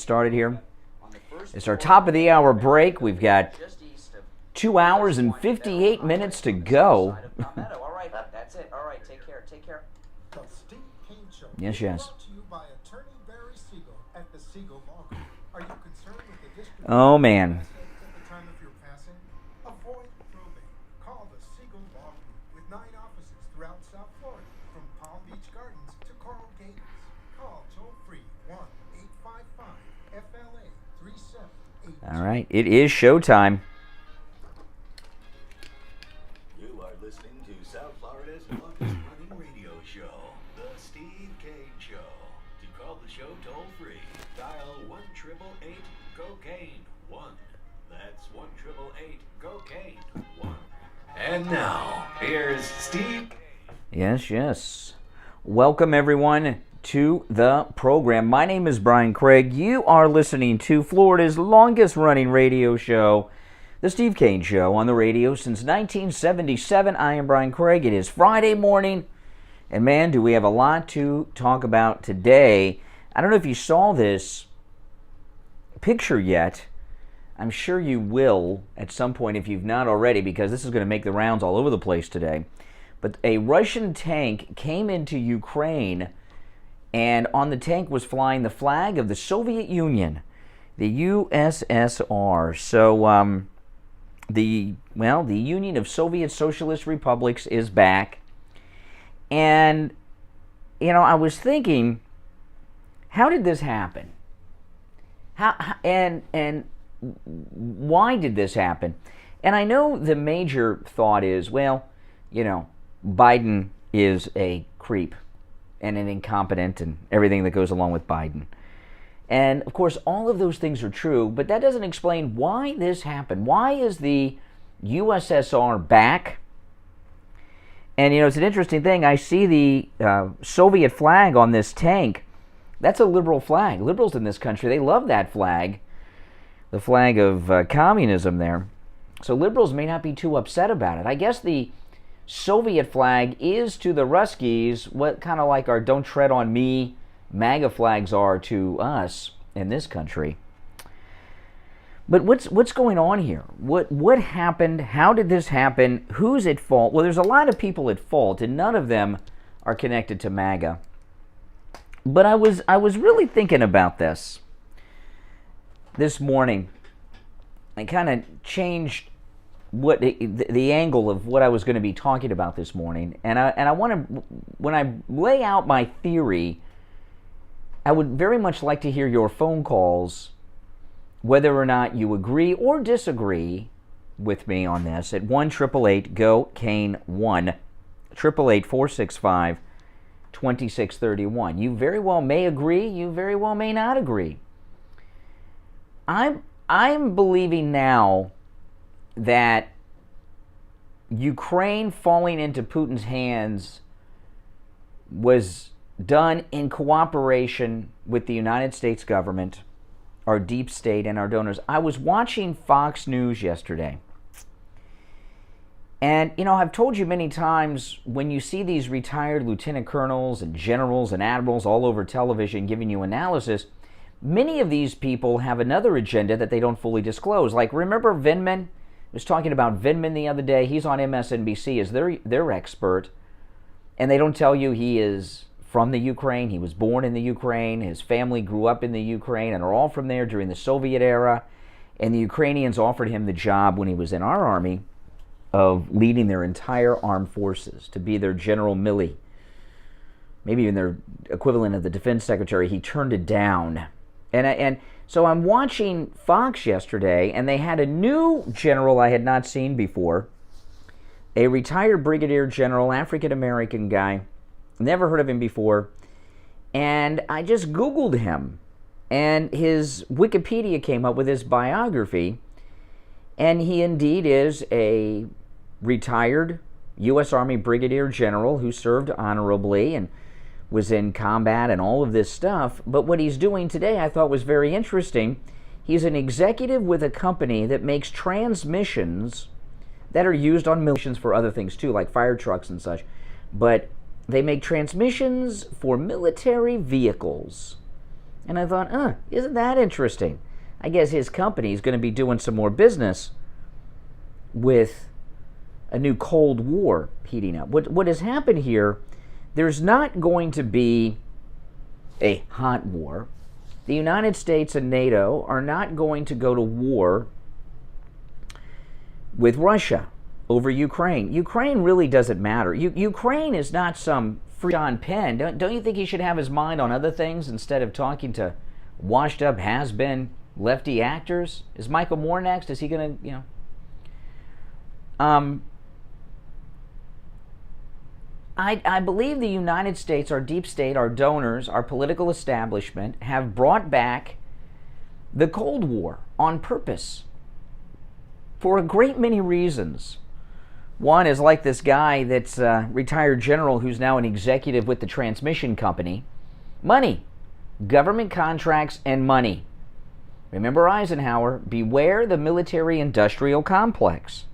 started here. It's our top of the hour break. We've got 2 hours and 58 minutes to go. All right, that's it. All right, take care. Take care. The Steve Kane Show. Yes, yes. Brought to you by Attorney Barry Siegel at the Siegel Law Group. Are you concerned with the district? Oh, man. At the time of your passing, avoid probate. Call the Siegel Law Group with 9 offices throughout South Florida, from Palm Beach Gardens to Coral Gables. Call toll free 1-855-FLA-3782. All right, it is showtime. You are listening to South Florida's longest running radio show, The Steve Kane Show. To call the show toll free, dial 1-888-COCAINE-1. That's 1-888-COCAINE-1. And now, here's Steve. Yes, yes. Welcome, everyone, to the program. My name is Brian Craig. You are listening to Florida's longest running radio show, The Steve Kane Show, on the radio since 1977. I am Brian Craig. It is Friday morning, and man, do we have a lot to talk about today. I don't know if you saw this picture yet. I'm sure you will at some point if you've not already, because this is going to make the rounds all over the place today. But a Russian tank came into Ukraine, and on the tank was flying the flag of the Soviet Union, the USSR. So, the Union of Soviet Socialist Republics is back. And, I was thinking, how did this happen? And why did this happen? And I know the major thought is, Biden is a creep and an incompetent and everything that goes along with Biden. And, of course, all of those things are true, but that doesn't explain why this happened. Why is the USSR back? And, it's an interesting thing. I see the Soviet flag on this tank. That's a liberal flag. Liberals in this country, they love that flag, the flag of communism there. So liberals may not be too upset about it. I guess the Soviet flag is to the Ruskies what kind of like our "Don't Tread on Me" MAGA flags are to us in this country. But what's going on here? What happened? How did this happen? Who's at fault? Well, there's a lot of people at fault, and none of them are connected to MAGA. But I was really thinking about this morning. I kind of changed what the angle of what I was going to be talking about this morning, and I want to, when I lay out my theory, I would very much like to hear your phone calls, whether or not you agree or disagree with me on this at 1-888-GO-CANE-1, 888-465-2631. You very well may agree. You very well may not agree. I'm believing now that Ukraine falling into Putin's hands was done in cooperation with the United States government, our deep state, and our donors. I was watching Fox News yesterday. And, I've told you many times, when you see these retired lieutenant colonels and generals and admirals all over television giving you analysis, many of these people have another agenda that they don't fully disclose. Like, remember Vindman? I was talking about Vindman the other day. He's on MSNBC as their expert. And they don't tell you he is from the Ukraine. He was born in the Ukraine. His family grew up in the Ukraine and are all from there during the Soviet era. And the Ukrainians offered him the job when he was in our army of leading their entire armed forces, to be their General Milley, maybe even their equivalent of the defense secretary. He turned it down. And so I'm watching Fox yesterday, and they had a new general I had not seen before, a retired brigadier general, African-American guy, never heard of him before, and I just Googled him, and his Wikipedia came up with his biography, and he indeed is a retired U.S. Army brigadier general who served honorably and was in combat and all of this stuff. But what he's doing today I thought was very interesting. He's an executive with a company that makes transmissions that are used on missions for other things too, like fire trucks and such. But they make transmissions for military vehicles. And I thought, isn't that interesting? I guess his company is going to be doing some more business with a new Cold War heating up. What has happened here, there's not going to be a hot war. The United States and NATO are not going to go to war with Russia over Ukraine. Ukraine really doesn't matter. Ukraine is not some free John Penn. Don't you think he should have his mind on other things instead of talking to washed up has-been lefty actors? Is Michael Moore next? Is he going to, I believe the United States, our deep state, our donors, our political establishment have brought back the Cold War on purpose for a great many reasons. One is like this guy that's a retired general who's now an executive with the transmission company. Money. Government contracts and money. Remember Eisenhower, beware the military-industrial complex.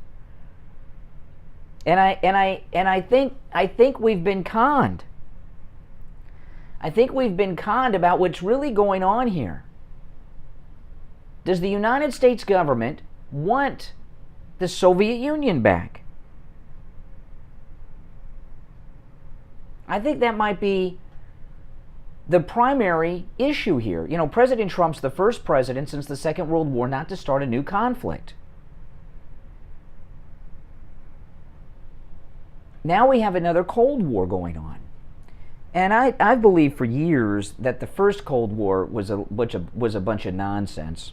And I think we've been conned. I think we've been conned about what's really going on here. Does the United States government want the Soviet Union back? I think that might be the primary issue here. President Trump's the first president since the Second World War not to start a new conflict. Now we have another Cold War going on. And I believed for years that the first Cold War was a bunch of nonsense.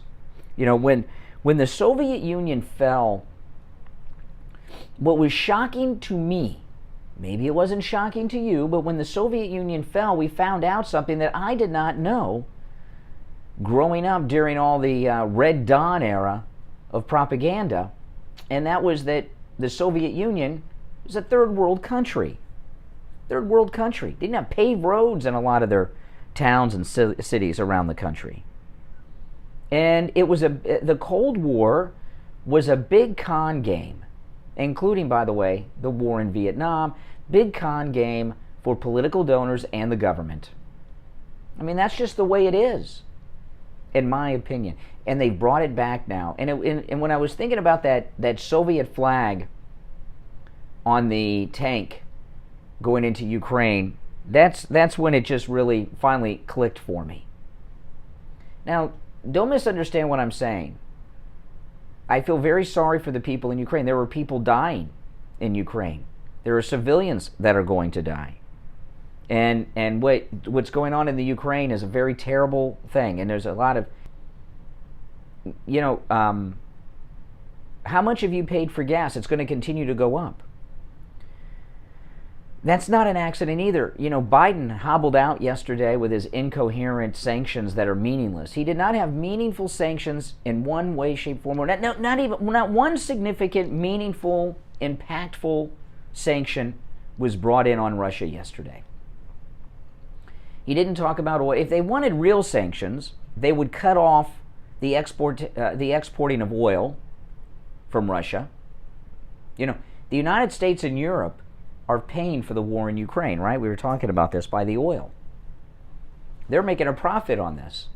When the Soviet Union fell, what was shocking to me, maybe it wasn't shocking to you, but when the Soviet Union fell, we found out something that I did not know growing up during all the Red Dawn era of propaganda, and that was that the Soviet Union was a third world country. Third world country. Didn't have paved roads in a lot of their towns and cities around the country. And the Cold War was a big con game, including, by the way, the war in Vietnam, big con game for political donors and the government. I mean, that's just the way it is, in my opinion. And they've brought it back now. And when I was thinking about that Soviet flag on the tank going into Ukraine, that's when it just really finally clicked for me. Now, don't misunderstand what I'm saying. I feel very sorry for the people in Ukraine. There were people dying in Ukraine. There are civilians that are going to die. And what's going on in the Ukraine is a very terrible thing. And there's a lot of, how much have you paid for gas? It's going to continue to go up. That's not an accident either. Biden hobbled out yesterday with his incoherent sanctions that are meaningless. He did not have meaningful sanctions in one way, shape, form, or not one significant, meaningful, impactful sanction was brought in on Russia yesterday. He didn't talk about oil. If they wanted real sanctions, they would cut off the exporting of oil from Russia. The United States and Europe are paying for the war in Ukraine, right? We were talking about this by the oil. They're making a profit on this.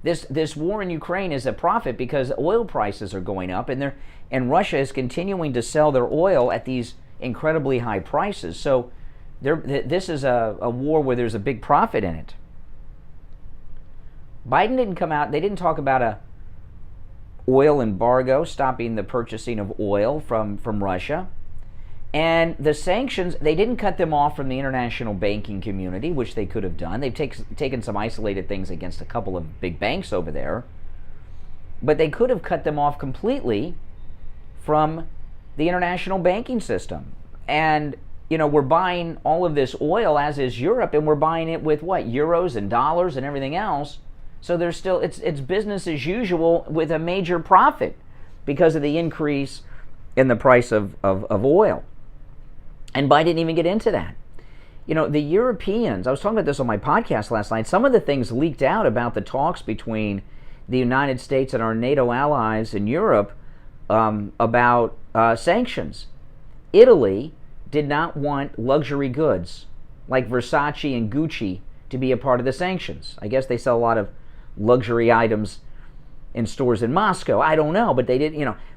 This war in Ukraine is a profit because oil prices are going up, and Russia is continuing to sell their oil at these incredibly high prices. So this is a war where there's a big profit in it. Biden didn't come out. They didn't talk about a oil embargo, stopping the purchasing of oil from Russia. And the sanctions, they didn't cut them off from the international banking community, which they could have done. They've taken some isolated things against a couple of big banks over there. But they could have cut them off completely from the international banking system. And, we're buying all of this oil, as is Europe, and we're buying it with what? Euros and dollars and everything else. So there's still, it's business as usual with a major profit because of the increase in the price of oil. And Biden didn't even get into that. The Europeans, I was talking about this on my podcast last night, some of the things leaked out about the talks between the United States and our NATO allies in Europe about sanctions. Italy did not want luxury goods like Versace and Gucci to to be a part of the sanctions. I guess they sell a lot of luxury items in stores in Moscow. I don't know, but they did,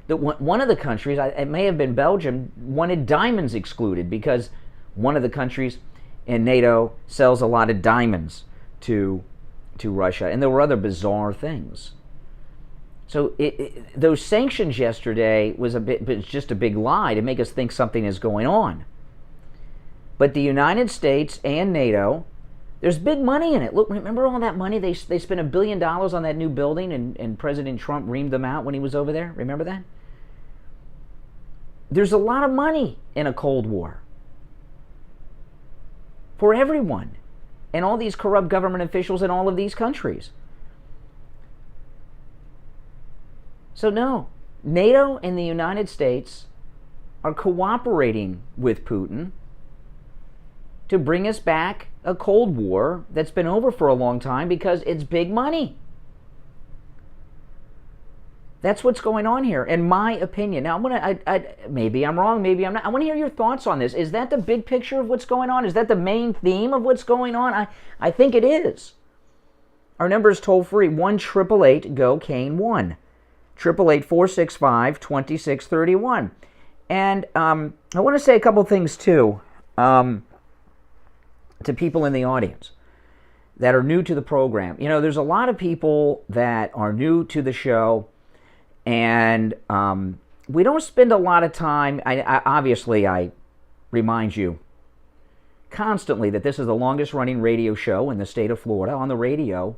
one of the countries, it may have been Belgium, wanted diamonds excluded because one of the countries in NATO sells a lot of diamonds to Russia. And there were other bizarre things. So those sanctions yesterday was just a big lie to make us think something is going on. But the United States and NATO, there's big money in it. Look, remember all that money? They spent $1 billion on that new building, and President Trump reamed them out when he was over there. Remember that? There's a lot of money in a Cold War for everyone, and all these corrupt government officials in all of these countries. So no, NATO and the United States are cooperating with Putin to bring us back a Cold War that's been over for a long time because it's big money. That's what's going on here, in my opinion. Now, maybe I'm wrong, maybe I'm not. I want to hear your thoughts on this. Is that the big picture of what's going on? Is that the main theme of what's going on? I think it is. Our number is toll free, 1-888-GO-CANE-1. 888-465-2631. And I want to say a couple things, too, to people in the audience that are new to the program. There's a lot of people that are new to the show, and we don't spend a lot of time. Obviously, I remind you constantly that this is the longest-running radio show in the state of Florida on the radio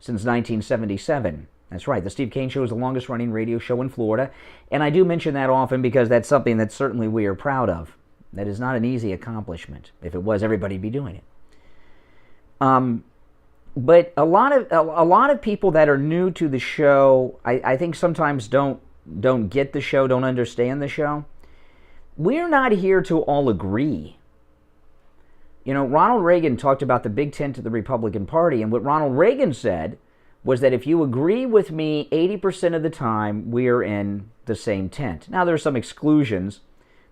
since 1977. That's right. The Steve Kane Show is the longest-running radio show in Florida, and I do mention that often because that's something that certainly we are proud of. That is not an easy accomplishment. If it was, everybody'd be doing it. But a lot of people that are new to the show, I think sometimes don't get the show, don't understand the show. We're not here to all agree. Ronald Reagan talked about the big tent of the Republican Party, and what Ronald Reagan said was that if you agree with me 80% of the time, we're in the same tent. Now, there are some exclusions.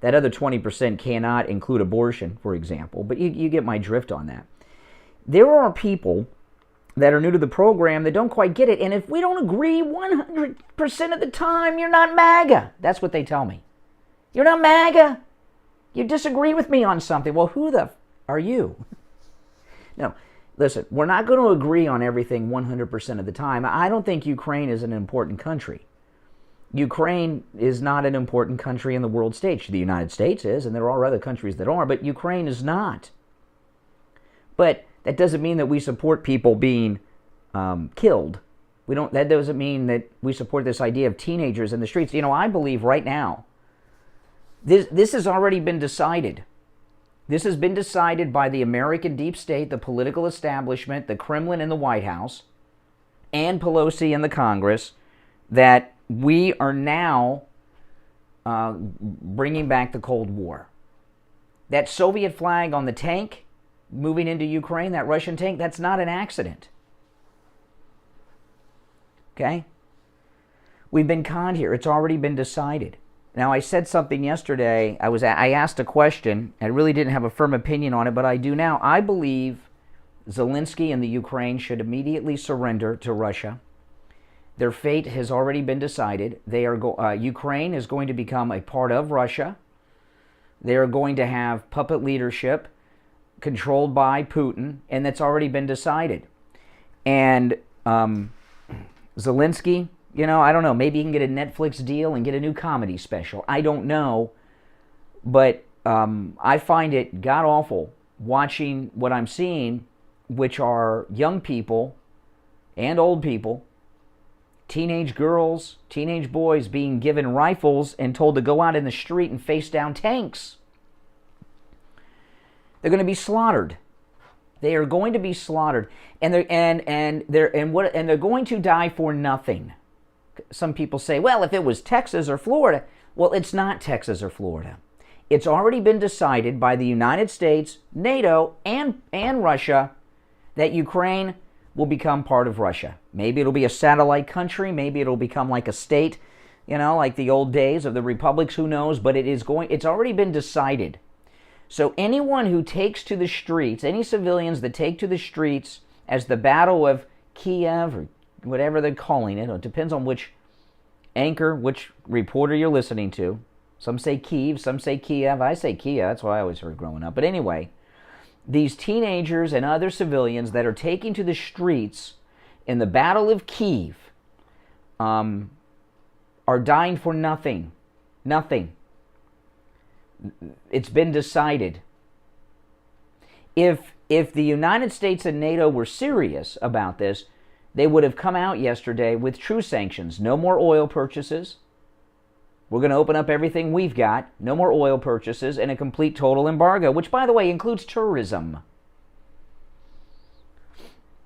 That other 20% cannot include abortion, for example, but you get my drift on that. There are people that are new to the program that don't quite get it, and if we don't agree 100% of the time, you're not MAGA. That's what they tell me. You're not MAGA. You disagree with me on something. Well, who the are you? No. Listen, we're not going to agree on everything 100% of the time. I don't think Ukraine is an important country. Ukraine is not an important country in the world stage. The United States is, and there are other countries that are, but Ukraine is not. But that doesn't mean that we support people being killed. That doesn't mean that we support this idea of teenagers in the streets. I believe right now, this has already been decided. This has been decided by the American deep state, the political establishment, the Kremlin and the White House, and Pelosi and the Congress, that we are now bringing back the Cold War. That Soviet flag on the tank moving into Ukraine, that Russian tank, that's not an accident. Okay? We've been conned here. It's already been decided. Now, I said something yesterday. I asked a question. I really didn't have a firm opinion on it, but I do now. I believe Zelensky and the Ukraine should immediately surrender to Russia. Their fate has already been decided. Ukraine is going to become a part of Russia. They are going to have puppet leadership controlled by Putin, and that's already been decided. And Zelensky, I don't know, maybe he can get a Netflix deal and get a new comedy special. I don't know, but I find it god-awful watching what I'm seeing, which are young people and old people, teenage girls, teenage boys being given rifles and told to go out in the street and face down tanks. They're going to be slaughtered. They are going to be slaughtered, and they're going to die for nothing. Some people say, well, if it was Texas or Florida, well, it's not Texas or Florida. It's already been decided by the United States, NATO, and Russia that Ukraine will become part of Russia. Maybe it'll be a satellite country. Maybe it'll become like a state, like the old days of the republics. Who knows? But it's already been decided. So anyone who takes to the streets, any civilians that take to the streets as the Battle of Kyiv, or whatever they're calling it, it depends on which anchor, which reporter you're listening to. Some say Kyiv, some say Kyiv. I say Kyiv, that's what I always heard growing up. But anyway, these teenagers and other civilians that are taking to the streets in the Battle of Kyiv are dying for nothing. Nothing. It's been decided. If the United States and NATO were serious about this, they would have come out yesterday with true sanctions. No more oil purchases. We're going to open up everything we've got. No more oil purchases and a complete total embargo, which, by the way, includes tourism.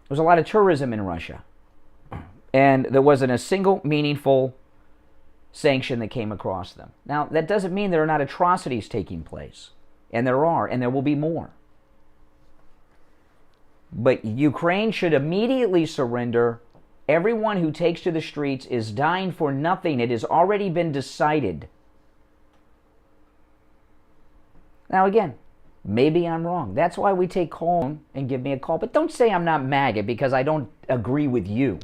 There's a lot of tourism in Russia. And there wasn't a single meaningful sanction that came across them. Now, that doesn't mean there are not atrocities taking place. And there are, and there will be more. But Ukraine should immediately surrender. Everyone who takes to the streets is dying for nothing. It has already been decided. Now again, maybe I'm wrong. That's why we take call and give me a call. But don't say I'm not MAGA because I don't agree with you.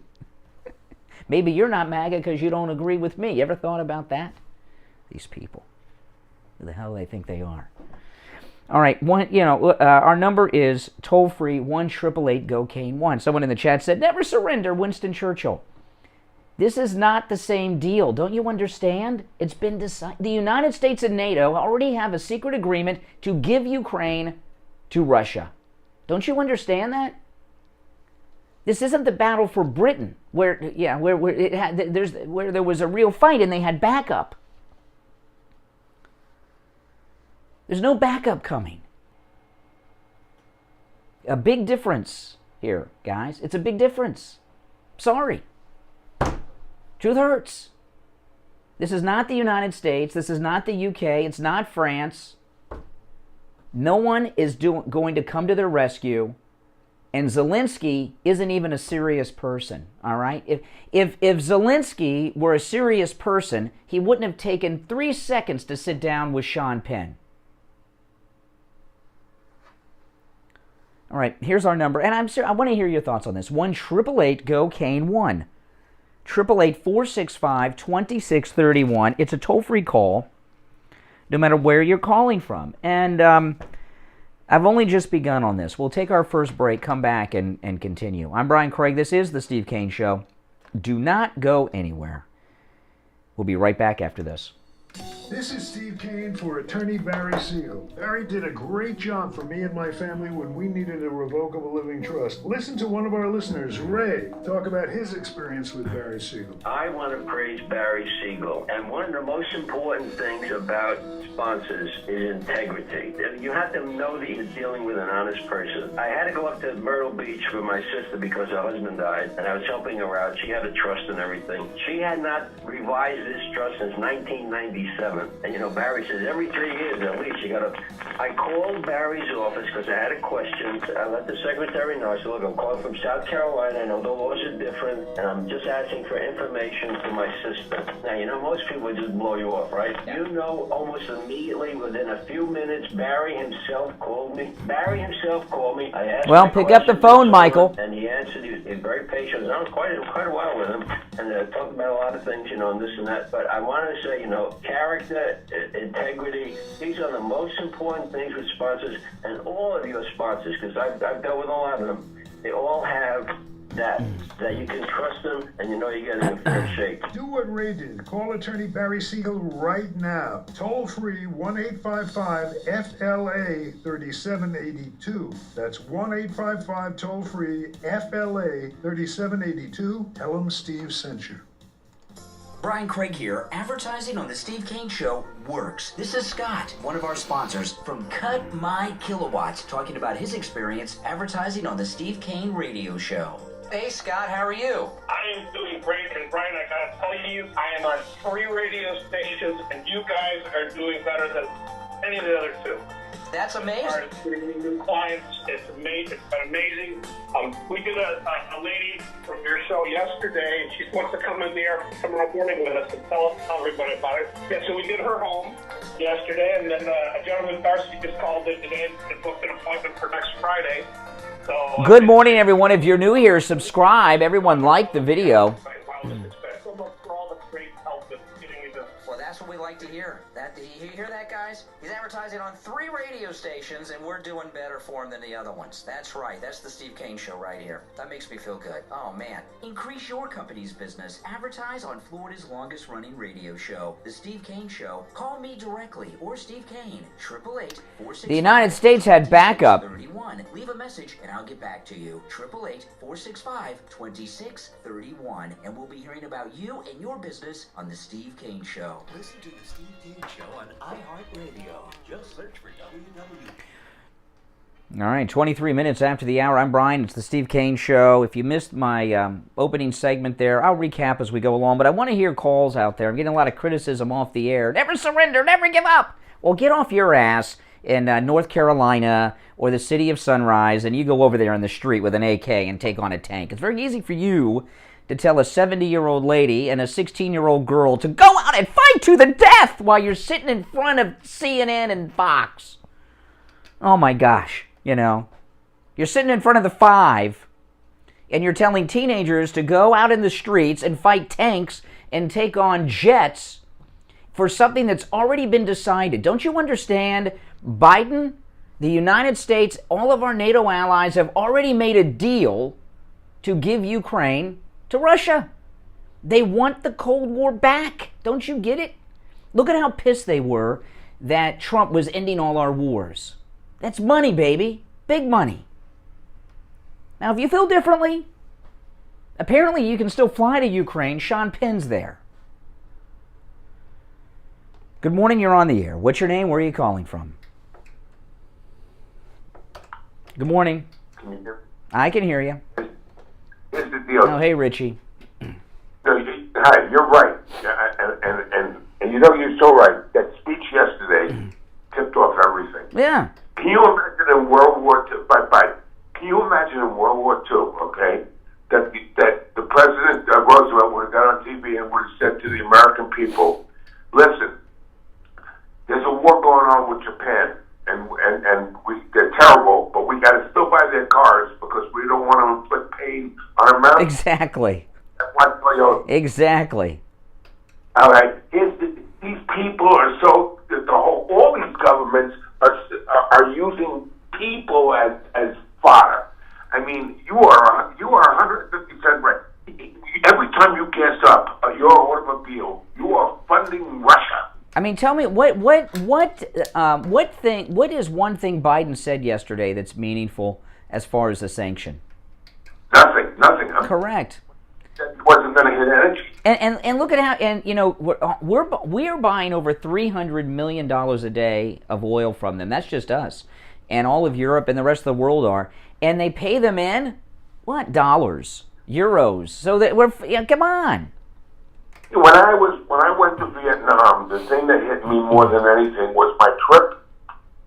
Maybe you're not MAGA because you don't agree with me. You ever thought about that? These people. Who the hell do they think they are? All right, our number is toll-free 1-888-GO-CANE-1. Someone in the chat said, never surrender, Winston Churchill. This is not the same deal. Don't you understand? It's been decided. The United States and NATO already have a secret agreement to give Ukraine to Russia. Don't you understand that? This isn't the battle for Britain, where there was a real fight and they had backup. There's no backup coming. A big difference here, guys. It's a big difference. Sorry. Truth hurts. This is not the United States. This is not the UK. It's not France. No one is going to come to their rescue. And Zelensky isn't even a serious person, all right? If Zelensky were a serious person, he wouldn't have taken 3 seconds to sit down with Sean Penn. All right, here's our number, and I want to hear your thoughts on this. 1-888-GO-CANE-1. 888-465-2631. It's a toll-free call, no matter where you're calling from. And I've only just begun on this. We'll take our first break, come back, and continue. I'm Brian Craig. This is The Steve Kane Show. Do not go anywhere. We'll be right back after this. This is Steve Kane for attorney Barry Siegel. Barry did a great job for me and my family when we needed a revocable living trust. Listen to one of our listeners, Ray, talk about his experience with Barry Siegel. I want to praise Barry Siegel. And one of the most important things about sponsors is integrity. You have to know that you're dealing with an honest person. I had to go up to Myrtle Beach with my sister because her husband died, and I was helping her out. She had a trust and everything. She had not revised this trust since 1997. And Barry says every 3 years at least you got to. I called Barry's office because I had a question. I let the secretary know. I said, look, I'm calling from South Carolina. I know the laws are different, and I'm just asking for information for my sister. Now, most people would just blow you off, right? Yeah. Almost immediately, within a few minutes, Barry himself called me. I asked pick up the phone, Michael. And he answered. He was very patient. I was quite a while with him, and talked about a lot of things, and this and that. But I wanted to say, character, integrity, these are the most important things with sponsors, and all of your sponsors, because I've dealt with a lot of them, they all have that you can trust them and you're getting a fair shake. Do what Ray did. Call attorney Barry Siegel right now. Toll free 1-855-FLA-3782. That's 1-855 toll free FLA-3782. Tell him Steve sent you. Brian Craig here. Advertising on The Steve Kane Show works. This is Scott, one of our sponsors from Cut My Kilowatts, talking about his experience advertising on The Steve Kane Radio Show. Hey, Scott, how are you? I am doing great, and Brian, I gotta tell you, I am on 3 radio stations, and you guys are doing better than any of the other 2. That's amazing. Started getting me new clients. It's amazing. It's been amazing. We did a lady from your show yesterday, and she wants to come in there tomorrow morning with us and tell everybody about it. Yeah, so we did her home yesterday, and then a gentleman, Darcy, just called in today and booked an appointment for next Friday. So, Good morning, everyone. If you're new here, subscribe. Everyone like the video. So much for all the great help in getting me this. Well, that's what we like to hear. You hear that, guys? He's advertising on 3 radio stations, and we're doing better for him than the other ones. That's right. That's the Steve Kane Show right here. That makes me feel good. Oh, man. Increase your company's business. Advertise on Florida's longest-running radio show, the Steve Kane Show. Call me directly or Steve Kane, 888-465-2631. The United States had backup. Leave a message, and I'll get back to you. 888-465-2631. And we'll be hearing about you and your business on the Steve Kane Show. Listen to the Steve Kane Show on iHeartRadio. Just search for WW. All right, 23 minutes after the hour. I'm Brian. It's the Steve Kane Show. If you missed my opening segment there, I'll recap as we go along. But I want to hear calls out there. I'm getting a lot of criticism off the air. Never surrender, never give up. Well, get off your ass in North Carolina or the city of Sunrise, and you go over there in the street with an AK and take on a tank. It's very easy for you to tell a 70-year-old lady and a 16-year-old girl to go out and fight to the death while you're sitting in front of CNN and Fox. Oh, my gosh. You know, you're sitting in front of the 5, and you're telling teenagers to go out in the streets and fight tanks and take on jets for something that's already been decided. Don't you understand? Biden, the United States, all of our NATO allies have already made a deal to give Ukraine to Russia. They want the Cold War back. Don't you get it? Look at how pissed they were that Trump was ending all our wars. That's money, baby. Big money. Now, if you feel differently, apparently you can still fly to Ukraine. Sean Penn's there. Good morning, you're on the air. What's your name? Where are you calling from? Good morning. Can you hear me? I can hear you. Here's the deal. Oh, hey, Richie. Hi, you're right. And you know, you're so right. That speech yesterday tipped off everything. Yeah. Can you imagine in World War II, can you imagine in World War II, okay, that the President Roosevelt would have got on TV and would have said to the American people, listen, there's a war going on with Japan, and they're terrible, but we got to still buy their cars because we don't want to inflict pain on America. Exactly. Exactly. All right. These people are so all these governments are using people as fodder. I mean, you are 150% right. Every time you gas up your automobile, you are funding Russia. I mean, tell me what is one thing Biden said yesterday that's meaningful as far as the sanction? Nothing. Correct. That wasn't going to hit energy. And look at how, and you know, we're buying over $300 million a day of oil from them. That's just us, and all of Europe and the rest of the world are, and they pay them in what? Dollars, euros. So that come on. When I went to Vietnam, the thing that hit me more than anything was my trip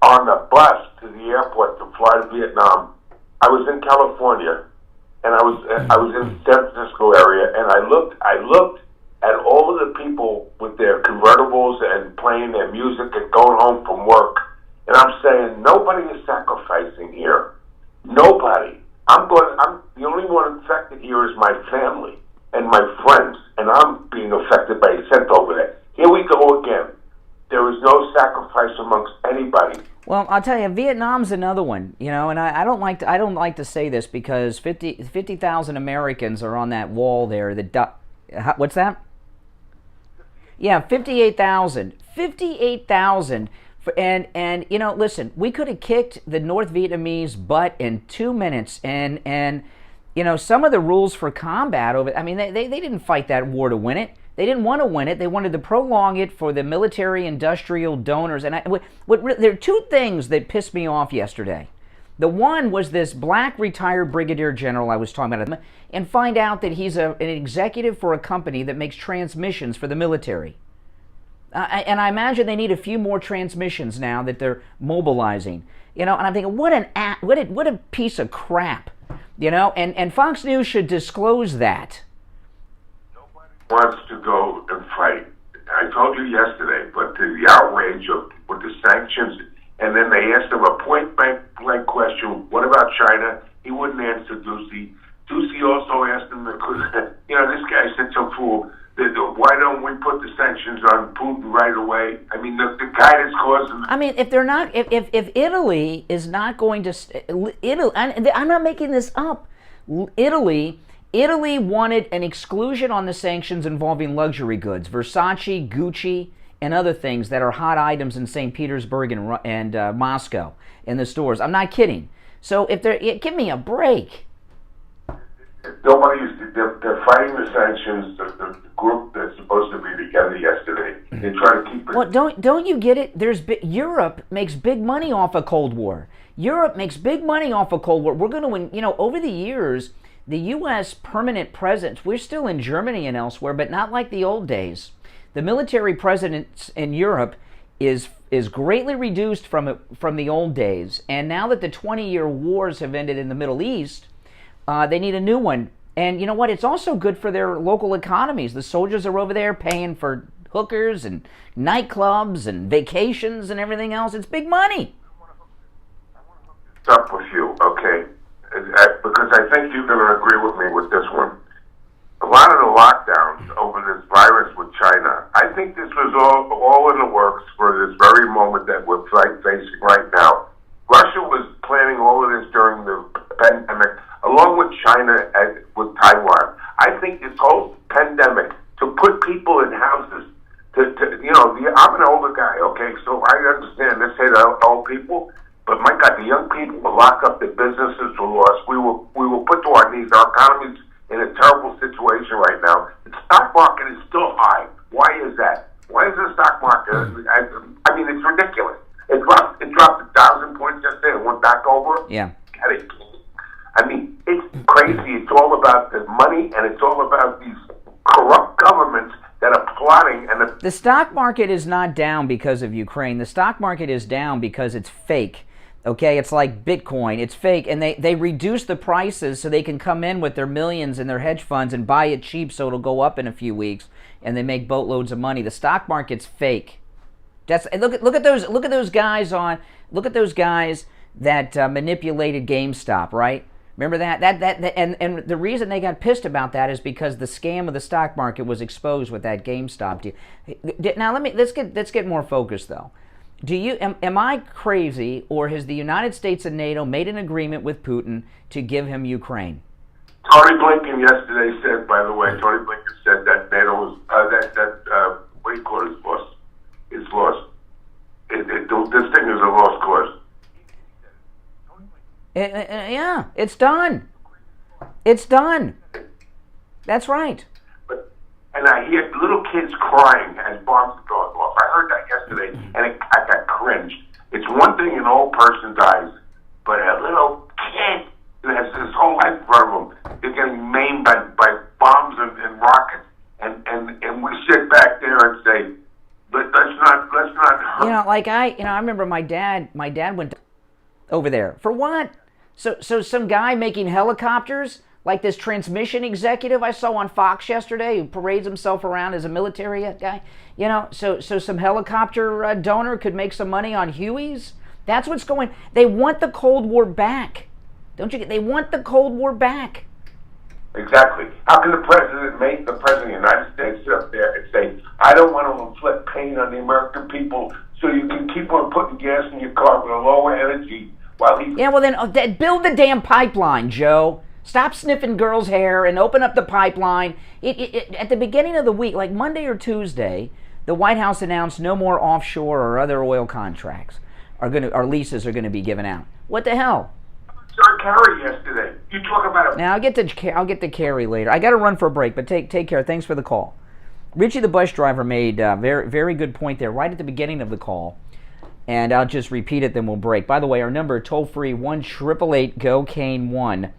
on the bus to the airport to fly to Vietnam. I was in California, and I was in the San Francisco area, and I looked at all of the people with their convertibles and playing their music and going home from work, and I'm saying nobody is sacrificing here. Nobody. I'm the only one affected here is my family and my friends, and I'm being affected by a cent over there. Here we go again. There is no sacrifice amongst anybody. Well, I'll tell you, Vietnam's another one, you know, and I don't like to say this because 50,000 Americans are on that wall there. What's that? Yeah, 58,000. 58,000. And you know, listen, we could have kicked the North Vietnamese butt in 2 minutes, and you know, some of the rules for combat over. I mean, they didn't fight that war to win it. They didn't want to win it. They wanted to prolong it for the military industrial donors. And there are two things that pissed me off yesterday. The one was this black retired brigadier general I was talking about, and find out that he's an executive for a company that makes transmissions for the military. And I imagine they need a few more transmissions now that they're mobilizing. And I'm thinking, what a piece of crap. And Fox News should disclose that. Nobody wants to go and fight. I told you yesterday, but the outrage with the sanctions, and then they asked him a point-blank question, what about China? He wouldn't answer Ducey. Ducey also asked him, this guy's such a fool. Why don't we put the sanctions on Putin right away? I mean, the guy that's causing... I mean, if they're not... If Italy is not going to... Italy, I'm not making this up. Italy wanted an exclusion on the sanctions involving luxury goods, Versace, Gucci, and other things that are hot items in St. Petersburg and Moscow in the stores. I'm not kidding. So if they're... Give me a break. They're fighting the sanctions. The group that's supposed to be together yesterday, they try to keep it... Well, don't you get it? Europe makes big money off of Cold War. Europe makes big money off of Cold War. We're going to, over the years... The U.S. permanent presence, we're still in Germany and elsewhere, but not like the old days. The military presence in Europe is greatly reduced from the old days. And now that the 20-year wars have ended in the Middle East, they need a new one. And you know what? It's also good for their local economies. The soldiers are over there paying for hookers and nightclubs and vacations and everything else. It's big money. Up with you, okay? Because I think you're going to agree with me with this one. A lot of the lockdowns over this virus with China, I think this was all in the works for this very moment that we're facing right now. Russia was planning all of this during the pandemic, along with China and with Taiwan. I think this whole pandemic to put people in houses, I'm an older guy, okay, so I understand this hit old people. But my God, the young people will lock up, their businesses were lost. We were put to our knees. Our economy's in a terrible situation right now. The stock market is still high. Why is that? Why is the stock market? I mean, it's ridiculous. It dropped 1,000 points yesterday and went back over. Yeah. I mean, it's crazy. It's all about the money, and it's all about these corrupt governments that are plotting. And the stock market is not down because of Ukraine. The stock market is down because it's fake. Okay, it's like Bitcoin. It's fake, and they reduce the prices so they can come in with their millions and their hedge funds and buy it cheap so it'll go up in a few weeks, and they make boatloads of money. The stock market's fake. Look at those guys that manipulated GameStop, right? Remember that and the reason they got pissed about that is because the scam of the stock market was exposed with that GameStop deal. Now let's get more focused though. Am I crazy, or has the United States and NATO made an agreement with Putin to give him Ukraine? Tony Blinken yesterday said, by the way, that NATO was what do you call it? It's lost. It's lost. This thing is a lost cause. Yeah, it's done. It's done. That's right. And I hear little kids crying as bombs are going off. I heard that yesterday, and I got cringed. It's one thing an old person dies, but a little kid that has his whole life in front of them is getting maimed by bombs and rockets. And we sit back there and say, let's not hurt. I remember my dad went over there. For what? So some guy making helicopters, like this transmission executive I saw on Fox yesterday, who parades himself around as a military guy. So some helicopter donor could make some money on Hueys. That's what's going. They want the Cold War back. Don't you get? They want the Cold War back. Exactly. How can the president of the United States sit up there and say, I don't want to inflict pain on the American people, so you can keep on putting gas in your car with a lower energy while he... Yeah, well then build the damn pipeline, Joe. Stop sniffing girls' hair and open up the pipeline. At the beginning of the week, like Monday or Tuesday, the White House announced no more offshore or other oil contracts our leases are going to be given out. What the hell? John Kerry yesterday. You talk about it. Now I'll get to Kerry later. I got to run for a break, but take care. Thanks for the call. Richie the bus driver made a very, very good point there right at the beginning of the call, and I'll just repeat it, then we'll break. By the way, our number toll free 1-888-GO-CANE1.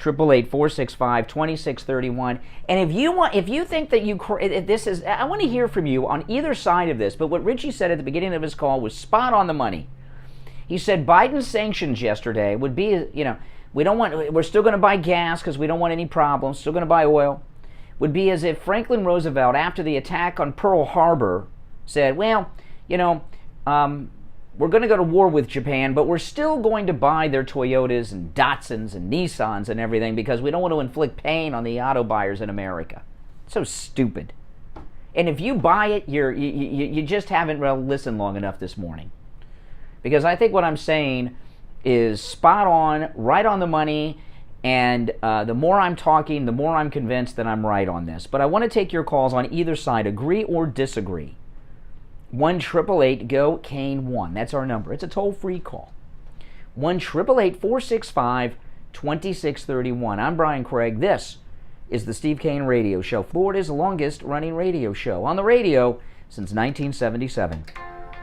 888-465-2631. And if you think that this is, I want to hear from you on either side of this. But what Richie said at the beginning of his call was spot on the money. He said Biden's sanctions yesterday would be, we're still going to buy gas because we don't want any problems, still going to buy oil, would be as if Franklin Roosevelt, after the attack on Pearl Harbor, said, well, we're going to go to war with Japan, but we're still going to buy their Toyotas and Datsuns and Nissans and everything because we don't want to inflict pain on the auto buyers in America. So stupid. And if you buy it, you just haven't listened long enough this morning. Because I think what I'm saying is spot on, right on the money, and the more I'm talking, the more I'm convinced that I'm right on this. But I want to take your calls on either side, agree or disagree. 1-888-GO-KANE-1. That's our number. It's a toll-free call. 1-888-465-2631. I'm Brian Craig. This is the Steve Kane Radio Show, Florida's longest-running radio show, on the radio since 1977.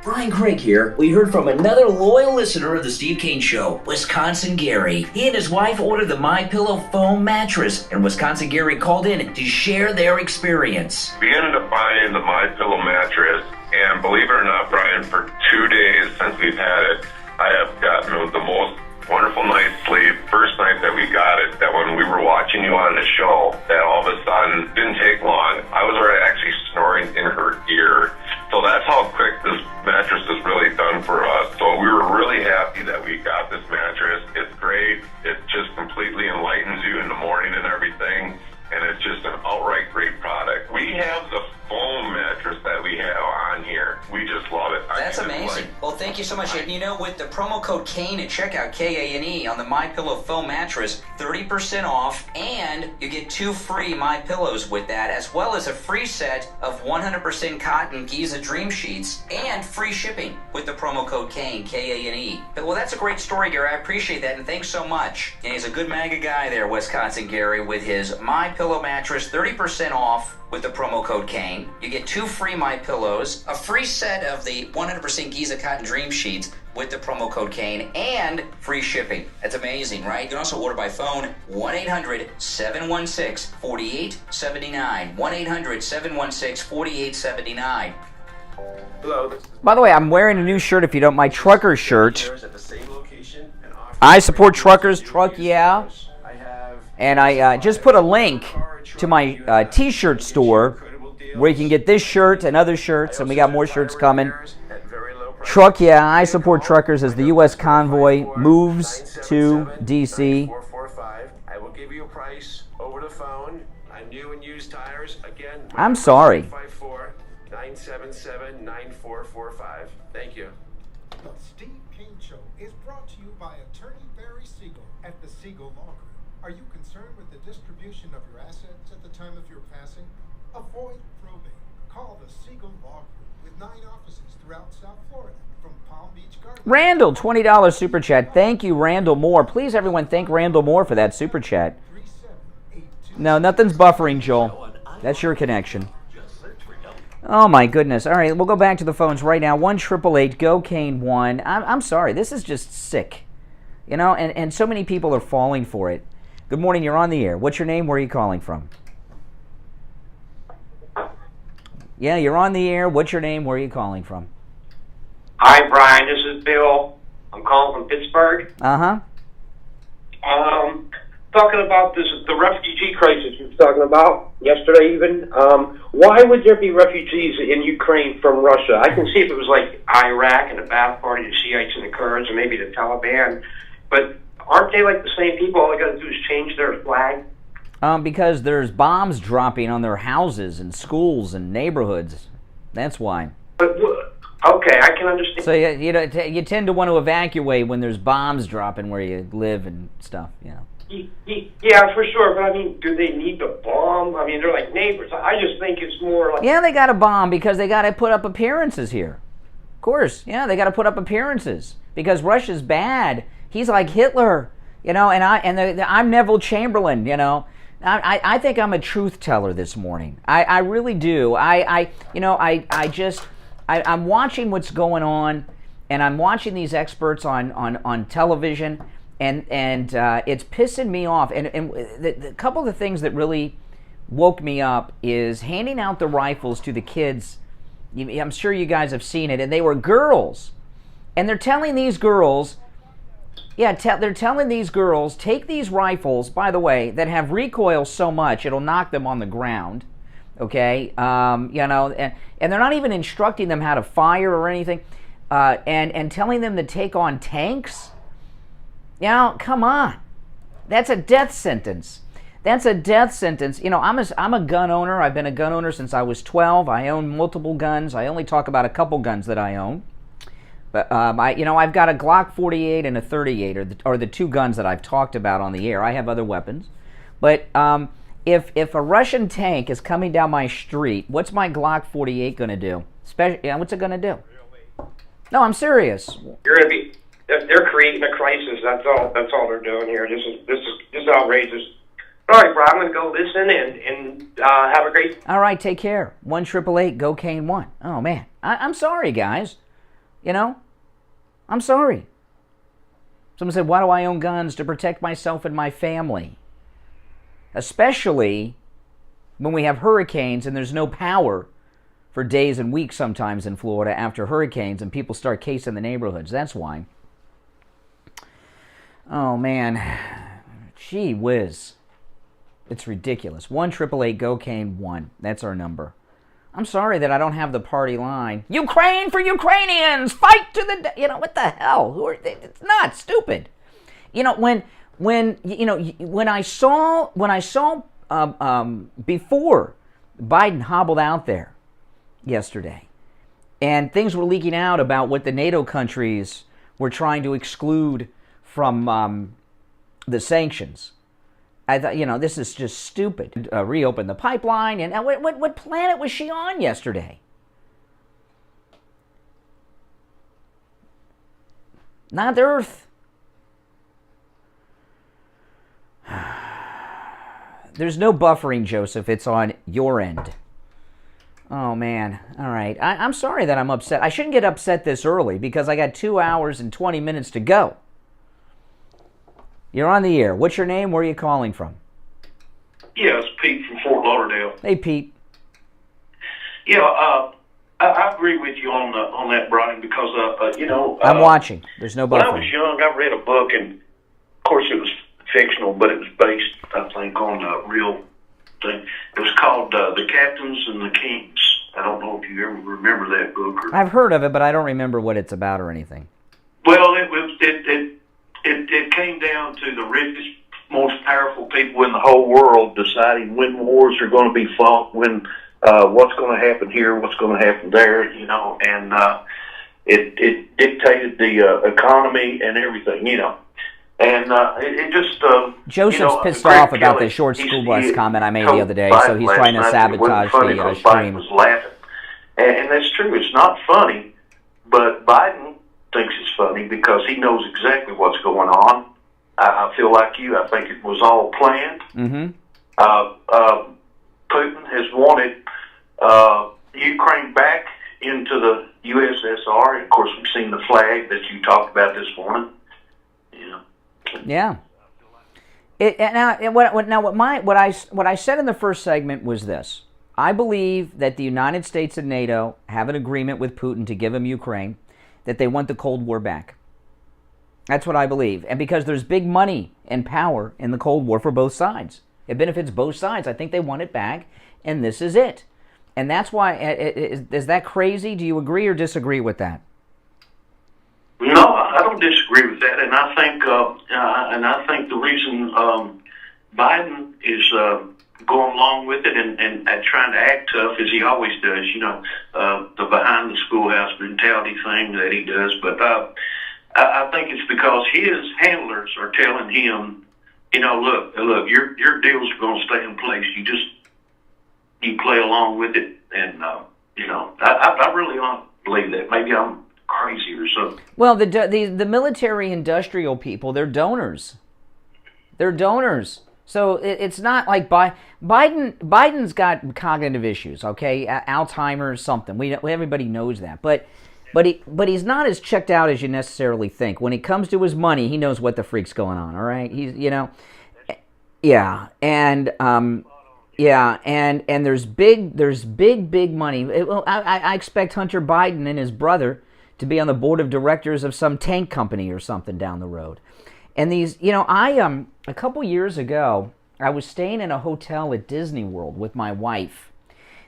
Brian Craig here. We heard from another loyal listener of the Steve Kane Show, Wisconsin Gary. He and his wife ordered the MyPillow foam mattress, and Wisconsin Gary called in to share their experience. We ended up buying the MyPillow mattress, and believe it or not, Brian, for 2 days since we've had it, I have gotten the most wonderful night's sleep. First night that we got it, that when we were watching you on the show, that all of a sudden, didn't take long, I was already actually snoring in her ear. So that's how quick this mattress is really done for us. So we were really happy that we got this mattress. It's great. It just completely enlightens you in the morning and everything. And it's just an outright great product. We have the foam mattress that we have on here. We just love it. That's amazing. Well, thank you so much. And with the promo code KANE at checkout, KANE, on the MyPillow foam mattress, 30% off, and you get 2 free MyPillows with that, as well as a free set of 100% cotton Giza Dream Sheets, and free shipping with the promo code KANE, KANE. Well, that's a great story, Gary. I appreciate that, and thanks so much. And he's a good MAGA guy there, Wisconsin Gary, with his MyPillow mattress, 30% off with the promo code KANE. You get 2 free MyPillows, a free set of the 100% Giza Cotton Dream Sheets with the promo code KANE, and free shipping. That's amazing, right? You can also order by phone, 1-800-716-4879. 1-800-716-4879. Hello. By the way, I'm wearing a new shirt, if you don't mind, trucker shirt. I support truckers, truck yeah. And I just put a link to my t-shirt store where you can get this shirt and other shirts, and we got more shirts coming. Truck yeah, I support truckers as the U.S. convoy moves to D.C. I will give you a price over the phone on new and used tires. Again, I'm sorry. 554-977-9445. Thank you. The Steve Kane Show is brought to you by attorney Barry Siegel at the Siegel Law Group. Are you concerned with the distribution of your assets at the time of your passing? Avoid probate. Call the Siegel Law Group with 9 offices throughout South Florida, from Palm Beach Gardens. Randall, $20 super chat. Thank you, Randall Moore. Please, everyone, thank Randall Moore for that super chat. No, nothing's buffering, Joel. That's your connection. Oh, my goodness. All right, we'll go back to the phones right now. 1-888-GO-KANE-1. I'm sorry. This is just sick. And so many people are falling for it. Good morning. You're on the air. What's your name? Where are you calling from? Yeah, you're on the air. What's your name? Where are you calling from? Hi, Brian. This is Bill. I'm calling from Pittsburgh. Uh-huh. Talking about the refugee crisis you were talking about yesterday even. Why would there be refugees in Ukraine from Russia? I can see if it was like Iraq and the Ba'ath Party, the Shiites and the Kurds, or maybe the Taliban. But aren't they like the same people? All they got to do is change their flag? Because there's bombs dropping on their houses and schools and neighborhoods. That's why. But, okay, I can understand. So you tend to want to evacuate when there's bombs dropping where you live and stuff. Yeah, for sure. But I mean, do they need the bomb? I mean, they're like neighbors. I just think it's more like... Yeah, they got a bomb because they got to put up appearances here. Of course, yeah, they got to put up appearances because Russia's bad. He's like Hitler, and I'm Neville Chamberlain, I think I'm a truth teller this morning. I really do. I'm watching what's going on, and I'm watching these experts on television, and it's pissing me off. And the couple of the things that really woke me up is handing out the rifles to the kids. I'm sure you guys have seen it, and they were girls, and they're telling these girls, they're telling these girls, take these rifles, by the way, that have recoil so much it'll knock them on the ground. Okay, and they're not even instructing them how to fire or anything, and telling them to take on tanks. Come on, that's a death sentence. That's a death sentence. I'm a gun owner. I've been a gun owner since I was 12. I own multiple guns. I only talk about a couple guns that I own. But I've got a Glock 48 and a 38, or the two guns that I've talked about on the air. I have other weapons, but if a Russian tank is coming down my street, what's my Glock 48 going to do? What's it going to do? No, I'm serious. You're going to be. They're creating a crisis. That's all they're doing here. This is outrageous. All right, bro. I'm going to go listen and have a great. All right, take care. 1-888-GO-CANE-1. Oh man, I'm sorry, guys. I'm sorry. Someone said, why do I own guns? To protect myself and my family. Especially when we have hurricanes and there's no power for days and weeks sometimes in Florida after hurricanes, and people start casing the neighborhoods. That's why. Oh, man. Gee whiz. It's ridiculous. 1-888-GO-CANE-1. That's our number. I'm sorry that I don't have the party line. Ukraine for Ukrainians! Fight to the... what the hell? Who are they? It's not stupid. When I saw before Biden hobbled out there yesterday, and things were leaking out about what the NATO countries were trying to exclude from the sanctions, I thought, this is just stupid. Reopen the pipeline, and what planet was she on yesterday? Not Earth. There's no buffering, Joseph. It's on your end. Oh, man. All right. I'm sorry that I'm upset. I shouldn't get upset this early because I got 2 hours and 20 minutes to go. You're on the air. What's your name? Where are you calling from? Yeah, it's Pete from Fort Lauderdale. Hey, Pete. Yeah, I agree with you on that, Brian, because, I'm watching. There's no buffering. When I was young, I read a book, and, of course, it was fictional, but it was based, I think, on a real thing. It was called The Captains and the Kings. I don't know if you ever remember that book. I've heard of it, but I don't remember what it's about or anything. Well, it came down to the richest, most powerful people in the whole world deciding when wars are going to be fought, when what's going to happen here, what's going to happen there, and it dictated the economy and everything, And it just... Joseph's pissed off about the short school bus comment I made the other day, so he's trying to sabotage the stream. Was laughing. And that's true. It's not funny, but Biden thinks it's funny because he knows exactly what's going on. I feel like you. I think it was all planned. Mm-hmm. Putin has wanted Ukraine back into the USSR. And of course, we've seen the flag that you talked about this morning. Yeah. What I said in the first segment was this. I believe that the United States and NATO have an agreement with Putin to give him Ukraine, that they want the Cold War back. That's what I believe. And because there's big money and power in the Cold War for both sides. It benefits both sides. I think they want it back, and this is it. And that's why, is that crazy? Do you agree or disagree with that? No, I don't disagree with that, and I think the reason Biden is going along with it and trying to act tough as he always does, the behind the schoolhouse mentality thing that he does. But I think it's because his handlers are telling him, look, your deals are going to stay in place. You play along with it, and I really don't believe that. Maybe I'm crazy or something. Well, the military industrial people, they're donors. They're donors. So it's not like Biden's got cognitive issues, okay? Alzheimer's, something. Everybody knows that. But But he's not as checked out as you necessarily think. When it comes to his money, he knows what the freak's going on. All right, he's yeah, and there's big money. I expect Hunter Biden and his brother to be on the board of directors of some tank company or something down the road. And these, a couple years ago, I was staying in a hotel at Disney World with my wife.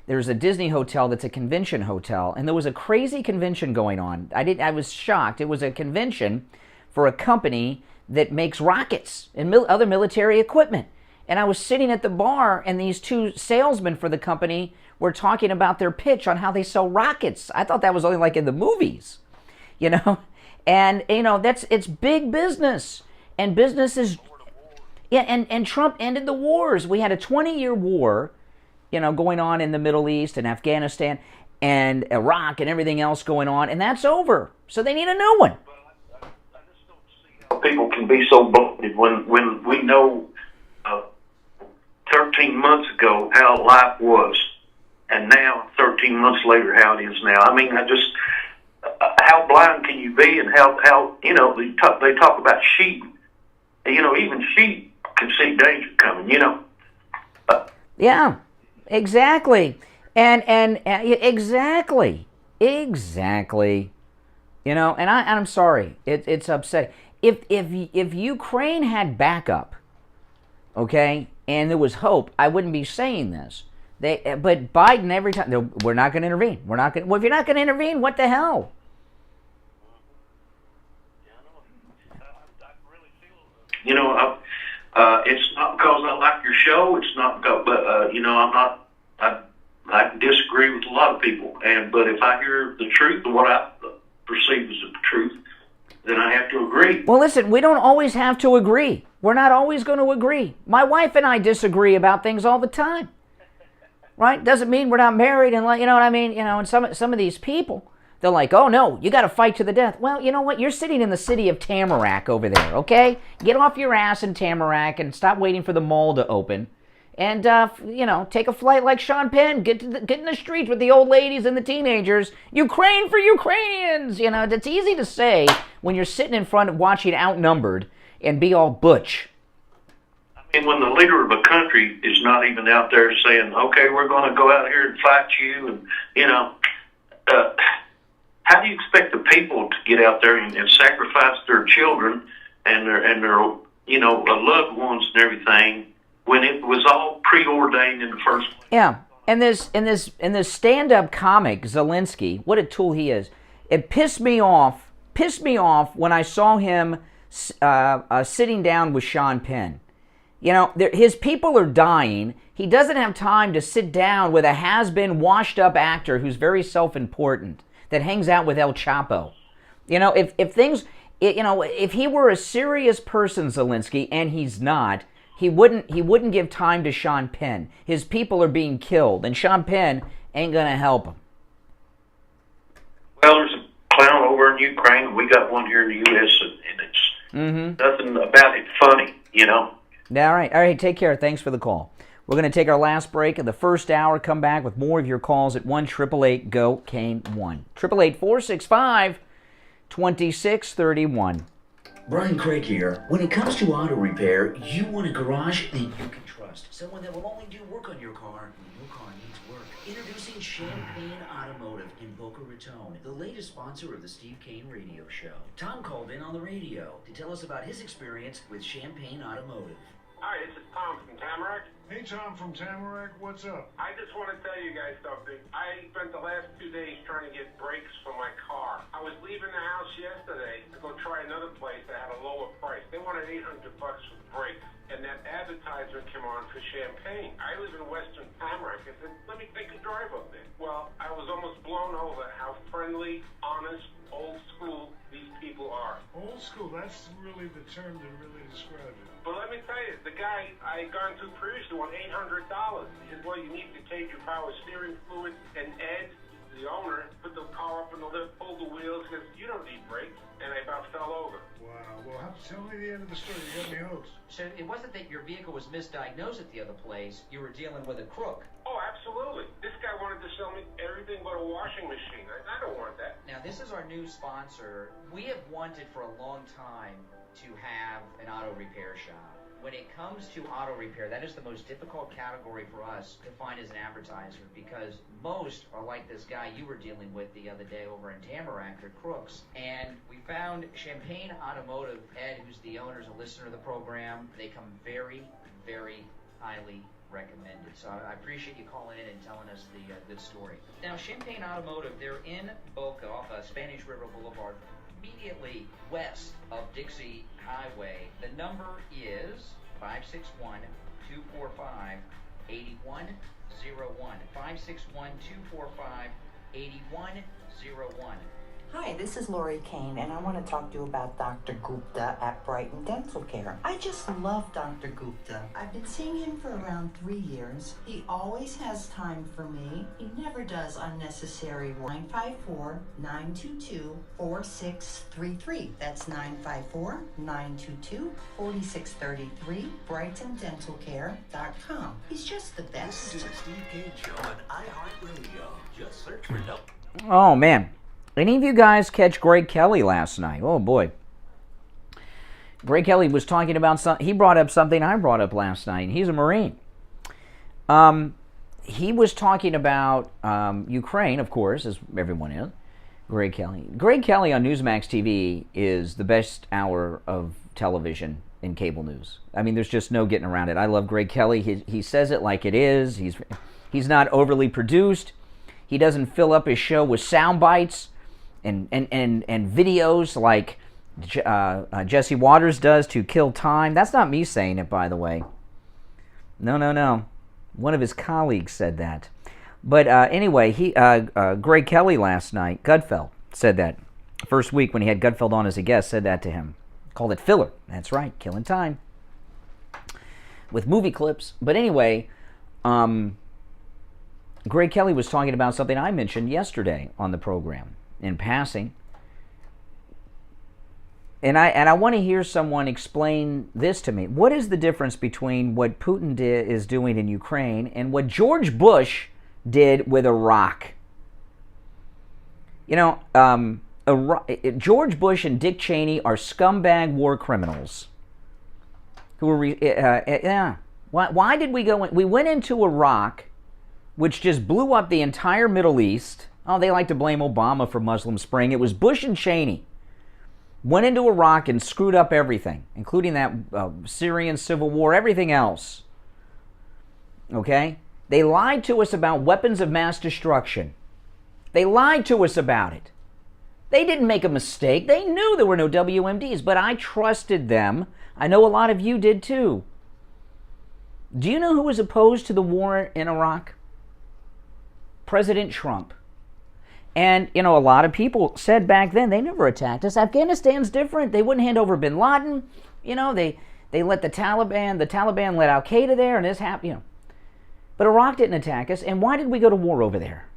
There's a Disney hotel that's a convention hotel, and there was a crazy convention going on. I was shocked. It was a convention for a company that makes rockets and other military equipment. And I was sitting at the bar, and these two salesmen for the company were talking about their pitch on how they sell rockets. I thought that was only like in the movies, And it's big business, and business is, and Trump ended the wars. We had a 20-year war, going on in the Middle East and Afghanistan and Iraq and everything else going on, and that's over. So they need a new one. People can be so bloated when we know 13 months ago how life was, and now 13 months later how it is now. I mean, how blind can you be, and how they talk about sheep. Even sheep can see danger coming. Yeah, exactly, and exactly. And I'm sorry, it's upsetting. If Ukraine had backup, okay, and there was hope, I wouldn't be saying this. But Biden, every time, we're not going to intervene. Well, if you're not going to intervene, what the hell? It's not because I like your show. It's not because, I disagree with a lot of people. But if I hear the truth, or what I perceive as the truth, then I have to agree. Well, listen, we don't always have to agree. We're not always going to agree. My wife and I disagree about things all the time. Right? Doesn't mean we're not married, and you know what I mean? And some of these people, they're like, oh no, you got to fight to the death. Well, you know what? You're sitting in the city of Tamarack over there, okay? Get off your ass in Tamarack and stop waiting for the mall to open. And, take a flight like Sean Penn. Get in the streets with the old ladies and the teenagers. Ukraine for Ukrainians! It's easy to say when you're sitting in front of watching Outnumbered and be all butch. I mean, when the leader of a country is not even out there saying, okay, we're going to go out here and fight you, and, how do you expect the people to get out there and sacrifice their children and their loved ones and everything when it was all preordained in the first place? Yeah, and this stand-up comic Zelensky, what a tool he is. It pissed me off when I saw him sitting down with Sean Penn. His people are dying. He doesn't have time to sit down with a has-been, washed-up actor who's very self-important that hangs out with El Chapo. If he were a serious person, Zelensky, and he's not, he wouldn't give time to Sean Penn. His people are being killed, and Sean Penn ain't gonna help him. Well, there's a clown over in Ukraine, and we got one here in the U.S., and it's nothing about it funny, All right, take care. Thanks for the call. We're going to take our last break in the first hour, come back with more of your calls at 1-888-GO-KANE1. 888-465-2631. Brian Craig here. When it comes to auto repair, you want a garage that you can trust. Someone that will only do work on your car when your car needs work. Introducing Champagne Automotive in Boca Raton, the latest sponsor of the Steve Kane Radio Show. Tom called in on the radio to tell us about his experience with Champagne Automotive. Hi, this is Tom from Tamarack. Hey, Tom from Tamarack, what's up? I just want to tell you guys something. I spent the last 2 days trying to get brakes for my car. I was leaving the house yesterday to go try another place that had a lower price. They wanted $800 for brakes, and that advertisement came on for Champagne. I live in Western Tamarack. I said, let me take a drive up there. Well, I was almost blown over how friendly, honest, old school these people are. Old school, that's really the term that really describes it. But let me tell you, the guy I had gone to previously won $800. He said, well, you need to take your power steering fluid, and Ed, the owner, put the car up in the lift, pulled the wheels, because you don't need brakes, and I about fell over. Wow, well, tell me the end of the story. You got me hooked. So it wasn't that your vehicle was misdiagnosed at the other place. You were dealing with a crook. Oh, absolutely. This guy wanted to sell me everything but a washing machine. I don't want that. Now, This is our new sponsor. We have wanted for a long time to have an auto repair shop. When it comes to auto repair, that is the most difficult category for us to find as an advertiser, because most are like this guy you were dealing with the other day over in Tamarack, or Crooks. And we found Champagne Automotive. Ed, who's the owner, is a listener of the program. They come very, very highly recommended. So I appreciate you calling in and telling us the good story. Now, Champagne Automotive, they're in Boca off Spanish River Boulevard, immediately west of Dixie Highway. The number is 561-245-8101. 561-245-8101. Hi, this is Lori Kane, and I want to talk to you about Dr. Gupta at Brighton Dental Care. I just love Dr. Gupta. I've been seeing him for around 3 years. He always has time for me. He never does unnecessary work. 954-922-4633. That's 954-922-4633. BrightonDentalCare.com. He's just the best. Listen to the Steve Kane Show on iHeartRadio. Just search for Nope. Oh, man. Any of you guys catch Greg Kelly last night? Oh, boy. Greg Kelly was talking about something. He brought up something I brought up last night. He's a Marine. He was talking about Ukraine, of course, as everyone is. Greg Kelly. Greg Kelly on Newsmax TV is the best hour of television in cable news. I mean, there's just no getting around it. I love Greg Kelly. He says it like it is. He's not overly produced. He doesn't fill up his show with sound bites and videos like Jesse Waters does to kill time. That's not me saying it, by the way. No. One of his colleagues said that. But anyway, Greg Kelly last night, Gutfeld, said that. First week when he had Gutfeld on as a guest, said that to him. Called it filler. That's right, killing time. With movie clips. But anyway, Greg Kelly was talking about something I mentioned yesterday on the program in passing. And I want to hear someone explain this to me. What is the difference between what Putin is doing in Ukraine and what George Bush did with Iraq? You know, George Bush and Dick Cheney are scumbag war criminals. Who were Why did we go in? We went into Iraq, which just blew up the entire Middle East. Oh, they like to blame Obama for Muslim Spring. It was Bush and Cheney. Went into Iraq and screwed up everything, including that Syrian civil war, everything else. Okay? They lied to us about weapons of mass destruction. They lied to us about it. They didn't make a mistake. They knew there were no WMDs, but I trusted them. I know a lot of you did too. Do you know who was opposed to the war in Iraq? President Trump. And, you know, a lot of people said back then, they never attacked us. Afghanistan's different. They wouldn't hand over bin Laden. You know, they let the Taliban let Al-Qaeda there, and this happened, you know. But Iraq didn't attack us. And why did we go to war over there?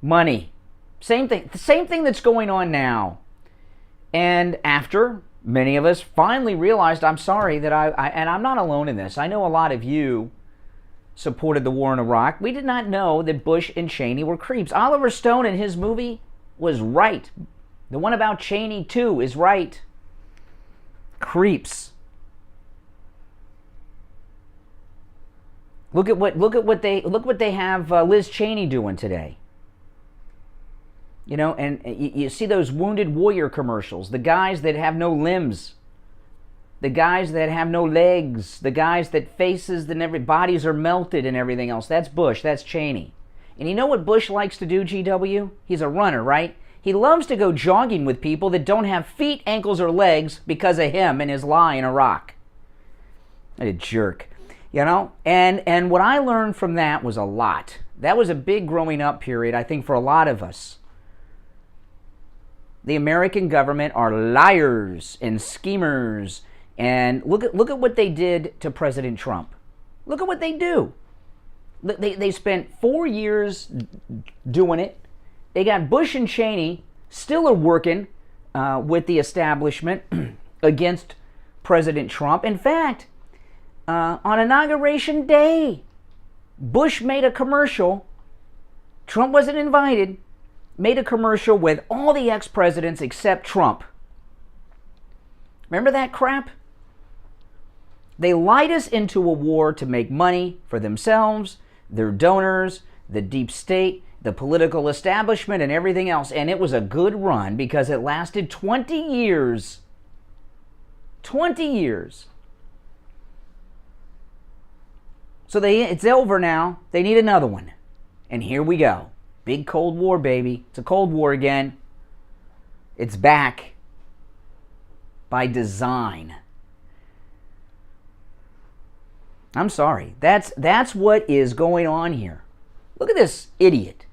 Money. Same thing. The same thing that's going on now. And after many of us finally realized, I'm sorry that and I'm not alone in this. I know a lot of you supported the war in Iraq. We did not know that Bush and Cheney were creeps. Oliver Stone in his movie was right. The one about Cheney too is right. Creeps. Look at what they have Liz Cheney doing today. You know, and you see those Wounded Warrior commercials. The guys that have no limbs. The guys that have no legs, the guys that faces and bodies are melted and everything else. That's Bush, that's Cheney. And you know what Bush likes to do, GW? He's a runner, right? He loves to go jogging with people that don't have feet, ankles, or legs because of him and his lie in Iraq. What a jerk. You know? And what I learned from that was a lot. That was a big growing up period, I think, for a lot of us. The American government are liars and schemers. And look at what they did to President Trump. Look at what they do. They spent 4 years doing it. They got Bush and Cheney still are working with the establishment against President Trump. In fact, on Inauguration Day, Bush made a commercial. Trump wasn't invited. made a commercial with all the ex-presidents except Trump. Remember that crap? They lied us into a war to make money for themselves, their donors, the deep state, the political establishment, and everything else. And it was a good run because it lasted 20 years. 20 years. So it's over now. They need another one. And here we go. Big Cold War, baby. It's a Cold War again. It's back. By design. I'm sorry. That's what is going on here. Look at this idiot.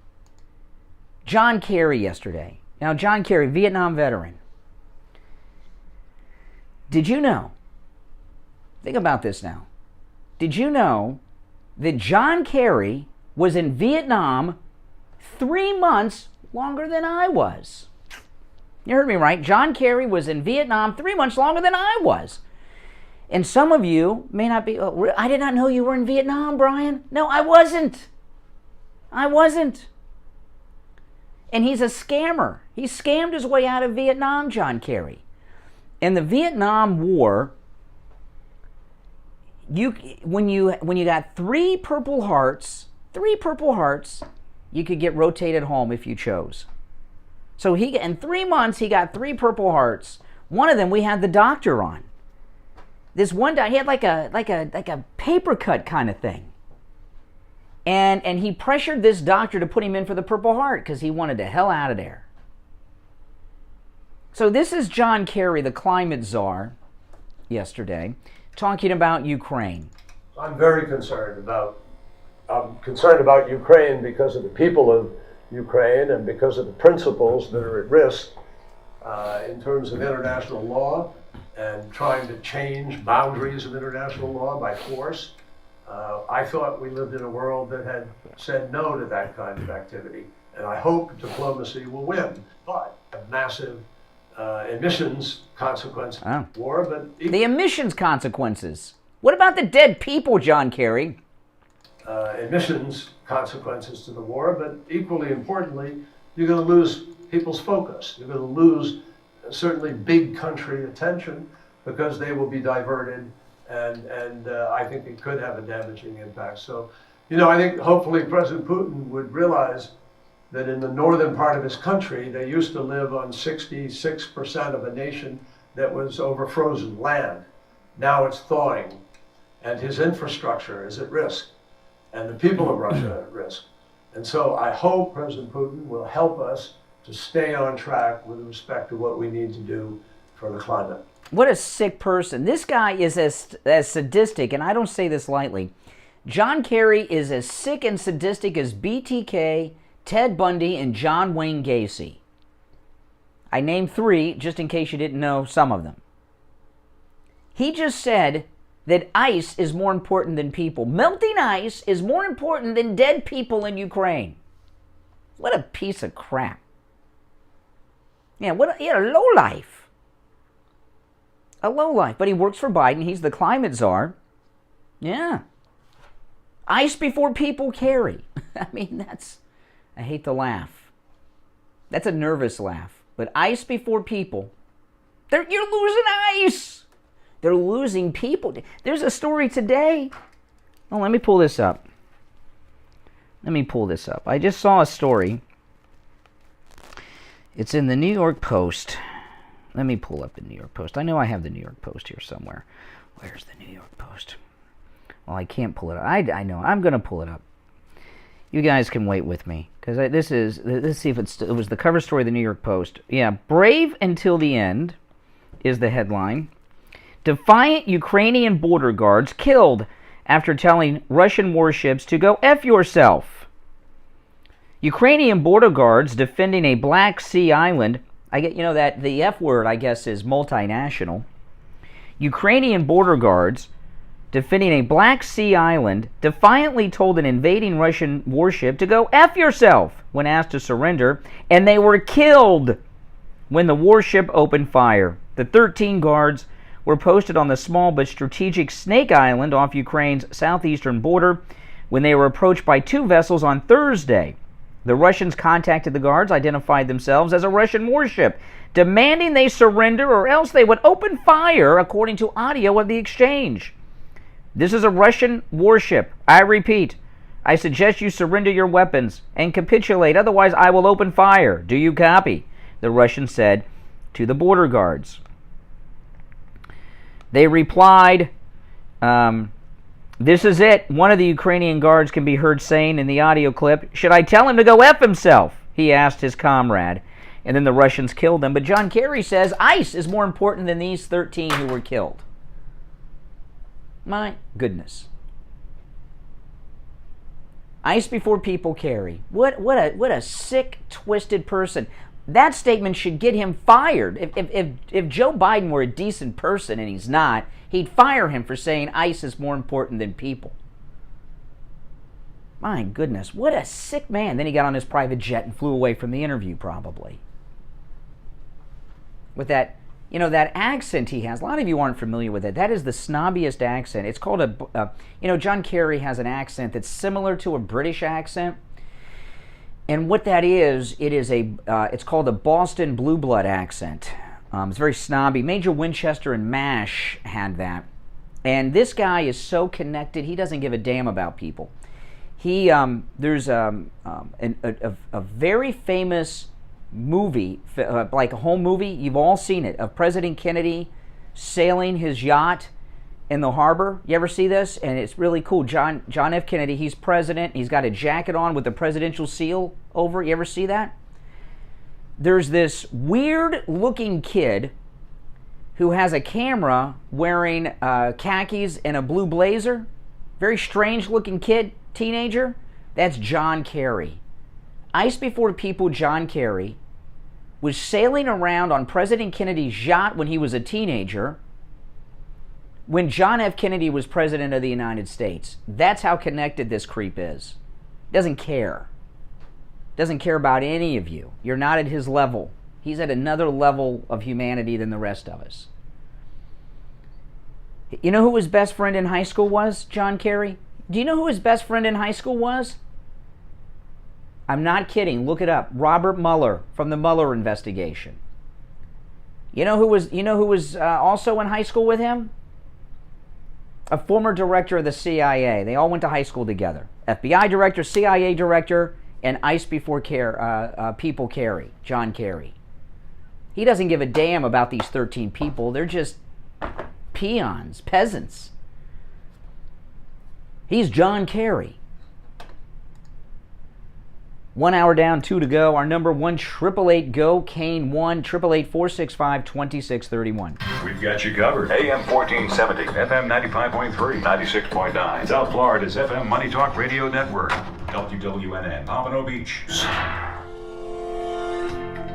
John Kerry yesterday. Now, John Kerry, Vietnam veteran. Did you know? Think about this now. Did you know that John Kerry was in Vietnam 3 months longer than I was? You heard me right. John Kerry was in Vietnam 3 months longer than I was. And some of you may not be, oh, I did not know you were in Vietnam, Brian. No, I wasn't. I wasn't. And he's a scammer. He scammed his way out of Vietnam, John Kerry. In the Vietnam War, when you got 3 Purple Hearts, you could get rotated home if you chose. So in 3 months, he got 3 Purple Hearts. One of them, we had the doctor on. This one guy, he had like a paper cut kind of thing. And he pressured this doctor to put him in for the Purple Heart because he wanted the hell out of there. So this is John Kerry, the climate czar, yesterday, talking about Ukraine. I'm very concerned about Ukraine because of the people of Ukraine and because of the principles that are at risk in terms of international law and trying to change boundaries of international law by force. I thought we lived in a world that had said no to that kind of activity, and I hope diplomacy will win. But a massive emissions consequence war, but the emissions consequences. What about the dead people, John Kerry? Emissions consequences to the war, but equally importantly, you're going to lose people's focus. You're going to lose certainly big country attention because they will be diverted, and I think it could have a damaging impact. So, I think hopefully President Putin would realize that in the northern part of his country, they used to live on 66% of a nation that was over frozen land. Now it's thawing, and his infrastructure is at risk, and the people of Russia are at risk. And so I hope President Putin will help us to stay on track with respect to what we need to do for the climate. What a sick person. This guy is as sadistic, and I don't say this lightly. John Kerry is as sick and sadistic as BTK, Ted Bundy, and John Wayne Gacy. I named 3 just in case you didn't know some of them. He just said that ice is more important than people. Melting ice is more important than dead people in Ukraine. What a piece of crap. Yeah, a lowlife. A lowlife. But he works for Biden. He's the climate czar. Yeah. Ice before people carry. I mean, I hate to laugh. That's a nervous laugh. But ice before people. You're losing ice. They're losing people. There's a story today. Oh, let me pull this up. I just saw a story. It's in the New York Post. Let me pull up the New York Post. I know I have the New York Post here somewhere. Where's the New York Post? Well, I can't pull it up. I know. I'm going to pull it up. You guys can wait with me. Because let's see if it was the cover story of the New York Post. Yeah, brave until the end is the headline. Defiant Ukrainian border guards killed after telling Russian warships to go F yourself. Ukrainian border guards defending a Black Sea island. I get, that the F word, I guess, is multinational. Ukrainian border guards defending a Black Sea island defiantly told an invading Russian warship to go F yourself when asked to surrender, and they were killed when the warship opened fire. The 13 guards were posted on the small but strategic Snake Island off Ukraine's southeastern border when they were approached by 2 vessels on Thursday. The Russians contacted the guards, identified themselves as a Russian warship, demanding they surrender or else they would open fire, according to audio of the exchange. This is a Russian warship. I repeat, I suggest you surrender your weapons and capitulate, otherwise I will open fire. Do you copy? The Russians said to the border guards. They replied, this is it. One of the Ukrainian guards can be heard saying in the audio clip, should I tell him to go F himself? He asked his comrade. And then the Russians killed him. But John Kerry says ICE is more important than these 13 who were killed. My goodness. ICE before people, Kerry. What a sick, twisted person. That statement should get him fired. If Joe Biden were a decent person, and he's not, he'd fire him for saying ICE is more important than people. My goodness, what a sick man. Then he got on his private jet and flew away from the interview, probably. With that, that accent he has. A lot of you aren't familiar with it. That is the snobbiest accent. It's called John Kerry has an accent that's similar to a British accent. And what that is, it's called a Boston blue blood accent. It's very snobby. Major Winchester and MASH had that. And this guy is so connected, he doesn't give a damn about people. There's a very famous movie, like a home movie, you've all seen it, of President Kennedy sailing his yacht in the harbor. You ever see this? And it's really cool. John F. Kennedy, he's president. He's got a jacket on with the presidential seal over. You ever see that? There's this weird-looking kid who has a camera wearing khakis and a blue blazer. Very strange-looking kid, teenager. That's John Kerry. ICE before people, John Kerry, was sailing around on President Kennedy's yacht when he was a teenager, when John F. Kennedy was president of the United States. That's how connected this creep is. Doesn't care. Doesn't care about any of you. You're not at his level. He's at another level of humanity than the rest of us. You know who his best friend in high school was, John Kerry? Do you know who his best friend in high school was? I'm not kidding. Look it up. Robert Mueller from the Mueller investigation. You know who was also in high school with him? A former director of the CIA. They all went to high school together. FBI director, CIA director, and ICE before people Kerry, John Kerry. He doesn't give a damn about these 13 people. They're just peons, peasants. He's John Kerry. 1 hour down, 2 to go. Our number 1-888-GO-KANE 1-888-465-2631. We've got you covered. AM 1470, FM 95.3, 96.9. South Florida's FM Money Talk Radio Network. WWNN, Pompano Beach.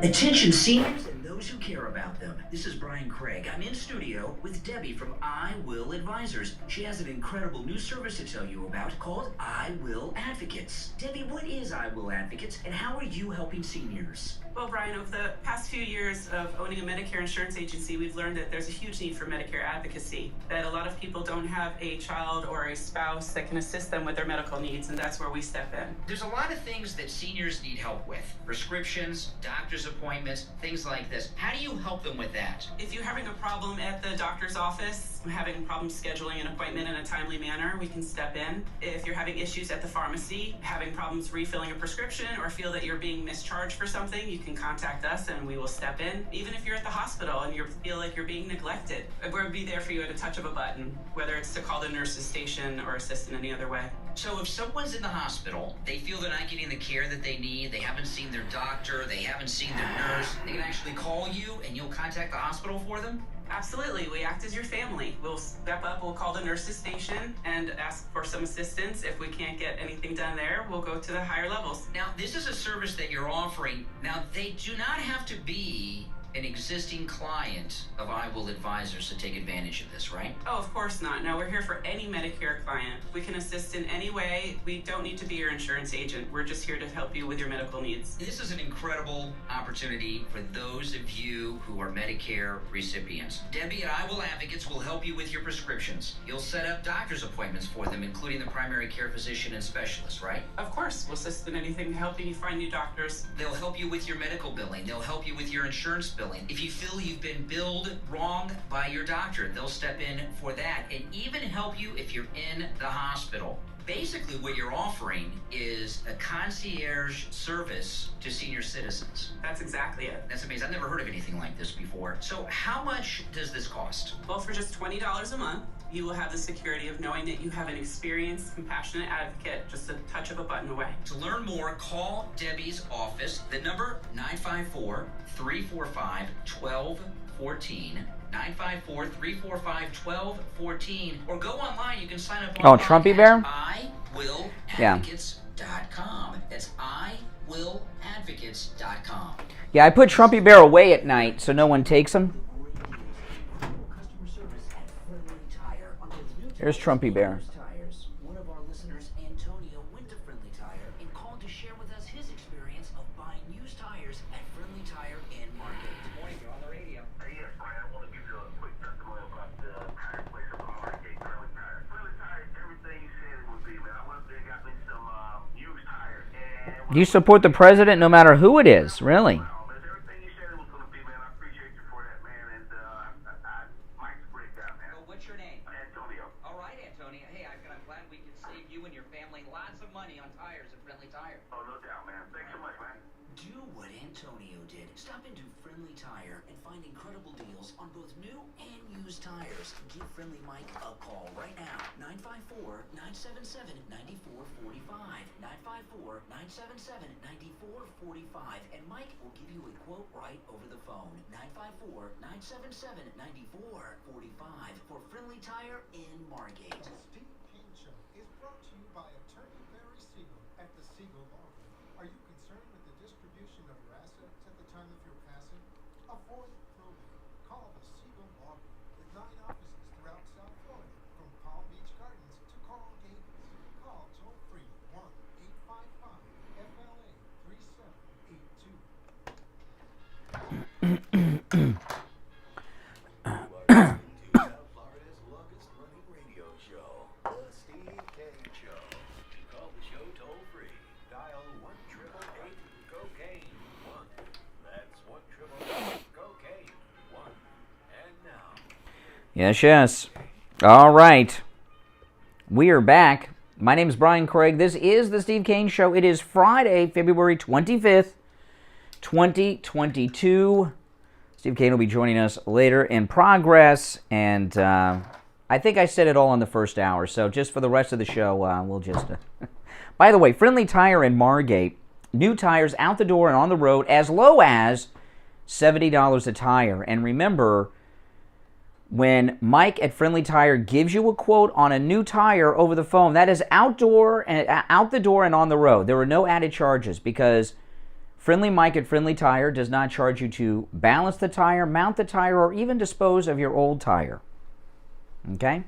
Attention seniors and those who care about them. This is Brian Craig. I'm in studio with Debbie from I Will Advisors. She has an incredible new service to tell you about called I Will Advocates. Debbie, what is I Will Advocates and how are you helping seniors? Well, Brian, over the past few years of owning a Medicare insurance agency, we've learned that there's a huge need for Medicare advocacy, that a lot of people don't have a child or a spouse that can assist them with their medical needs, and that's where we step in. There's a lot of things that seniors need help with. Prescriptions, doctor's appointments, things like this. How do you help them with that? If you're having a problem at the doctor's office, having problems scheduling an appointment in a timely manner, we can step in. If you're having issues at the pharmacy, having problems refilling a prescription, or feel that you're being mischarged for something, you can contact us and we will step in. Even if you're at the hospital and you feel like you're being neglected, we'll be there for you at a touch of a button, whether it's to call the nurse's station or assist in any other way. So if someone's in the hospital, they feel they're not getting the care that they need, they haven't seen their doctor, they haven't seen their nurse, they can actually call you and you'll contact the hospital for them? Absolutely. We act as your family. We'll step up, we'll call the nurse's station and ask for some assistance. If we can't get anything done there, we'll go to the higher levels. Now, this is a service that you're offering. Now, they do not have to be an existing client of I Will Advisors to take advantage of this, right? Oh, of course not. No, we're here for any Medicare client. We can assist in any way. We don't need to be your insurance agent. We're just here to help you with your medical needs. This is an incredible opportunity for those of you who are Medicare recipients. Debbie at I Will Advocates will help you with your prescriptions. You'll set up doctor's appointments for them, including the primary care physician and specialist, right? Of course, we'll assist in anything, helping you find new doctors. They'll help you with your medical billing. They'll help you with your insurance billing. If you feel you've been billed wrong by your doctor, they'll step in for that and even help you if you're in the hospital. Basically, what you're offering is a concierge service to senior citizens. That's exactly it. That's amazing. I've never heard of anything like this before. So how much does this cost? Well, for just $20 a month, you will have the security of knowing that you have an experienced, compassionate advocate just a touch of a button away. To learn more, call Debbie's office. The number 954-345-1214. 954-345-1214. Or go online. You can sign up Oh, Trumpy Bear? iwilladvocates.com. That's iwilladvocates.com. Yeah, I put Trumpy Bear away at night so no one takes him. Here's Trumpy Bear. One of our listeners, Antonio, went to Friendly Tire and called to share with us his experience of buying used tires at Friendly Tire in Market. Good morning, you're on the radio. Yes, Brian, I want to give you a quick testimony about the tire place of Market, Friendly Tire. Friendly Tire, everything you said it would be, man. I went up there and got me some used tires. Do you support the president no matter who it is? Really? Tires. Give Friendly Mike a call right now. 954-977-9445. 954-977-9445. And Mike will give you a quote right over the phone. 954-977-9445 for Friendly Tire in Margate. The Steve Kane Show is brought to you by attorney Barry Siegel at the Siegel Law Group. Are you concerned with the distribution of your assets at the time of your passing? Avoid probate. Call the Siegel Law Group. 9 offices throughout South Florida, from Palm Beach Gardens to Coral Gables. Call toll free 1-855-FLA-3782. South Florida's longest running radio show, The Steve Kane Show. To call the show toll free, dial 1-888-COCAINE 1. That's 1-888-COCAINE 1. And now. Yes, yes. All right. We are back. My name is Brian Craig. This is the Steve Kane Show. It is Friday, February 25th, 2022. Steve Kane will be joining us later in progress. And I think I said it all in the first hour. So just for the rest of the show, we'll just... By the way, Friendly Tire in Margate. New tires out the door and on the road as low as $70 a tire. And remember, when Mike at Friendly Tire gives you a quote on a new tire over the phone, that is out the door and on the road. There are no added charges because Friendly Mike at Friendly Tire does not charge you to balance the tire, mount the tire, or even dispose of your old tire. Okay?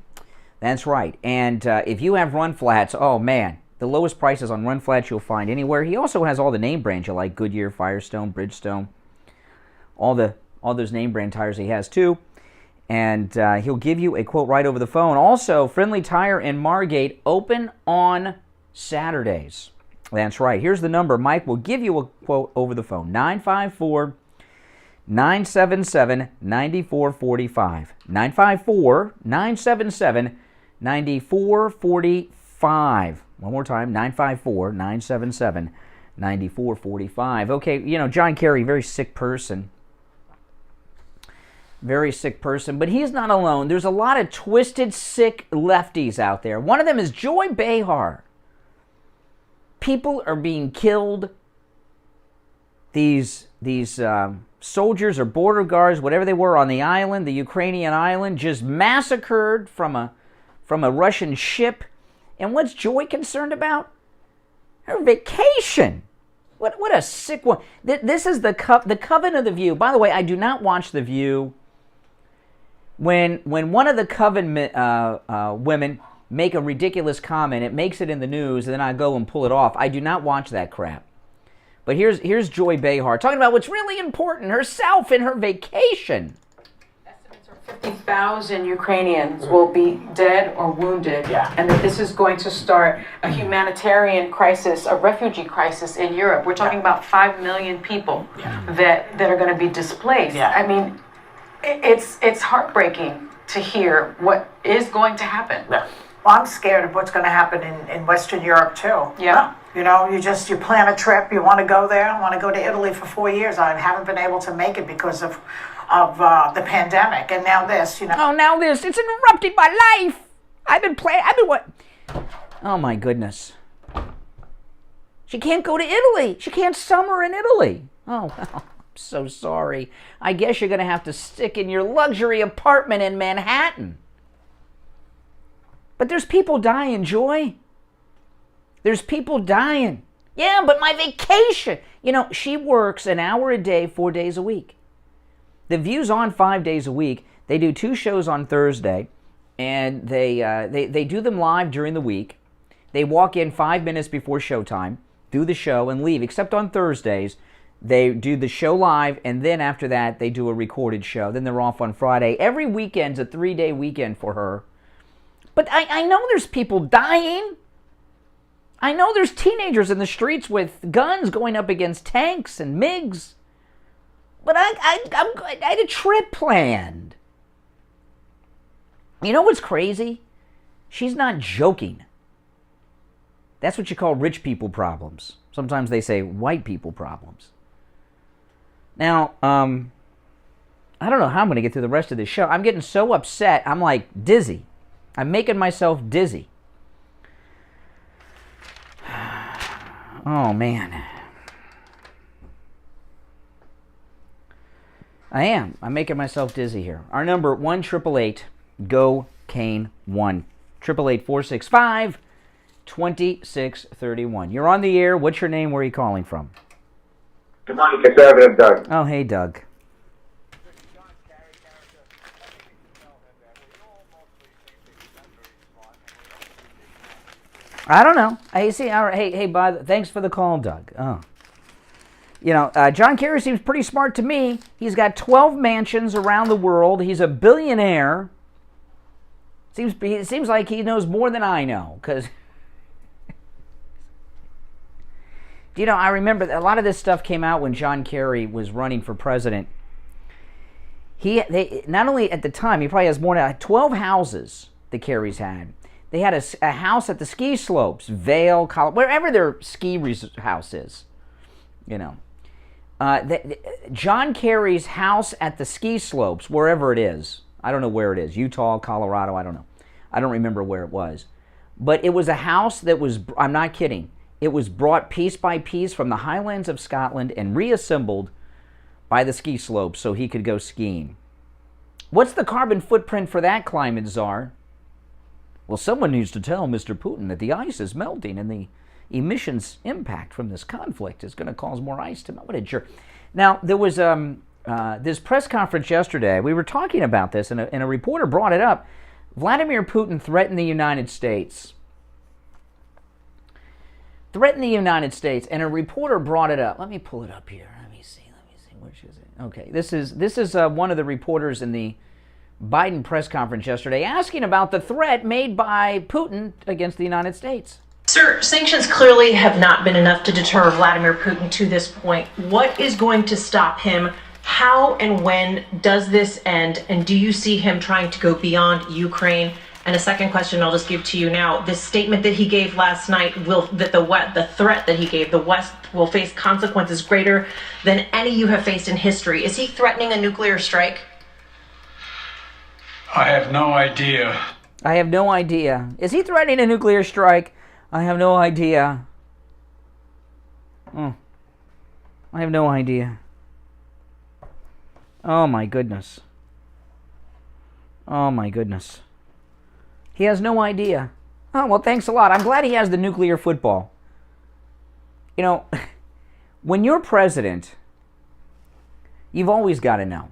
That's right. And if you have run flats, oh man, the lowest prices on run flats you'll find anywhere. He also has all the name brands you like: Goodyear, Firestone, Bridgestone, all those name brand tires he has too. And he'll give you a quote right over the phone. Also, Friendly Tire in Margate, open on Saturdays. That's right. Here's the number. Mike will give you a quote over the phone. 954-977-9445. 954-977-9445. One more time. 954-977-9445. Okay, you know, John Kerry, very sick person. Very sick person, but he's not alone. There's a lot of twisted, sick lefties out there. One of them is Joy Behar. People are being killed. These soldiers or border guards, whatever they were on the island, the Ukrainian island, just massacred from a Russian ship. And what's Joy concerned about? Her vacation. What a sick one. This is the Coven of the View. By the way, I do not watch The View. When one of the Coven women make a ridiculous comment, it makes it in the news, and then I go and pull it off. I do not watch that crap. But here's Joy Behar talking about what's really important, herself and her vacation. 50,000 Ukrainians will be dead or wounded, and that this is going to start a humanitarian crisis, a refugee crisis in Europe. We're talking about 5 million people that are going to be displaced. I mean, it's heartbreaking to hear what is going to happen. Well, I'm scared of what's going to happen in Western Europe too. Yeah. You know, you plan a trip, you want to go there. I want to go to Italy for 4 years. I haven't been able to make it because of the pandemic, and now this, you know. Oh, now this. It's interrupted my life. I've been what? Oh, my goodness. She can't go to Italy. She can't summer in Italy. Oh, well, I'm so sorry. I guess you're going to have to stick in your luxury apartment in Manhattan. But there's people dying, Joy. There's people dying. Yeah, but my vacation. You know, she works an hour a day, 4 days a week. The View's on 5 days a week. They do 2 shows on Thursday, and they do them live during the week. They walk in 5 minutes before showtime, do the show, and leave, except on Thursdays. They do the show live, and then after that, they do a recorded show. Then they're off on Friday. Every weekend's a 3-day weekend for her. But I know there's people dying. I know there's teenagers in the streets with guns going up against tanks and MiGs. But I had a trip planned. You know what's crazy? She's not joking. That's what you call rich people problems. Sometimes they say white people problems. Now, I don't know how I'm going to get through the rest of this show. I'm getting so upset. I'm like dizzy. I'm making myself dizzy. Oh, man. I am. I'm making myself dizzy here. Our number, 1-888-GO-KANE 1. 888-465-2631. You're on the air. What's your name? Where are you calling from? Good morning, Conservative Doug. Oh, hey, Doug. I don't know. Hey, see, all right, hey, thanks for the call, Doug. Oh. You know, John Kerry seems pretty smart to me. He's got 12 mansions around the world. He's a billionaire. It seems like he knows more than I know. Because, you know, I remember a lot of this stuff came out when John Kerry was running for president. They not only at the time, he probably has more than 12 houses the Kerrys had. They had a house at the ski slopes, Vail, Colorado, wherever their ski house is, you know. John Kerry's house at the ski slopes, wherever it is, I don't know where it is, Utah, Colorado, I don't know. I don't remember where it was. But it was a house that was, I'm not kidding, it was brought piece by piece from the highlands of Scotland and reassembled by the ski slopes so he could go skiing. What's the carbon footprint for that, climate czar? Well, someone needs to tell Mr. Putin that the ice is melting and the emissions impact from this conflict is going to cause more ice to melt. What a jerk. Now, there was this press conference yesterday. We were talking about this, and a reporter brought it up. Vladimir Putin threatened the United States. Threatened the United States, and a reporter brought it up. Let me pull it up here. Let me see. Which is it? Okay, this is one of the reporters in the Biden press conference yesterday asking about the threat made by Putin against the United States. Sir, sanctions clearly have not been enough to deter Vladimir Putin to this point. What is going to stop him? How and when does this end? And do you see him trying to go beyond Ukraine? And a second question I'll just give to you now. This statement that he gave last night, the threat that he gave, the West will face consequences greater than any you have faced in history. Is he threatening a nuclear strike? I have no idea. I have no idea. Is he threatening a nuclear strike? I have no idea. I have no idea. Oh my goodness. Oh my goodness. He has no idea. Oh, well, thanks a lot. I'm glad he has the nuclear football. You know, when you're president, you've always got to know,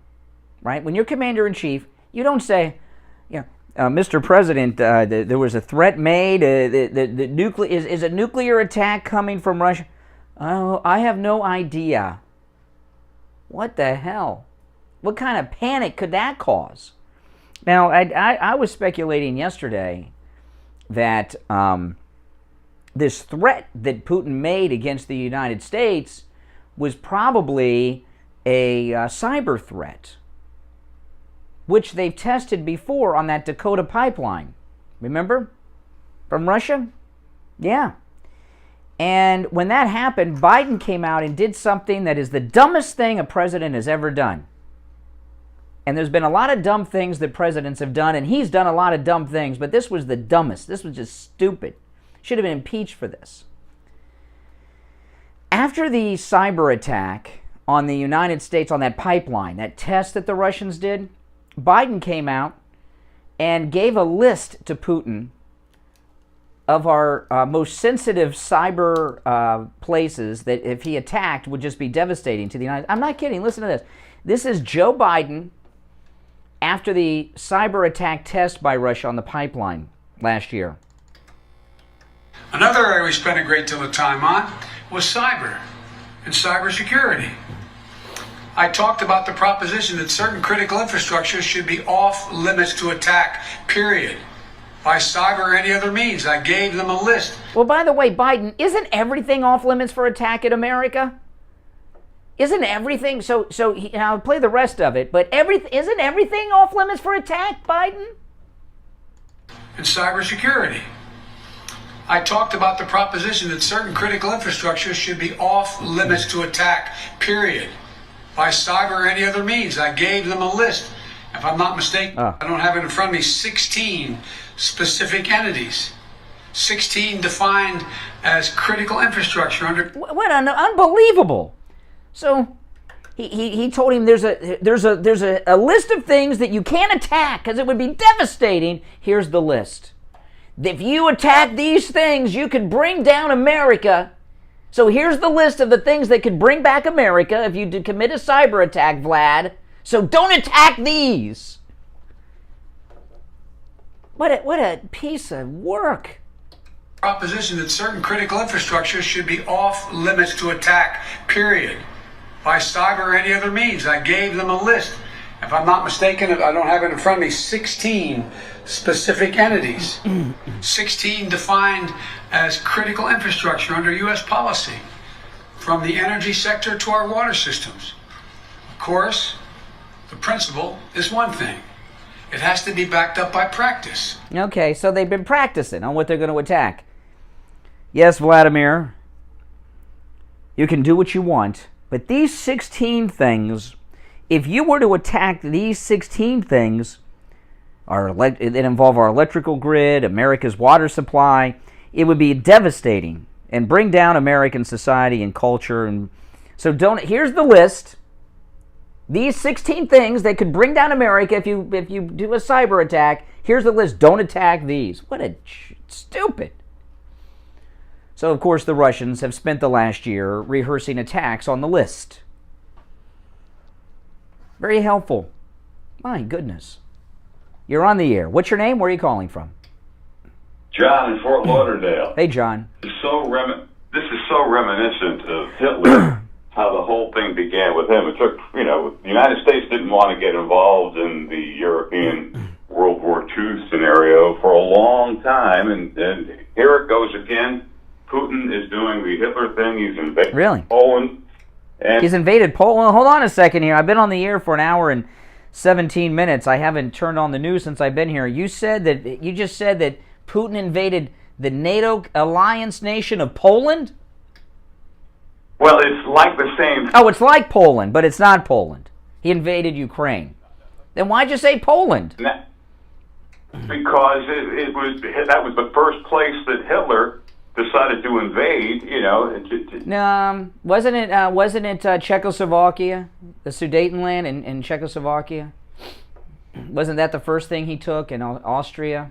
right? When you're commander-in-chief, you don't say, Mr. President, there was a threat made. Is a nuclear attack coming from Russia? Oh, I have no idea. What the hell? What kind of panic could that cause? Now, I was speculating yesterday that this threat that Putin made against the United States was probably a cyber threat, which they've tested before on that Dakota pipeline. Remember? From Russia? Yeah. And when that happened, Biden came out and did something that is the dumbest thing a president has ever done. And there's been a lot of dumb things that presidents have done, and he's done a lot of dumb things, but this was the dumbest. This was just stupid. Should have been impeached for this. After the cyber attack on the United States, on that pipeline, that test that the Russians did, Biden came out and gave a list to Putin of our most sensitive cyber places that if he attacked would just be devastating to the United States. I'm not kidding. Listen to this. This is Joe Biden after the cyber attack test by Russia on the pipeline last year. Another area we spent a great deal of time on was cyber and cybersecurity. I talked about the proposition that certain critical infrastructure should be off limits to attack, period. By cyber or any other means. I gave them a list. Well, by the way, Biden, isn't everything off limits for attack in America? Isn't everything? So I'll play the rest of it, but isn't everything off limits for attack, Biden? And cybersecurity. I talked about the proposition that certain critical infrastructure should be off limits to attack, period. By cyber or any other means. I gave them a list. If I'm not mistaken, I don't have it in front of me, 16 specific entities. 16 defined as critical infrastructure under... What unbelievable. So he told him there's a list of things that you can't attack because it would be devastating. Here's the list. If you attack these things, you could bring down America. So here's the list of the things that could bring back America if you did commit a cyber attack, Vlad. So don't attack these. What a piece of work. Proposition that certain critical infrastructure should be off limits to attack, period. By cyber or any other means. I gave them a list. If I'm not mistaken, I don't have it in front of me, 16 specific entities. 16 defined as critical infrastructure under U.S. policy, from the energy sector to our water systems. Of course, the principle is one thing. It has to be backed up by practice. Okay, so they've been practicing on what they're going to attack. Yes, Vladimir, you can do what you want, but these 16 things, if you were to attack these 16 things, that involve our electrical grid, America's water supply, it would be devastating and bring down American society and culture. And so here's the list. These 16 things that could bring down America if you do a cyber attack. Here's the list. Don't attack these. What a stupid. So, of course, the Russians have spent the last year rehearsing attacks on the list. Very helpful. My goodness. You're on the air. What's your name? Where are you calling from? John in Fort Lauderdale. Hey, John. This is so reminiscent of Hitler, how the whole thing began with him. It took, the United States didn't want to get involved in the European World War II scenario for a long time, and here it goes again. Putin is doing the Hitler thing. He's invaded Poland. And he's invaded Poland. Well, hold on a second here. I've been on the air for an hour and 17 minutes. I haven't turned on the news since I've been here. You just said that Putin invaded the NATO alliance nation of Poland? Well, it's like the same. Oh, it's like Poland, but it's not Poland. He invaded Ukraine. Then why'd you say Poland? Because that was the first place that Hitler decided to invade. Wasn't it Czechoslovakia, the Sudetenland in Czechoslovakia? Wasn't that the first thing he took in Austria?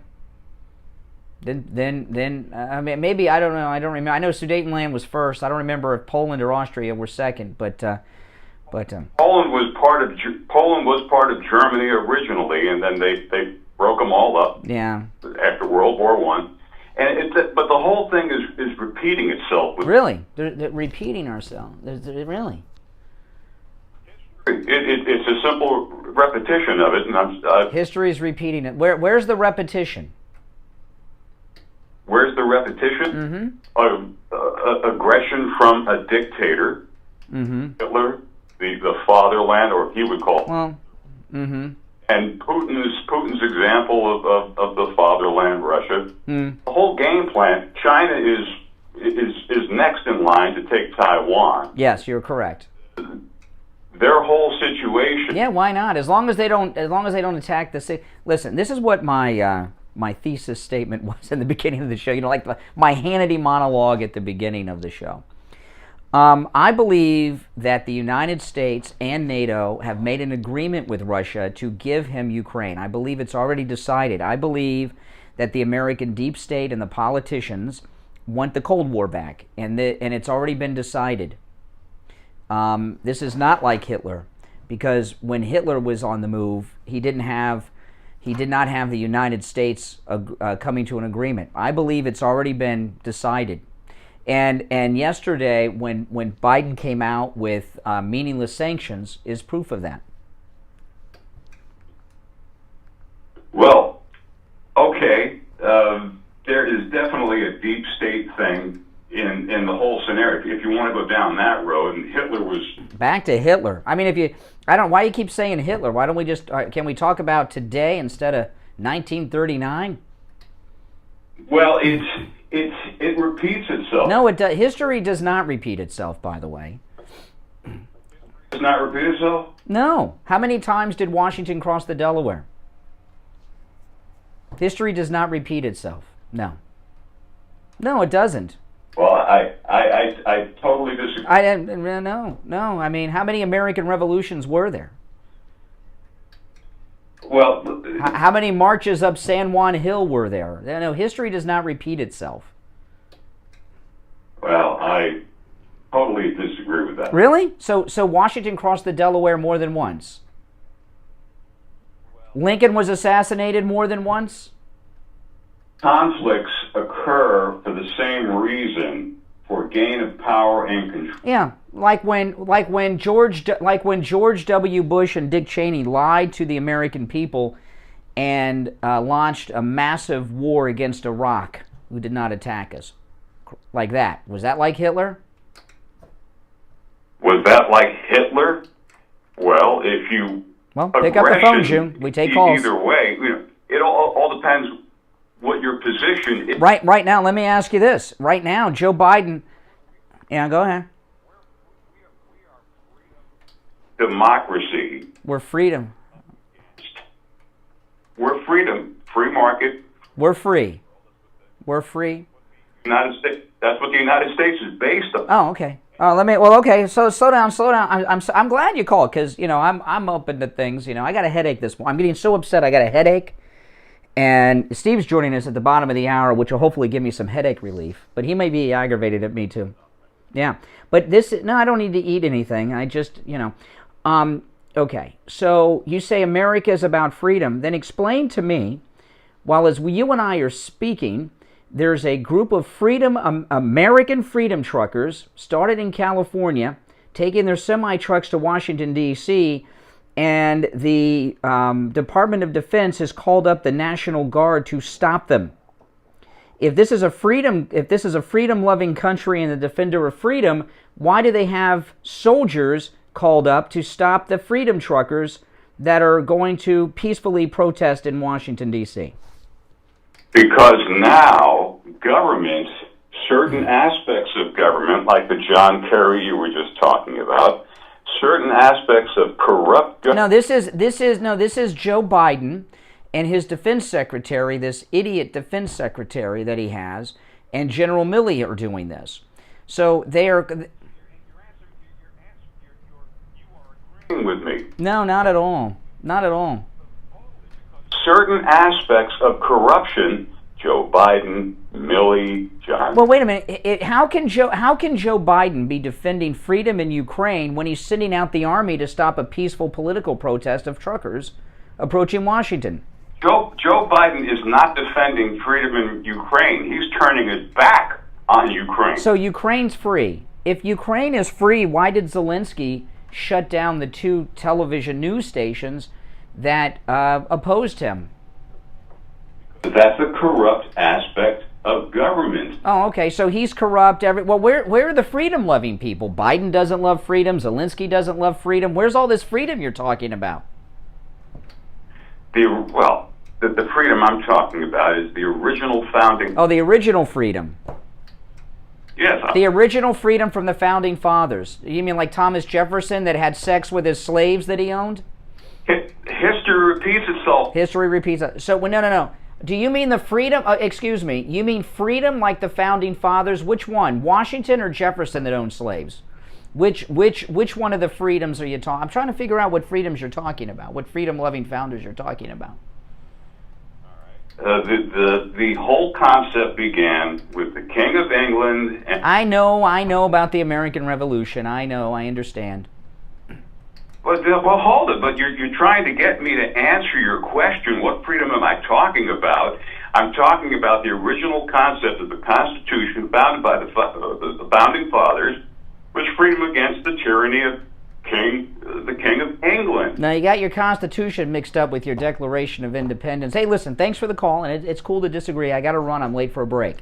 Then I mean, maybe, I don't know. I don't remember. I know Sudetenland was first. I don't remember if Poland or Austria were second. But Poland was part of Germany originally, and then they broke them all up. Yeah. After World War One, and but the whole thing is repeating itself. Really, they're repeating ourselves. Really. It's a simple repetition of it, and history is repeating it. Where's the repetition? Where's the repetition? Aggression from a dictator, Hitler, the fatherland, or he would call. Well, and Putin's example of the fatherland, Russia. The whole game plan. China is next in line to take Taiwan. Yes, you're correct. Their whole situation. Yeah, why not? As long as they don't attack the city. Listen, this is what my thesis statement was in the beginning of the show. You know, like my Hannity monologue at the beginning of the show. I believe that the United States and NATO have made an agreement with Russia to give him Ukraine. I believe it's already decided. I believe that the American deep state and the politicians want the Cold War back, and it's already been decided. This is not like Hitler, because when Hitler was on the move, he did not have the United States coming to an agreement. I believe it's already been decided. And yesterday, when Biden came out with meaningless sanctions, is proof of that. Well, okay, there is definitely a deep state thing in the whole scenario. If you want to go down that road, and Hitler was back to Hitler. I mean, why you keep saying Hitler? Why don't we just can we talk about today instead of 1939? Well, it repeats itself. No, history does not repeat itself, by the way. Does not repeat itself? No. How many times did Washington cross the Delaware? History does not repeat itself. No. No, it doesn't. Well, I totally disagree. No. I mean, how many American revolutions were there? Well, how many marches up San Juan Hill were there? No, history does not repeat itself. Well, I totally disagree with that. Really? So Washington crossed the Delaware more than once? Lincoln was assassinated more than once? Conflicts occur for the same reason, for gain of power and control. Yeah, like when George W. Bush and Dick Cheney lied to the American people and launched a massive war against Iraq, who did not attack us. Like that. Was that like Hitler? Was that like Hitler? Well, if you pick up the phone, June. We take calls. Either way, it all depends what your position is. Right now, let me ask you this. Right now, Joe Biden. Yeah, go ahead. Democracy. We're freedom. We're freedom. Free market. We're free. We're free. United States. That's what the United States is based on. Oh, okay. Okay. So slow down. I'm glad you called, because I'm open to things. I got a headache this morning. I'm getting so upset. I got a headache, and Steve's joining us at the bottom of the hour, which will hopefully give me some headache relief. But he may be aggravated at me too. Yeah. But I don't need to eat anything. I just Okay. So you say America is about freedom. Then explain to me, while as you and I are speaking, there's a group of American freedom truckers started in California, taking their semi-trucks to Washington, D.C., and the Department of Defense has called up the National Guard to stop them. If this is a freedom-loving country and the defender of freedom, why do they have soldiers called up to stop the freedom truckers that are going to peacefully protest in Washington, D.C.? Because now government, certain aspects of government, like the John Kerry you were just talking about, certain aspects of corrupt government. No, this is Joe Biden and his defense secretary, this idiot defense secretary that he has, and General Milley are doing this. So they are. With me. No, not at all. Not at all. Certain aspects of corruption Joe Biden, Milley, John. Well, wait a minute. How can Joe Biden be defending freedom in Ukraine when he's sending out the army to stop a peaceful political protest of truckers approaching Washington? Joe Biden is not defending freedom in Ukraine. He's turning his back on Ukraine. So Ukraine's free. If Ukraine is free, why did Zelensky shut down the 2 television news stations that opposed him? That's a corrupt aspect of government. Oh, okay. So he's corrupt. Well, where are the freedom-loving people? Biden doesn't love freedom. Zelensky doesn't love freedom. Where's all this freedom you're talking about? The freedom I'm talking about is the original founding. Oh, the original freedom. Yes. The original freedom from the founding fathers. You mean like Thomas Jefferson that had sex with his slaves that he owned? History repeats itself. History repeats itself. So, no. Do you mean the freedom? Excuse me. You mean freedom like the founding fathers? Which one? Washington or Jefferson that owned slaves? Which one of the freedoms are you talking? I'm trying to figure out what freedoms you're talking about. What freedom-loving founders you're talking about? The whole concept began with the King of England. And I know about the American Revolution. I understand. Well, hold it. But you're trying to get me to answer your question. What freedom am I talking about? I'm talking about the original concept of the Constitution founded by the founding fathers, was freedom against the tyranny of the King of England. Now, you got your Constitution mixed up with your Declaration of Independence. Hey, listen, thanks for the call, and it's cool to disagree. I got to run. I'm late for a break.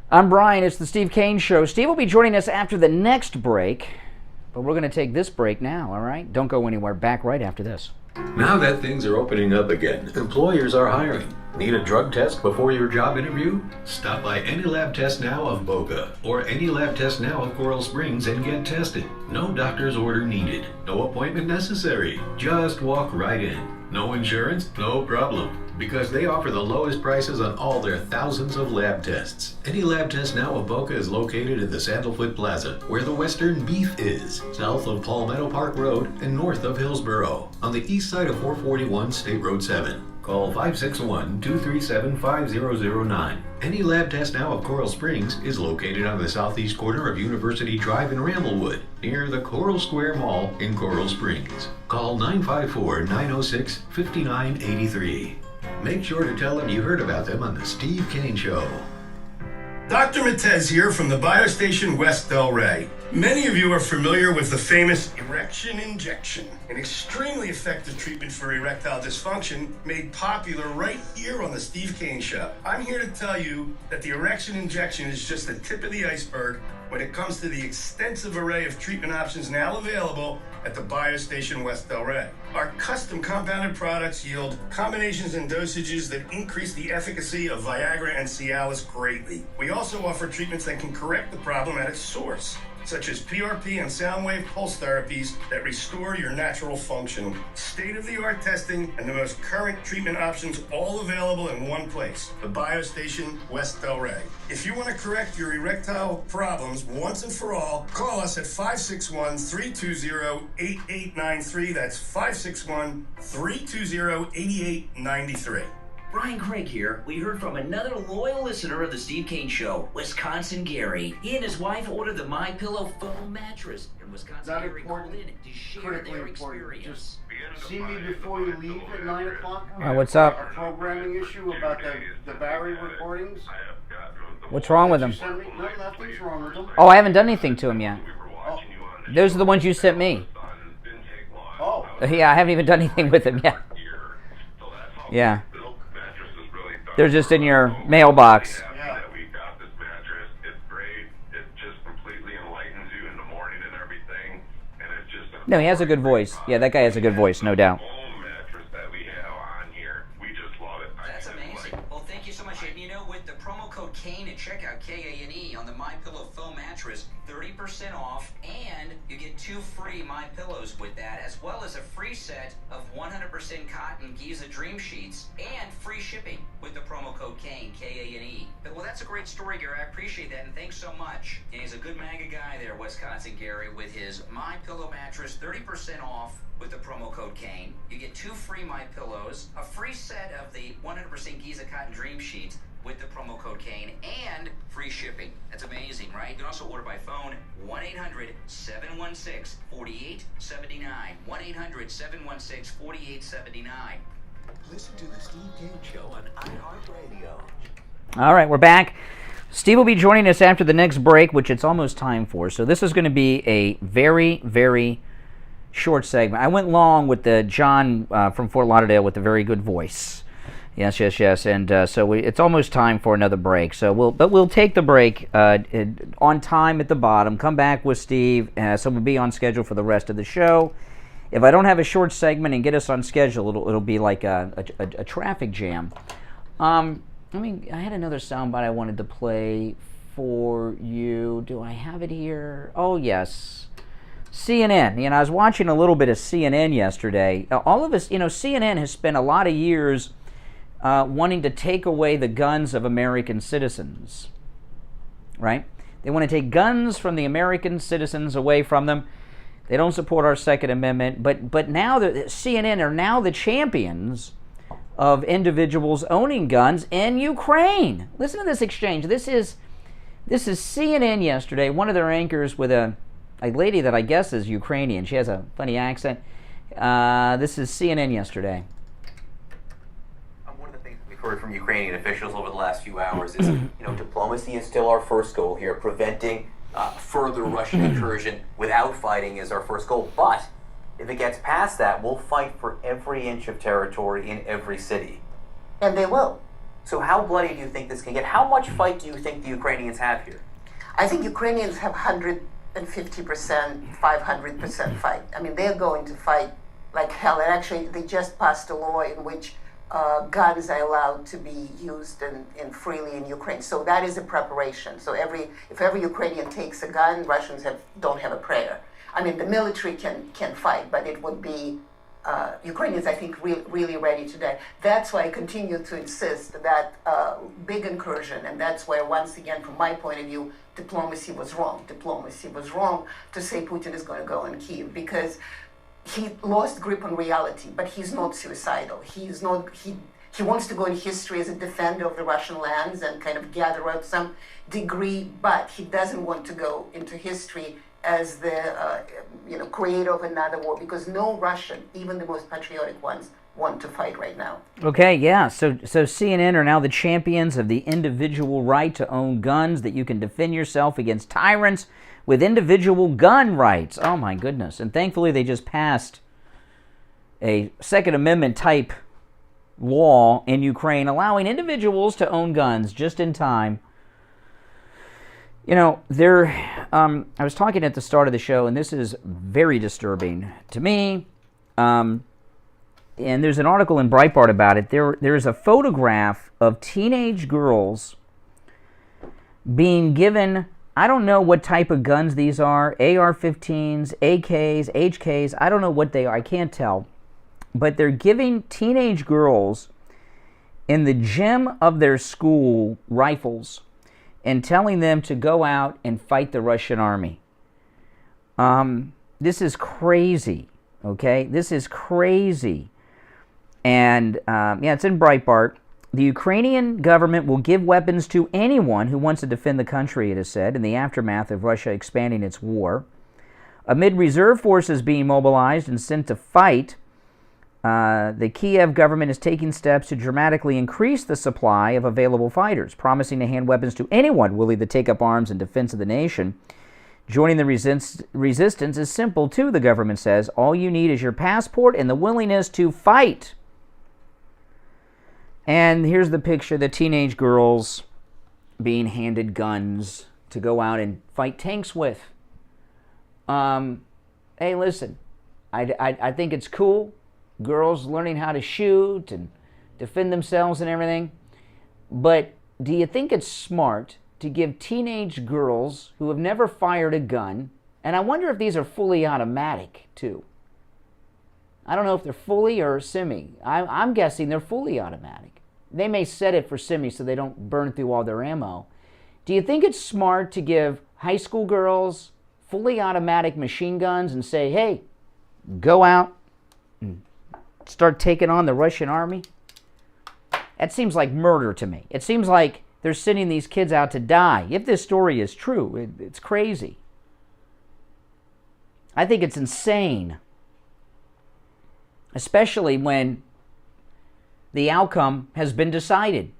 I'm Brian. It's the Steve Kane Show. Steve will be joining us after the next break, but we're going to take this break now, all right? Don't go anywhere. Back right after this. Now that things are opening up again, employers are hiring. Need a drug test before your job interview? Stop by Any Lab Test Now of Boca or Any Lab Test Now of Coral Springs and get tested. No doctor's order needed. No appointment necessary. Just walk right in. No insurance? No problem. Because they offer the lowest prices on all their thousands of lab tests. Any Lab Test Now of Boca is located in the Sandalfoot Plaza, where the Western Beef is, south of Palmetto Park Road and north of Hillsboro, on the east side of 441 State Road 7. Call 561-237-5009. Any Lab Test Now of Coral Springs is located on the southeast corner of University Drive in Ramblewood, near the Coral Square Mall in Coral Springs. Call 954-906-5983. Make sure to tell them you heard about them on the Steve Kane Show. Dr. Matez here from the Biostation West Delray. Many of you are familiar with the famous erection injection, an extremely effective treatment for erectile dysfunction made popular right here on the Steve Kane Show. I'm here to tell you that the erection injection is just the tip of the iceberg when it comes to the extensive array of treatment options now available at the Biostation West Delray. Our custom compounded products yield combinations and dosages that increase the efficacy of Viagra and Cialis greatly. We also offer treatments that can correct the problem at its source, such as PRP and sound wave pulse therapies that restore your natural function. State-of-the-art testing and the most current treatment options all available in one place, the Biostation West Delray. If you want to correct your erectile problems once and for all, call us at 561-320-8893. That's 561-320-8893. Brian Craig here. We heard from another loyal listener of the Steve Kane Show, Wisconsin Gary. He and his wife ordered the MyPillow foam mattress, and Wisconsin Gary called in to share their experience. See me before you leave at 9 o'clock. What's up? A programming issue about the Barry recordings. What's wrong with them? No, nothing's wrong with them. Oh, I haven't done anything to them yet. Those are the ones you sent me. Oh. Yeah, I haven't even done anything with them yet. Yeah. They're just in your mailbox. No, he has a good voice. Yeah, that guy has a good voice, no doubt. That's amazing. Well, thank you so much. And you know, with the promo code Kane at checkout, Kane, on the MyPillow foam mattress, 30% 30% off, and you get 2 free My Pillows with that, as well as a free set of 100% cotton Giza Dream Sheets and free shipping with the promo code Kane, K-A-N-E. Well, that's a great story, Gary. I appreciate that, and thanks so much. And he's a good MAGA guy there, Wisconsin Gary, with his My Pillow mattress, 30% off with the promo code Kane. You get 2 free My Pillows, a free set of the 100% Giza Cotton Dream Sheets with the promo code Kane, and free shipping. That's amazing, right? You can also order by phone, 1-800-716-4879. 1-800-716-4879. Listen to the Steve Kane Show on iHeartRadio. All right, we're back. Steve will be joining us after the next break, which it's almost time for. So this is going to be a very, very short segment. I went long with the John from Fort Lauderdale with a very good voice. Yes, and so it's almost time for another break. So we'll take the break on time at the bottom. Come back with Steve, so we'll be on schedule for the rest of the show. If I don't have a short segment and get us on schedule, it'll be like a traffic jam. I had another soundbite I wanted to play for you. Do I have it here? Oh yes. CNN. I was watching a little bit of CNN yesterday. All of us, CNN has spent a lot of years wanting to take away the guns of American citizens, right? They want to take guns from the American citizens away from them. They don't support our Second Amendment, but now CNN are now the champions of individuals owning guns in Ukraine. Listen to this exchange. This is CNN yesterday. One of their anchors with a lady that I guess is Ukrainian. She has a funny accent. This is CNN yesterday. Heard from Ukrainian officials over the last few hours is, diplomacy is still our first goal here. Preventing further Russian incursion without fighting is our first goal. But if it gets past that, we'll fight for every inch of territory in every city. And they will. So how bloody do you think this can get? How much fight do you think the Ukrainians have here? I think Ukrainians have 150%, 500% fight. I mean, they're going to fight like hell. And actually, they just passed a law in which guns are allowed to be used and freely in Ukraine. So that is a preparation. So if every Ukrainian takes a gun, Russians don't have a prayer. I mean, the military can fight, but it would be Ukrainians, I think, really ready to die. That's why I continue to insist that big incursion, and that's where, once again, from my point of view, diplomacy was wrong. Diplomacy was wrong to say Putin is going to go in Kyiv, because he lost grip on reality, but he's not suicidal. He wants to go in history as a defender of the Russian lands and kind of gather up some degree, but he doesn't want to go into history as the creator of another war, because no Russian, even the most patriotic ones, want to fight right now. Okay, yeah. So CNN are now the champions of the individual right to own guns, that you can defend yourself against tyrants with individual gun rights. Oh my goodness. And thankfully they just passed a Second Amendment type law in Ukraine allowing individuals to own guns just in time. I was talking at the start of the show, and this is very disturbing to me. And there's an article in Breitbart about it. There is a photograph of teenage girls being given, I don't know what type of guns these are, AR-15s, AKs, HKs, I don't know what they are, I can't tell. But they're giving teenage girls in the gym of their school rifles and telling them to go out and fight the Russian army. This is crazy, okay? This is crazy. And, it's in Breitbart. The Ukrainian government will give weapons to anyone who wants to defend the country, it is said, in the aftermath of Russia expanding its war. Amid reserve forces being mobilized and sent to fight, the Kyiv government is taking steps to dramatically increase the supply of available fighters, promising to hand weapons to anyone willing to take up arms in defense of the nation. Joining the resistance is simple, too, the government says. All you need is your passport and the willingness to fight. And here's the picture, the teenage girls being handed guns to go out and fight tanks with. Hey, listen, I think it's cool. Girls learning how to shoot and defend themselves and everything. But do you think it's smart to give teenage girls who have never fired a gun, and I wonder if these are fully automatic too. I don't know if they're fully or semi. I'm guessing they're fully automatic. They may set it for semi so they don't burn through all their ammo. Do you think it's smart to give high school girls fully automatic machine guns and say, hey, go out and start taking on the Russian army? That seems like murder to me. It seems like they're sending these kids out to die. If this story is true, it's crazy. I think it's insane. Especially when the outcome has been decided.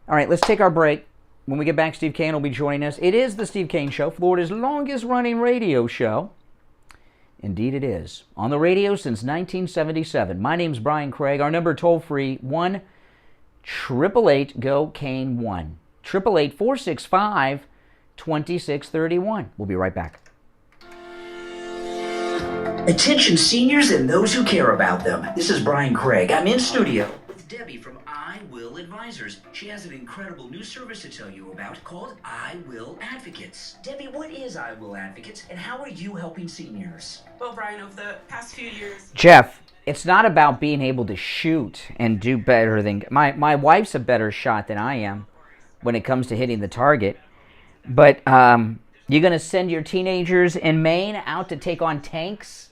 All right, let's take our break. When we get back, Steve Kane will be joining us. It is the Steve Kane Show, Florida's longest running radio show. Indeed it is. On the radio since 1977. My name's Brian Craig. Our number toll-free, 1-888-GO-KANE-1. 888-465-2631. We'll be right back. Attention seniors and those who care about them. This is Brian Craig. I'm in studio with Debbie from I Will Advisors. She has an incredible new service to tell you about called I Will Advocates. Debbie, what is I Will Advocates and how are you helping seniors? Well, Brian, over the past few years... Jeff, it's not about being able to shoot and do better than... My wife's a better shot than I am when it comes to hitting the target. But you're going to send your teenagers in Maine out to take on tanks?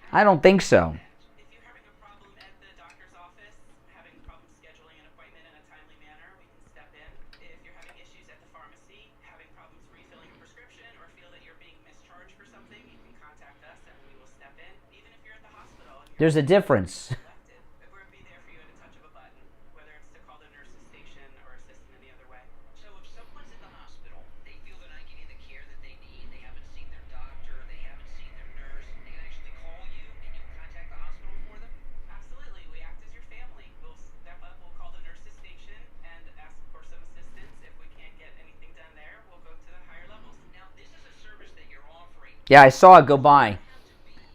I don't think so. If you're having a problem at the doctor's office, having problems scheduling an appointment in a timely manner, we can step in. If you're having issues at the pharmacy, having problems refilling a prescription, or feel that you're being mischarged for something, you can contact us and we will step in. Even if you're at the hospital. There's a difference. We'll be there for you at a touch of a button, whether it's to call the nurse's station or assist in any other way. So if someone's in the hospital, they feel they're not getting the care that they need, they haven't seen their doctor, they haven't seen their nurse, they can actually call you and you contact the hospital for them? Absolutely. We act as your family. We'll step up, we'll call the nurse's station and ask for some assistance. If we can't get anything done there, we'll go to the higher levels. Now, this is a service that you're offering. Yeah, I saw it go by.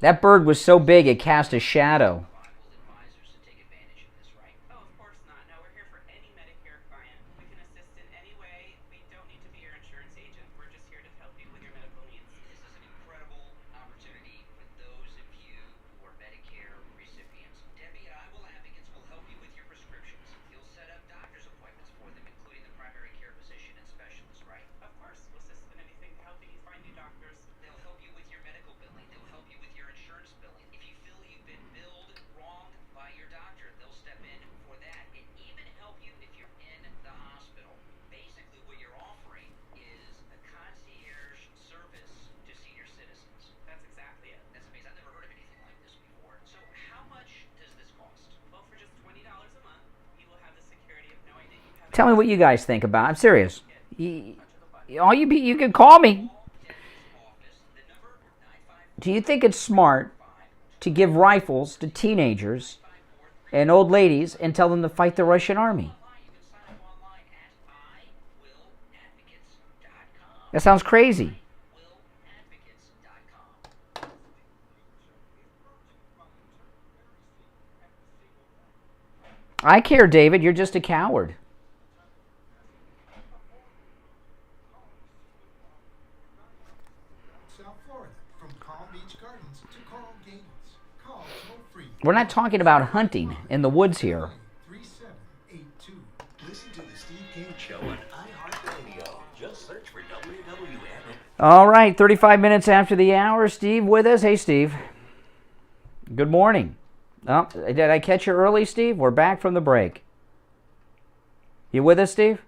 That bird was so big it cast a shadow. Oh, of course not. No, we're here for any Medicare client. We can assist in any way. We don't need to be your insurance agent. We're just here to help you with your medical needs. This is an incredible opportunity for those of you who are Medicare recipients. Debbie at I Will Advocates will help you with your prescriptions. You'll set up doctor's appointments for them, including the primary care physician and specialist, right? Of course. We'll assist in anything to help you find new doctors. They'll help you with your medical billing. They'll help you with your insurance billing. If you feel you've been billed wrong by your doctor, they'll step in for that and even help you if you're in the hospital. Basically, what you're offering is a concierge service to senior citizens. That's exactly it. That's amazing. I've never heard of anything like this before. So how much does this cost? Well, for just $20 a month, you will have the security of knowing that you have... Tell me what you guys think about it. I'm serious. You can call me. Do you think it's smart to give rifles to teenagers and old ladies and tell them to fight the Russian army? That sounds crazy. I care, David. You're just a coward. South Florida, from Palm Beach Gardens to Coral Gables. Call toll-free. We're not talking about hunting in the woods here. 3782. Listen to the Steve Kane Show on iHeartRadio. Just search for WWN. All right, 35 minutes after the hour. Steve with us. Hey, Steve. Good morning. Oh, did I catch you early, Steve? We're back from the break. You with us, Steve?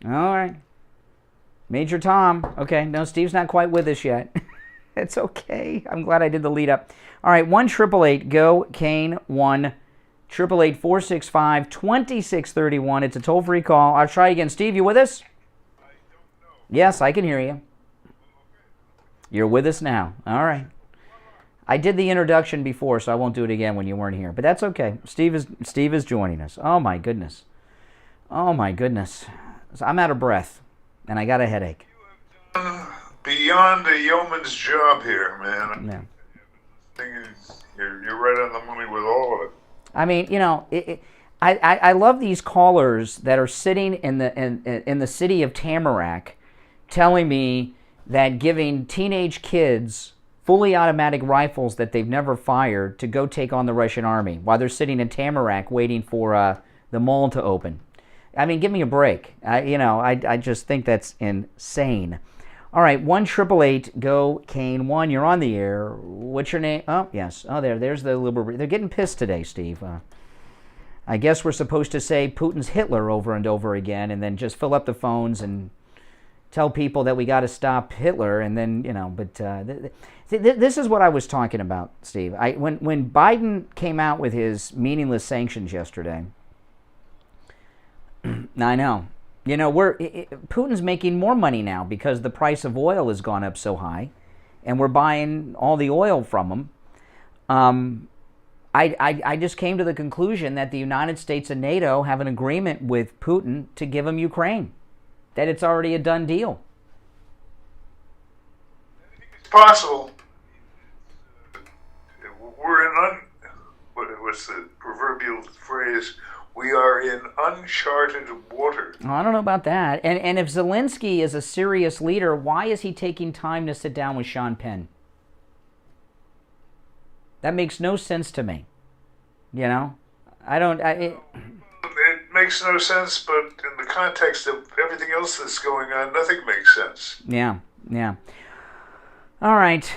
All right. Major Tom. Okay, no, Steve's not quite with us yet. It's okay. I'm glad I did the lead up. All right, 1-888-GO-KANE-1. 888-465-2631. It's a toll-free call. I'll try again. Steve, you with us? Yes, I can hear you. You're with us now. All right. I did the introduction before, so I won't do it again when you weren't here. But that's okay. Steve is joining us. Oh, my goodness. Oh, my goodness. So I'm out of breath, and I got a headache. Beyond a yeoman's job here, man. Yeah. You're right on the money with all of it. I mean, you know, I love these callers that are sitting in the city of Tamarack telling me that giving teenage kids fully automatic rifles that they've never fired to go take on the Russian army while they're sitting in Tamarack waiting for the mall to open. I mean, give me a break. I just think that's insane. All right, 1-888-GO-KANE-1. You're on the air. What's your name? Oh, yes. Oh, there's the liberal. They're getting pissed today, Steve. I guess we're supposed to say Putin's Hitler over and over again and then just fill up the phones and tell people that we got to stop Hitler, and then, but this is what I was talking about, Steve. When Biden came out with his meaningless sanctions yesterday, I know, Putin's making more money now because the price of oil has gone up so high, and we're buying all the oil from him. I just came to the conclusion that the United States and NATO have an agreement with Putin to give him Ukraine. That it's already a done deal. It's possible. We're in what's the proverbial phrase? We are in uncharted water. I don't know about that. And if Zelensky is a serious leader, why is he taking time to sit down with Sean Penn? That makes no sense to me. It makes no sense, but in the context of everything else that's going on, nothing makes sense. Yeah. All right,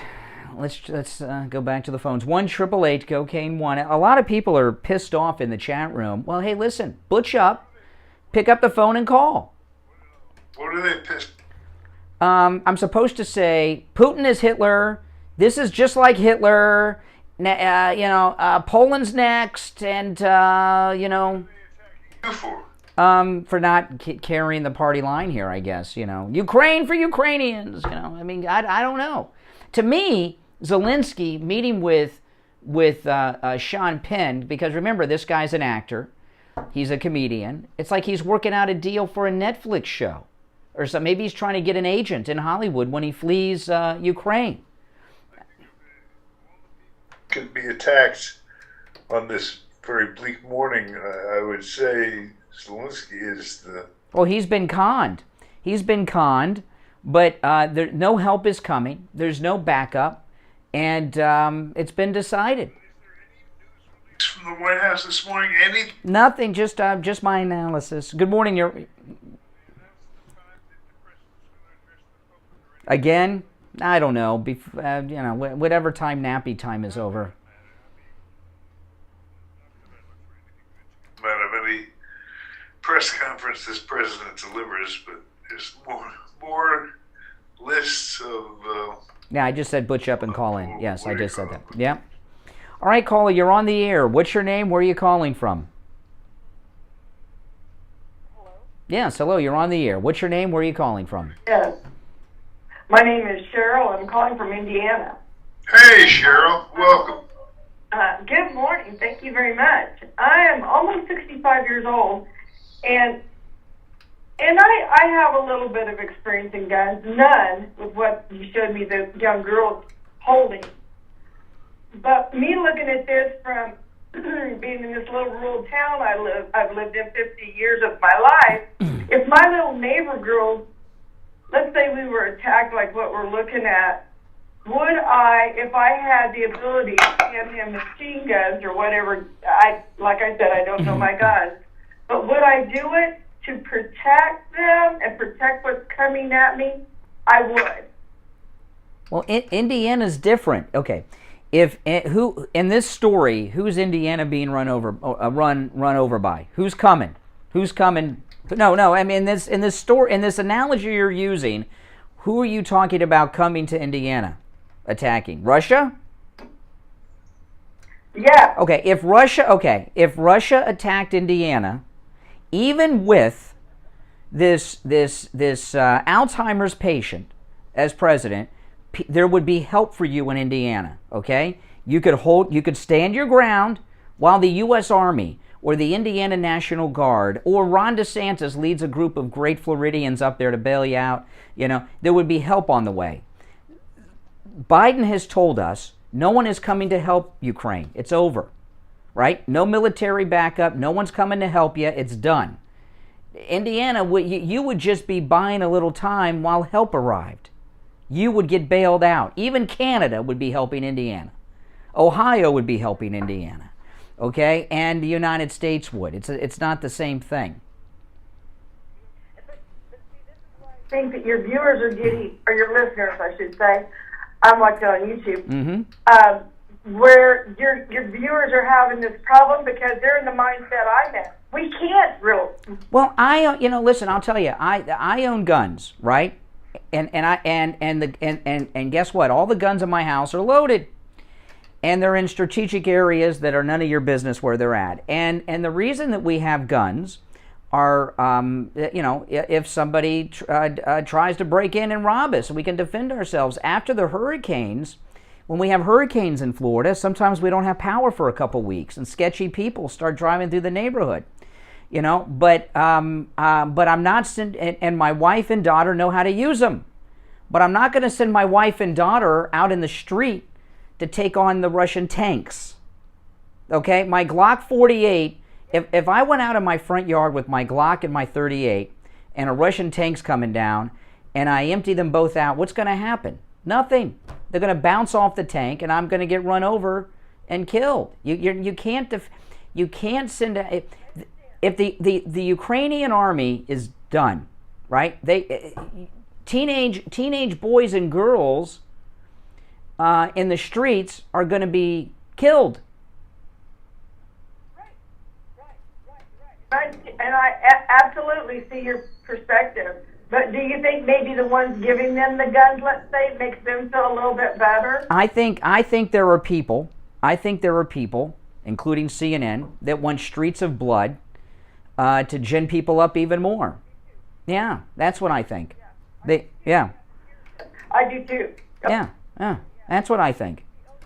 let's go back to the phones. 1-888-GO-KANE-1. A lot of people are pissed off in the chat room. Well, hey, listen, butch up, pick up the phone and call. What are they pissed? I'm supposed to say Putin is Hitler. This is just like Hitler. Poland's next, and for not carrying the party line here, I guess. Ukraine for Ukrainians. I mean, I don't know. To me, Zelensky meeting with Sean Penn, because remember, this guy's an actor, he's a comedian. It's like he's working out a deal for a Netflix show, or so. Maybe he's trying to get an agent in Hollywood when he flees Ukraine. Can be attacked on this very bleak morning. I would say Zelensky is the... Well, he's been conned. But no help is coming. There's no backup, and it's been decided. From the White House this morning, Nothing. Just my analysis. Good morning. Again. I don't know. Whatever time nappy time is over. Out of any press conference this president delivers, but there's more lists of... Yeah, I just said butch up and call in. Yes, I just said that. Yeah. All right, caller, you're on the air. What's your name? Where are you calling from? Hello? Yes, hello, you're on the air. What's your name? Where are you calling from? Yes. My name is Cheryl. I'm calling from Indiana. Hey, Cheryl. Welcome. Good morning. Thank you very much. I am almost 65 years old, and I have a little bit of experience in guns. None with what you showed me the young girl holding. But me looking at this from being in this little rural town I've lived in 50 years of my life, if my little neighbor girls, let's say we were attacked like what we're looking at, would I, if I had the ability to give him machine guns or whatever, like I said, I don't know my guns, but would I do it to protect them and protect what's coming at me? I would. Well, Indiana's different. Okay. Who in this story, who's Indiana being run over by? Who's coming? No. I mean, in this story, in this analogy you're using, who are you talking about coming to Indiana, attacking? Russia? Yeah. Okay. If Russia attacked Indiana, even with this Alzheimer's patient as president, there would be help for you in Indiana. Okay, you could stand your ground while the U.S. Army or the Indiana National Guard or Ron DeSantis leads a group of great Floridians up there to bail you out. There would be help on the way. Biden has told us no one is coming to help Ukraine. It's over. right? No military backup. No one's coming to help you. It's done. Indiana, you would just be buying a little time while help arrived. You would get bailed out. Even Canada would be helping Indiana. Ohio would be helping Indiana. Okay? And the United States would. It's not the same thing. I think that your viewers are getting, or your listeners, I should say, I'm watching on YouTube, where your viewers are having this problem because they're in the mindset I'm in. We can't really. Well, listen, I'll tell you, I own guns, right? And guess what? All the guns in my house are loaded, and they're in strategic areas that are none of your business where they're at. And the reason that we have guns are, if somebody tries to break in and rob us, we can defend ourselves. After the hurricanes, when we have hurricanes in Florida, sometimes we don't have power for a couple weeks, and sketchy people start driving through the neighborhood. But I'm not, and my wife and daughter know how to use them. But I'm not going to send my wife and daughter out in the street to take on the Russian tanks. Okay, my Glock 48, if I went out in my front yard with my Glock and my 38 and a Russian tank's coming down and I empty them both out, what's going to happen? Nothing. They're going to bounce off the tank and I'm going to get run over and killed. You can't send a... If the Ukrainian army is done, right? Teenage boys and girls in the streets are going to be killed. And I absolutely see your perspective. But do you think maybe the ones giving them the guns, let's say, makes them feel a little bit better? I think there are people, including CNN, that want streets of blood to gin people up even more. Yeah, that's what I think. I do too. Yeah, that's what I think.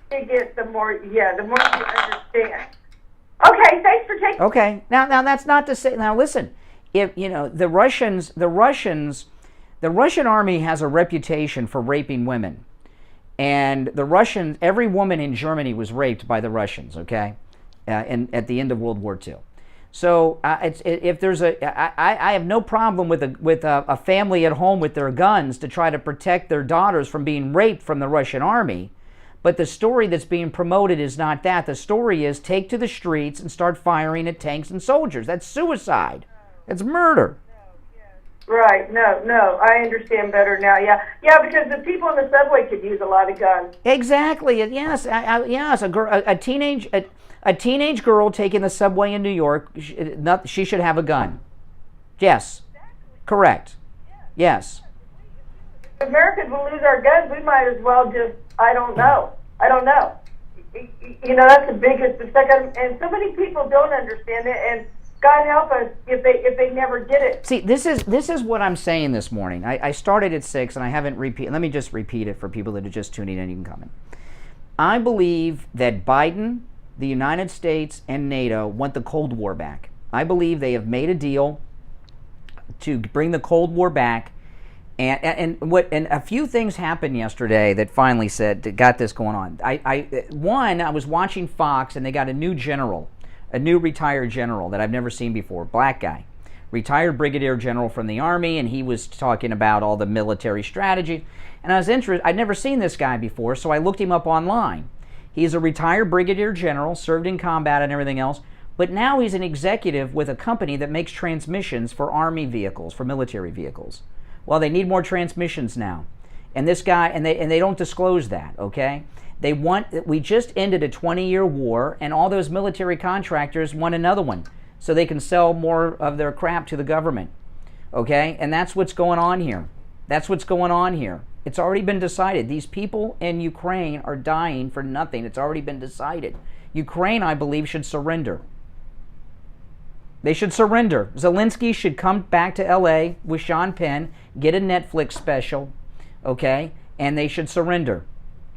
The more you understand. Okay, thanks for taking. Okay, now that's not to say. Now listen, if the Russian army has a reputation for raping women, and every woman in Germany was raped by the Russians. Okay, at the end of World War II. So I have no problem with a family at home with their guns to try to protect their daughters from being raped from the Russian army. But the story that's being promoted is not that. The story is take to the streets and start firing at tanks and soldiers. That's suicide. That's murder. Right. No. I understand better now. Yeah, because the people in the subway could use a lot of guns. Exactly. Yes. Yes. A teenage girl taking the subway in New York, she should have a gun. Yes. Correct. Yes. If Americans will lose our guns, we might as well just, I don't know. That's the biggest mistake. And so many people don't understand it, and God help us if they never get it. See, this is what I'm saying this morning. I started at 6, and I haven't repeated. Let me just repeat it for people that are just tuning in. You can comment. I believe that Biden, the United States, and NATO want the Cold War back. I believe they have made a deal to bring the Cold War back, and a few things happened yesterday that finally got this going on. I was watching Fox, and they got a new retired general that I've never seen before, black guy, retired brigadier general from the Army, and he was talking about all the military strategies. And I was interested. I'd never seen this guy before, so I looked him up online. He's a retired brigadier general, served in combat and everything else, but now he's an executive with a company that makes transmissions for Army vehicles, for military vehicles. Well, they need more transmissions now. And this guy, and they don't disclose that, okay? We just ended a 20-year war, and all those military contractors want another one so they can sell more of their crap to the government, okay? And that's what's going on here. It's already been decided. These people in Ukraine are dying for nothing. It's already been decided. Ukraine, I believe, should surrender. They should surrender. Zelensky should come back to LA with Sean Penn, get a Netflix special, okay? And they should surrender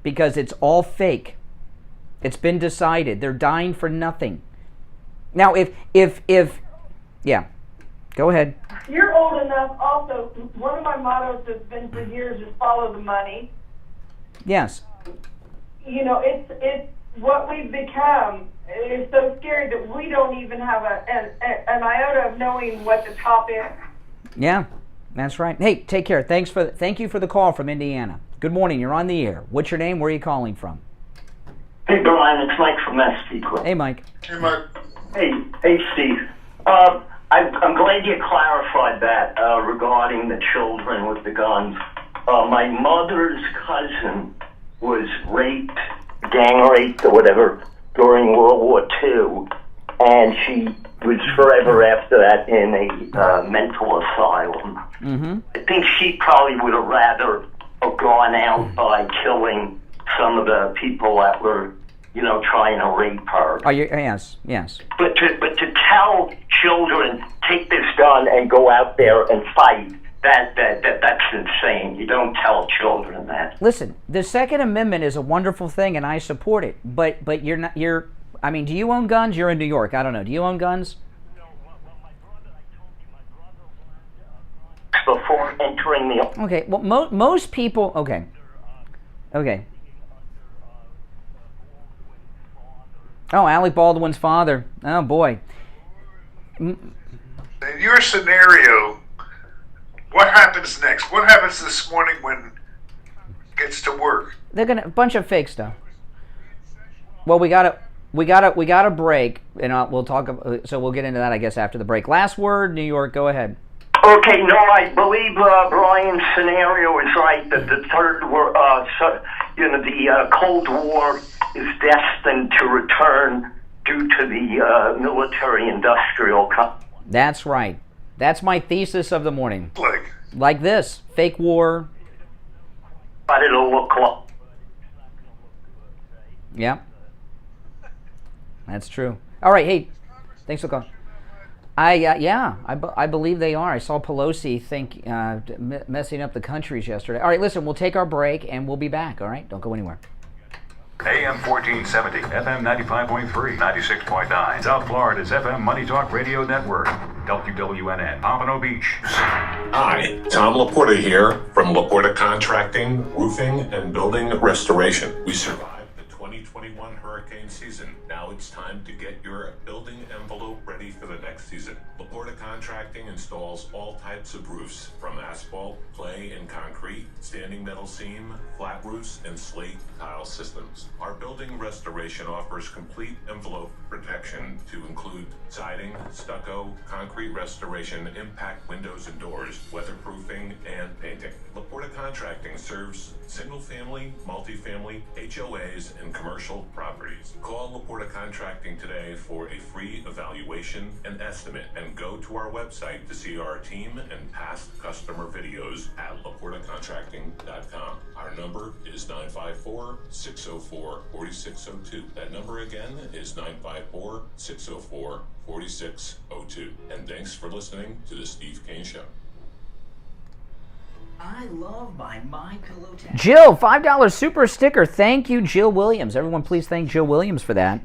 because it's all fake. It's been decided. They're dying for nothing. Now, yeah, go ahead. You're old enough also. One of my mottos has been for years is follow the money. Yes. It's what we've become is so scary that we don't even have an iota of knowing what the top is. Yeah, that's right. Hey, take care. Thank you for the call from Indiana. Good morning. You're on the air. What's your name? Where are you calling from? Hey, Brian, it's Mike from Massachusetts. Hey, Mike. Hey, Mike. Hey, Steve. I'm glad you clarified that regarding the children with the guns. My mother's cousin was raped, gang raped, or whatever, during World War II, and she was forever after that in a mental asylum. Mm-hmm. I think she probably would have rather have gone out by killing some of the people that were, trying to rape her. Oh, yes. But to tell children, take this gun and go out there and fight, that's insane. You don't tell children that. Listen, the Second Amendment is a wonderful thing, and I support it. But you're not. I mean, do you own guns? You're in New York. I don't know. Do you own guns? Before entering the. Okay. Well, most people. Okay. Oh, Alec Baldwin's father. Oh boy. In your scenario, what happens next? What happens this morning when it gets to work? They're gonna a bunch of fake stuff. Well, we got a break, and we'll talk. So we'll get into that, I guess, after the break. Last word, New York. Go ahead. Okay, no, I believe Brian's scenario is right, that the third war, the Cold War is destined to return due to the military-industrial complex. That's right. That's my thesis of the morning. Like this, fake war. But it'll look like. Yeah. That's true. All right, hey, thanks for calling. I believe they are. I saw Pelosi messing up the countries yesterday. All right, listen, we'll take our break and we'll be back. All right, don't go anywhere. AM 1470, FM 95.3, 96.9. South Florida's FM Money Talk Radio Network. WWNN, Pompano Beach. Hi, Tom Laporta here from Laporta Contracting, Roofing, and Building Restoration. We survived the 2021 hurricane season. Now it's time to get your building envelope ready for the next season. Laporta Contracting installs all types of roofs, from asphalt, clay, and concrete, standing metal seam, flat roofs, and slate tile systems. Our building restoration offers complete envelope protection to include siding, stucco, concrete restoration, impact windows and doors, weatherproofing, and painting. Laporta Contracting serves single-family, multifamily, HOAs, and commercial properties. Call Laporta Contracting today for a free evaluation and estimate, and go to our website to see our team and past customer videos at laportacontracting.com. Our number is 954-604-4602. That number again is 954-604-4602. And thanks for listening to The Steve Kane Show. I love my MyPillow towel. Jill, $5 super sticker. Thank you, Jill Williams. Everyone, please thank Jill Williams for that.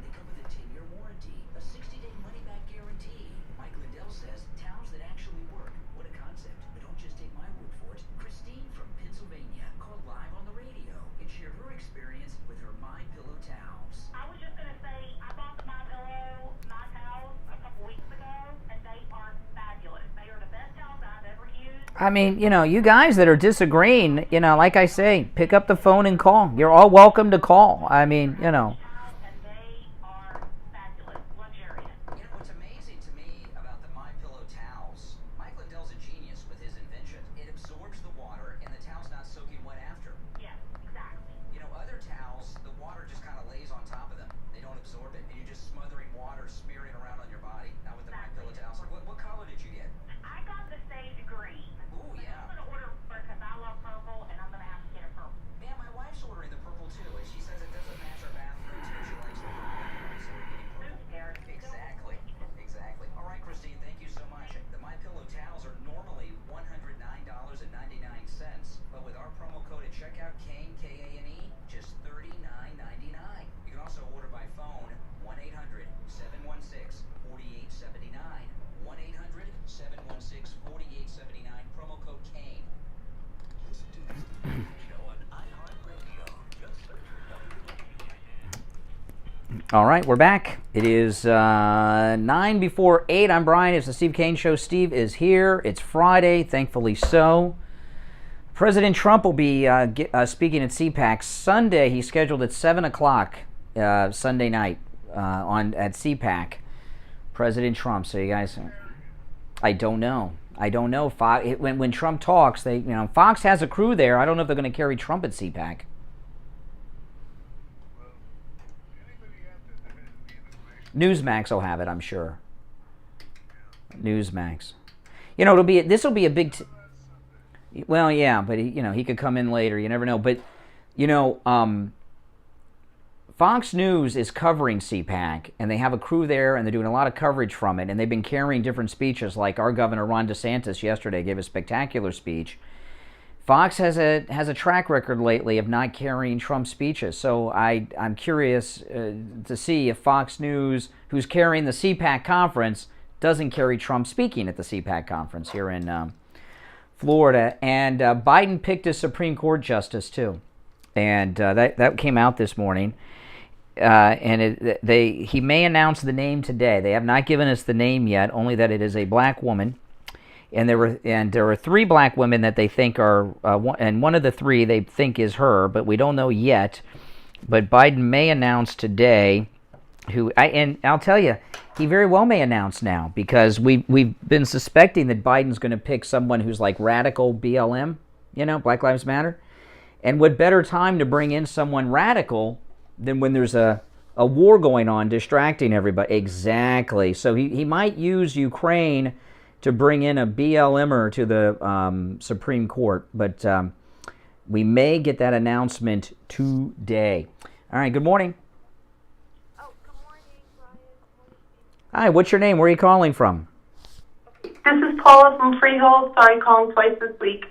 I mean, you guys that are disagreeing, like I say, pick up the phone and call. You're all welcome to call. I mean, What's amazing to me about the MyPillow towels, Mike Lindell's a genius with his invention. It absorbs the water and the towel's not soaking wet after. Yeah, exactly. Other towels, the water just kind of lays on top of them. They don't absorb it, and you're just smothering water, smearing around on your body. Not with the MyPillow towels. What color did you get? I got the sage green. Ooh, yeah. I'm going to order because I love purple, and I'm going to have to get a purple. Man, my wife's ordering the purple too, and she says it doesn't match our bathroom. All right, we're back. It is 9 before 8. I'm Brian. It's the Steve Kane Show. Steve is here. It's Friday, thankfully so. President Trump will be speaking at CPAC Sunday. He's scheduled at 7 o'clock Sunday night at CPAC. President Trump. So you guys, I don't know. When Trump talks, Fox has a crew there. I don't know if they're going to carry Trump at CPAC. Newsmax will have it, I'm sure. Newsmax. This will be a big. Well, yeah, but he could come in later. You never know. But Fox News is covering CPAC, and they have a crew there, and they're doing a lot of coverage from it, and they've been carrying different speeches. Like our governor Ron DeSantis yesterday gave a spectacular speech. Fox has a track record lately of not carrying Trump speeches, so I'm curious to see if Fox News, who's carrying the CPAC conference, doesn't carry Trump speaking at the CPAC conference here in Florida. And Biden picked a Supreme Court justice too, and that came out this morning. And he may announce the name today. They have not given us the name yet, only that it is a black woman. And there were 3 black women that they think are, and one of the 3 they think is her, but we don't know yet. But Biden may announce today and I'll tell you, he very well may announce now, because we've been suspecting that Biden's going to pick someone who's like radical BLM, Black Lives Matter. And what better time to bring in someone radical than when there's a war going on, distracting everybody. Exactly. So he might use Ukraine to bring in a BLMer to the Supreme Court, but we may get that announcement today. All right, good morning. Oh, good morning, Brian. Hi, what's your name? Where are you calling from? This is Paula from Freehold. Sorry, calling twice this week.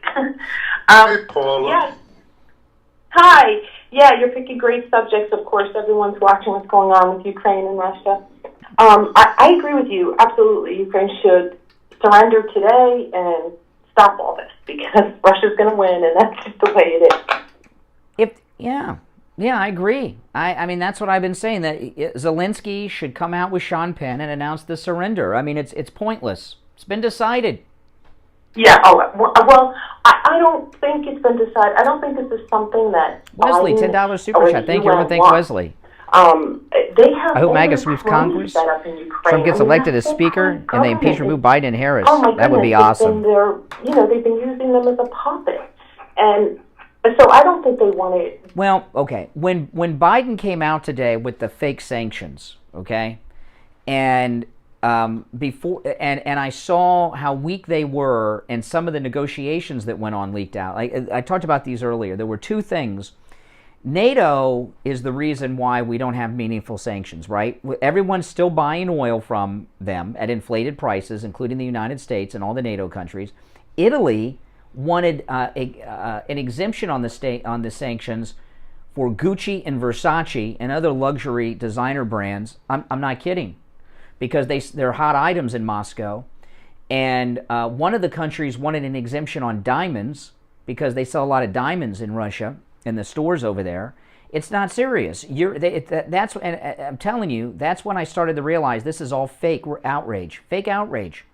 Hey, Paula. Yes. Hi. Yeah, you're picking great subjects, of course. Everyone's watching what's going on with Ukraine and Russia. I agree with you. Absolutely. Ukraine should surrender today and stop all this, because Russia's going to win, and that's just the way it is. Yeah, I agree. I mean, that's what I've been saying, that Zelensky should come out with Sean Penn and announce the surrender. I mean, it's pointless. It's been decided. Yeah, well, I don't think it's been decided. I don't think this is something that Wesley, Biden $10 super chat. Thank you, everyone. Thank Wesley. They have I hope MAGA sweeps Congress. Trump gets elected as Speaker, and they impeach and remove Biden and Harris. Oh my goodness, that would be awesome. They've been using them as a puppet, and so I don't think they want to. Well, okay. When Biden came out today with the fake sanctions, okay, and before and I saw how weak they were, and some of the negotiations that went on leaked out. I talked about these earlier. There were 2 things. NATO is the reason why we don't have meaningful sanctions, right? Everyone's still buying oil from them at inflated prices, including the United States and all the NATO countries. Italy wanted an exemption on the sanctions for Gucci and Versace and other luxury designer brands. I'm not kidding, because they're hot items in Moscow. And one of the countries wanted an exemption on diamonds, because they sell a lot of diamonds in Russia, in the stores over there. It's not serious. That's, and I'm telling you, that's when I started to realize this is all fake outrage. Fake outrage.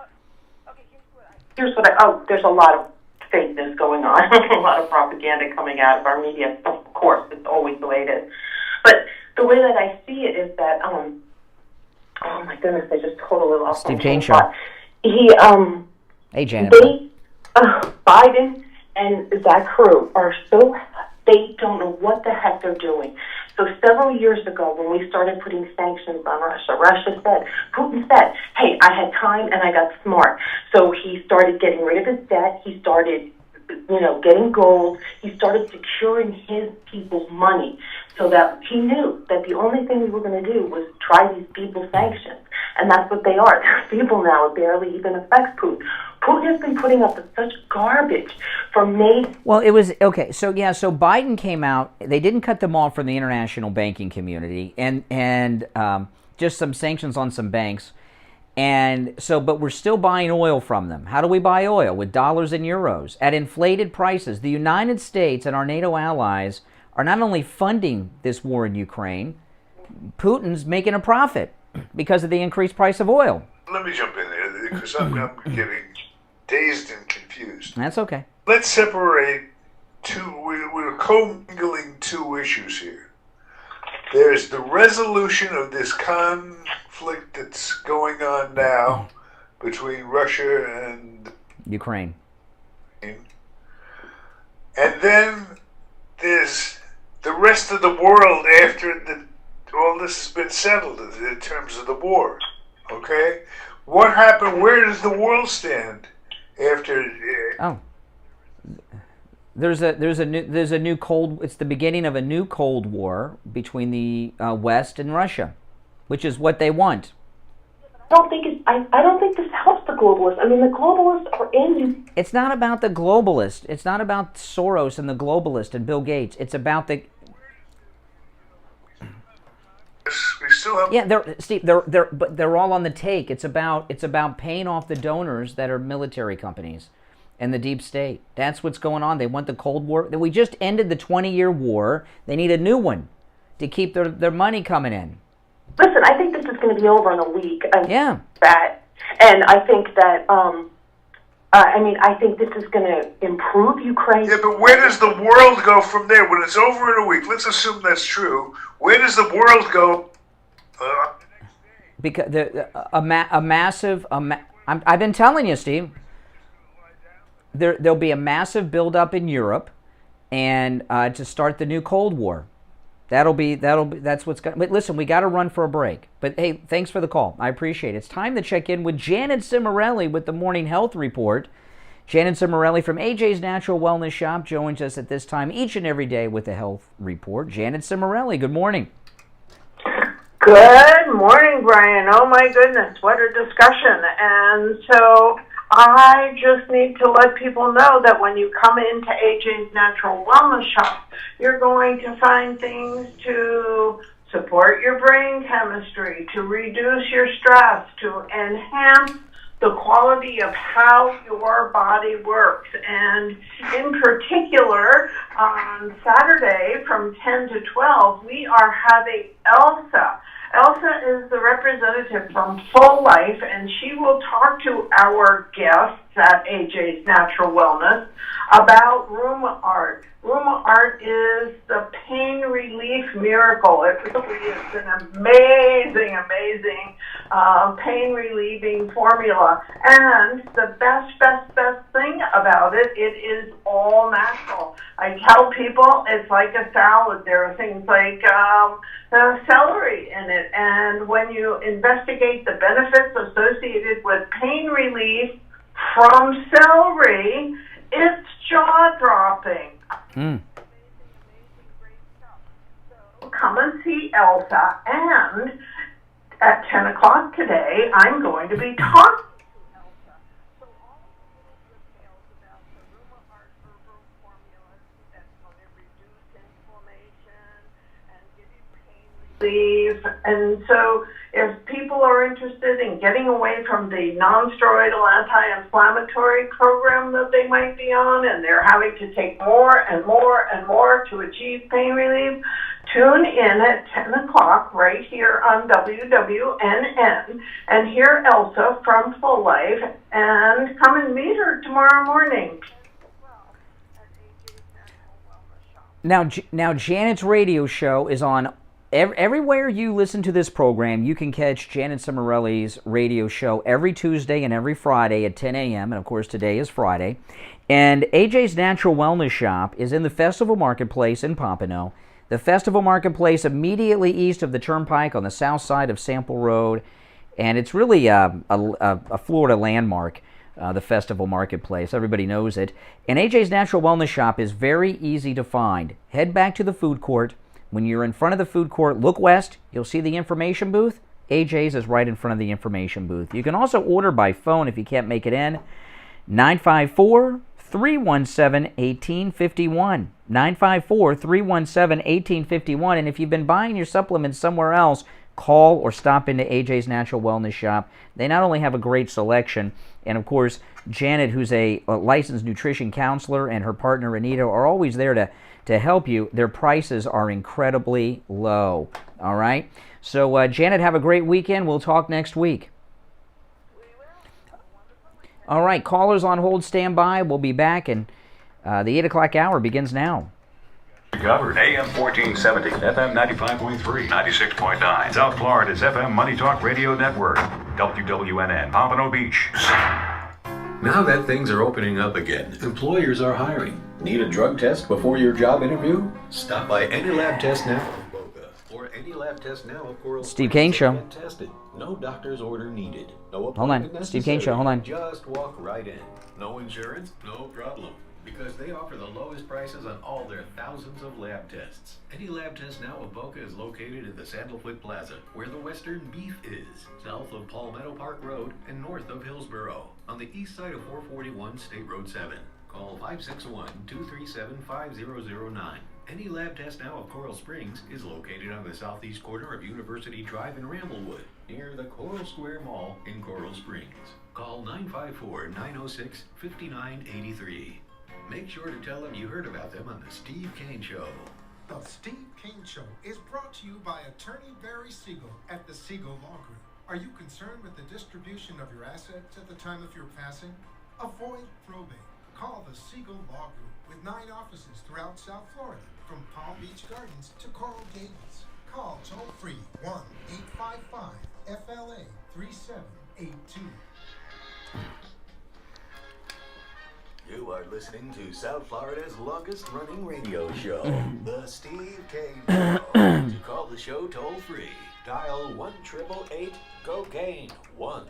Here's what there's a lot of fakeness going on, a lot of propaganda coming out of our media. Of course, it's always the way it is. But the way that I see it is that, oh my goodness, I just totally lost Steve my Kane train of Show. thought. Hey, Janet. Biden and that crew are they don't know what the heck they're doing. So several years ago, when we started putting sanctions on Russia, Putin said, hey, I had time and I got smart. So he started getting rid of his debt. He started, getting gold. He started securing his people's money, so that he knew that the only thing we were going to do was try these people's sanctions. And that's what they are. They're people now. It barely even affects Putin. Putin has been putting up with such garbage from May. Well, it was, okay, so Biden came out. They didn't cut them off from the international banking community, and just some sanctions on some banks. And so, but we're still buying oil from them. How do we buy oil? With dollars and euros at inflated prices. The United States and our NATO allies are not only funding this war in Ukraine, Putin's making a profit because of the increased price of oil. Let me jump in there because I'm getting dazed and confused. That's okay. Let's separate two. We're commingling two issues here. There's the resolution of this conflict that's going on now between Russia and Ukraine. And then there's the rest of the world after all this has been settled in terms of the war. Okay? What happened? Where does the world stand after? There's a new cold. It's the beginning of a new Cold War between the West and Russia, which is what they want. I don't think this helps the globalists. I mean, the globalists are in. It's not about the globalist. It's not about Soros and the globalist and Bill Gates. It's about the. We still have. Yeah, Steve. They're all on the take. It's about paying off the donors that are military companies and the deep state. That's what's going on. They want the Cold War. We just ended the 20-year war. They need a new one to keep their money coming in. Listen, I think this is going to be over in a week. Yeah. And I think that, I think this is going to improve Ukraine. Yeah, but where does the world go from there? When it's over in a week, let's assume that's true. Where does the world go? Because I've been telling you, Steve. There'll be a massive buildup in Europe, and to start the new Cold War. That's what's going. But listen, we got to run for a break. But hey, thanks for the call. I appreciate it. It's time to check in with Janet Cimarelli with the Morning Health Report. Janet Cimarelli from AJ's Natural Wellness Shop joins us at this time each and every day with the Health Report. Janet Cimarelli, good morning. Good morning, Brian. Oh my goodness, what a discussion. And so I just need to let people know that when you come into AJ's Natural Wellness Shop, you're going to find things to support your brain chemistry, to reduce your stress, to enhance the quality of how your body works. And in particular, on Saturday from 10 to 12, we are having Elsa. Elsa is the representative from Full Life, and she will talk to our guests at AJ's Natural Wellness about Rheuma Art. Rheuma Art is the pain relief miracle. It really is an amazing pain relieving formula. And the best thing about it, it is all natural. I tell people it's like a salad. There are things like celery in it. And when you investigate the benefits associated with pain relief from celery, it's jaw-dropping. Come and see Elsa, and at 10 o'clock today, I'm going to be talking to Elsa. So all of the details about the Rheuma Art herbal formulas that's going to reduce inflammation and give you pain relief. And so if people are interested in getting away from the non-steroidal anti-inflammatory program that they might be on, and they're having to take more and more and more to achieve pain relief, tune in at 10 o'clock right here on WWNN and hear Elsa from Full Life, and come and meet her tomorrow morning. Now Janet's radio show is on everywhere you listen to this program. You can catch Janet Cimarelli's radio show every Tuesday and every Friday at 10 a.m. And, of course, today is Friday. And AJ's Natural Wellness Shop is in the Festival Marketplace in Pompano. The Festival Marketplace immediately east of the Turnpike on the south side of Sample Road. And it's really a Florida landmark, the Festival Marketplace. Everybody knows it. And AJ's Natural Wellness Shop is very easy to find. Head back to the food court. When you're in front of the food court, look west. You'll see the information booth. AJ's is right in front of the information booth. You can also order by phone if you can't make it in. 954-317-1851. 954-317-1851. And if you've been buying your supplements somewhere else, call or stop into AJ's Natural Wellness Shop. They not only have a great selection, and of course, Janet, who's a licensed nutrition counselor, and her partner Anita are always there to to help you. Their prices are incredibly low. All right? So, Janet, have a great weekend. We'll talk next week. All right, callers on hold, stand by. We'll be back, and the 8 o'clock hour begins now. Covered AM 1470, FM 95.3, 96.9. South Florida's FM Money Talk Radio Network. WWNN, Pompano Beach. Now that things are opening up again, employers are hiring. Need a drug test before your job interview? Stop by any lab test now of Boca or any lab test now of Coral Steve Springs Kane and Show. get tested. No doctor's order needed. No Hold on. appointment Steve Kane Show, necessary. hold on. Just walk right in. No insurance? No problem. Because they offer the lowest prices on all their thousands of lab tests. Any lab test now of Boca is located in the Sandalwood Plaza, where the Western Beef is, south of Palmetto Park Road and north of Hillsborough, on the east side of 441 State Road 7. Call 561-237-5009. Any lab test now of Coral Springs is located on the southeast corner of University Drive in Ramblewood, near the Coral Square Mall in Coral Springs. Call 954-906-5983. Make sure to tell them you heard about them on the Steve Kane Show. The Steve Kane Show is brought to you by attorney Barry Siegel at the Siegel Law Group. Are you concerned with the distribution of your assets at the time of your passing? Avoid probate. Call the Siegel Law Group with 9 offices throughout South Florida, from Palm Beach Gardens to Coral Gables. Call toll-free 1-855-FLA-3782. You are listening to South Florida's longest-running radio show, The Steve Kane Show. To call the show toll-free, dial 1-888-COCAINE 1.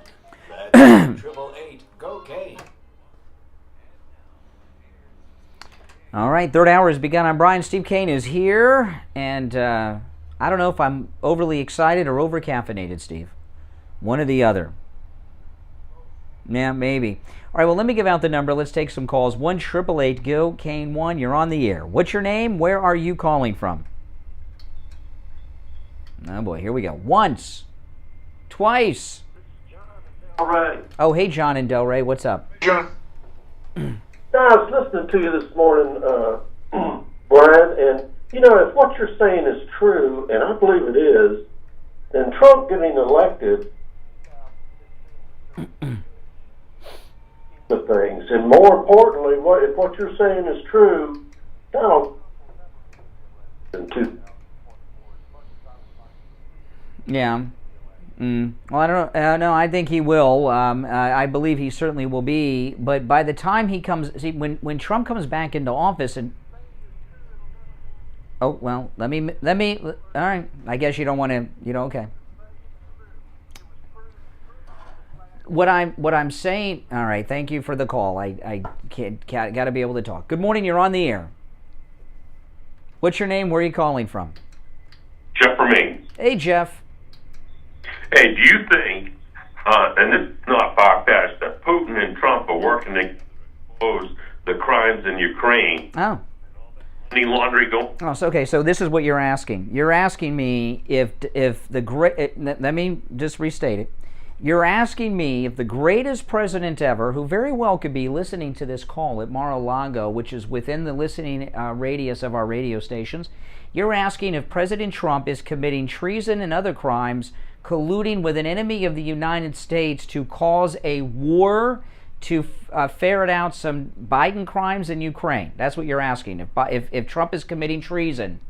That's 1-888-COCAINE. All right, third hour has begun. I'm Brian. Steve Kane is here, and I don't know if I'm overly excited or over-caffeinated, Steve. One or the other. Yeah, maybe. All right, well, let me give out the number. Let's take some calls. 1-888-GO-KANE-1. You're on the air. What's your name? Where are you calling from? Oh, boy, here we go. Once. Twice. All right. Oh, hey, John in Delray. What's up? John. I was listening to you this morning, Brian, and, you know, if what you're saying is true, and I believe it is, then Trump getting elected the things, and more importantly, if what you're saying is true, Donald Yeah. Well, I don't know. No, I think he will. I believe he certainly will be. But by the time he comes, see, when Trump comes back into office, and oh well, let me. All right. I guess you don't want to. Okay. What I'm saying. All right. Thank you for the call. I got to be able to talk. Good morning. You're on the air. What's your name? Where are you calling from? Jeff from Maine. Hey, Jeff. Hey, do you think, and this is not far-fetched, that Putin and Trump are working to expose the crimes in Ukraine? Oh. Money laundering going? Oh, so, okay, so this is what you're asking. You're asking me if the great... Let me just restate it. You're asking me if the greatest president ever, who very well could be listening to this call at Mar-a-Lago, which is within the listening radius of our radio stations, you're asking if President Trump is committing treason and other crimes, colluding with an enemy of the United States to cause a war to ferret out some Biden crimes in Ukraine. That's what you're asking. If Trump is committing treason.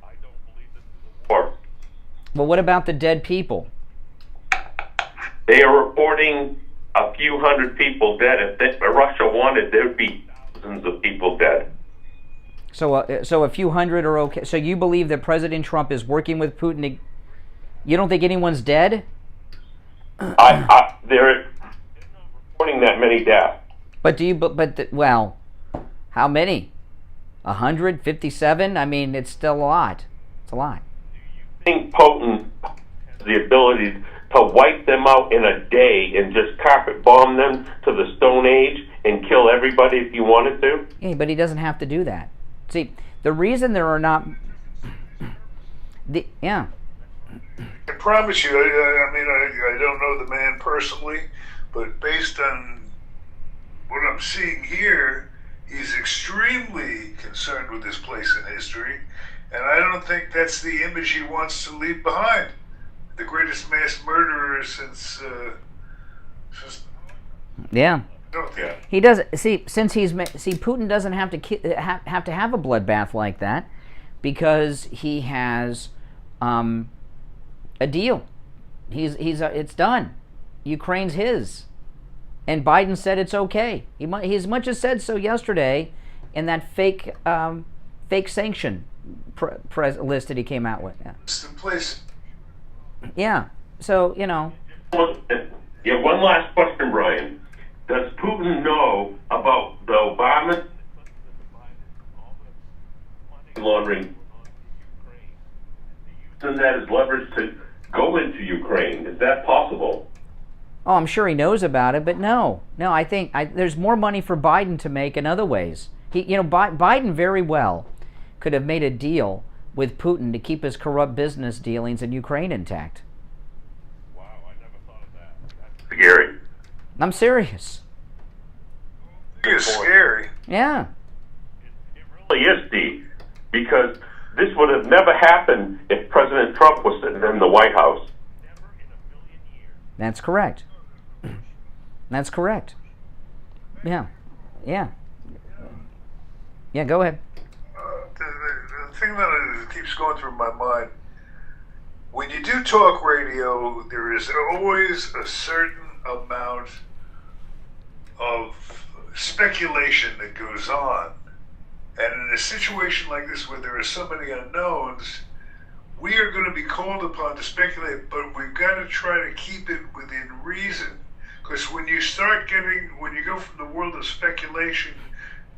I don't believe this is a war. Well, what about the dead people? They are reporting a few hundred people dead. If Russia wanted, there would be thousands of people dead. So a few hundred are okay. So you believe that President Trump is working with Putin to... You don't think anyone's dead? They're not reporting that many deaths. But do you? Well, how many? 157? I mean, it's still a lot. It's a lot. I think Putin has the ability to wipe them out in a day and just carpet bomb them to the Stone Age and kill everybody if he wanted to? Yeah, but he doesn't have to do that. See, the reason there are not... Yeah. I promise you, I don't know the man personally, but based on what I'm seeing here, He's extremely concerned with his place in history, and I don't think that's the image he wants to leave behind. The greatest mass murderer since Yeah. yeah. He does since Putin doesn't have to have a bloodbath like that because he has a deal. It's done. Ukraine's his, and Biden said it's okay. He as much as said so yesterday in that fake sanction list that he came out with. Yeah. It's the place. Yeah. So you know. Yeah. One last question, Brian. Does Putin know about the Obama laundering? Using that as leverage to go into Ukraine. Is that possible? Oh, I'm sure he knows about it, but no. I think there's more money for Biden to make in other ways. Biden very well could have made a deal with Putin to keep his corrupt business dealings in Ukraine intact. Wow, I never thought of that. That's scary. I'm serious. It's scary. Yeah. It really is, Steve, because this would have never happened if President Trump was sitting in the White House. That's correct. That's correct. Yeah. Yeah. Yeah, go ahead. The thing that keeps going through my mind, when you do talk radio, there is always a certain amount of speculation that goes on. And in a situation like this where there are so many unknowns, we are going to be called upon to speculate, but we've got to try to keep it within reason. Because when you go from the world of speculation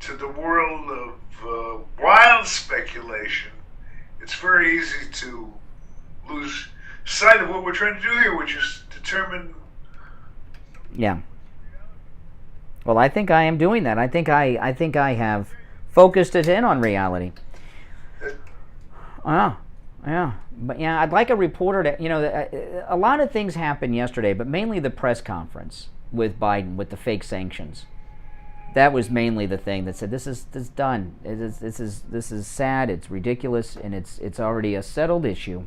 to the world of wild speculation, it's very easy to lose sight of what we're trying to do here, which is determine. Yeah. Well, I think I am doing that. I think I have focused it in on reality. Yeah. But yeah, I'd like a reporter to, a lot of things happened yesterday, but mainly the press conference with Biden with the fake sanctions. That was mainly the thing that said this is done. This is sad. It's ridiculous, and it's already a settled issue.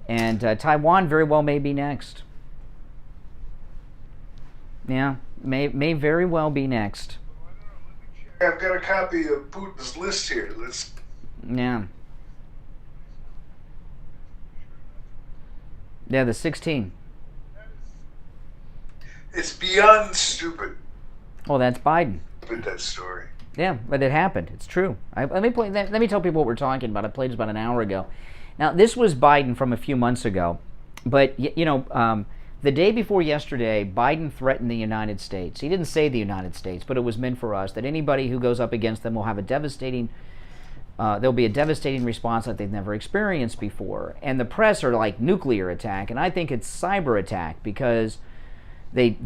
And Taiwan very well may be next. Yeah, may very well be next. I've got a copy of Putin's list here. Yeah, the 16. It's beyond stupid. Oh, that's Biden. With that story. Yeah, but it happened. It's true. Let me tell people what we're talking about. I played this about an hour ago. Now, this was Biden from a few months ago, but the day before yesterday, Biden threatened the United States. He didn't say the United States, but it was meant for us, that anybody who goes up against them will have there'll be a devastating response that they've never experienced before. And the press are like nuclear attack, and I think it's cyber attack because they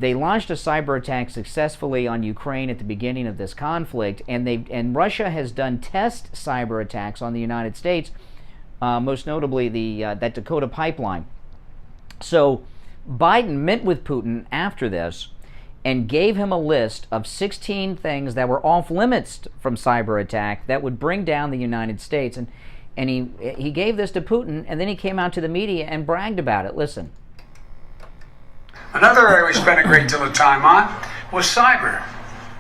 launched a cyber attack successfully on Ukraine at the beginning of this conflict, and Russia has done test cyber attacks on the United States, most notably that Dakota pipeline. So Biden met with Putin after this and gave him a list of 16 things that were off limits from cyber attack that would bring down the United States. And he gave this to Putin, and then he came out to the media and bragged about it. Listen. Another area we spent a great deal of time on was cyber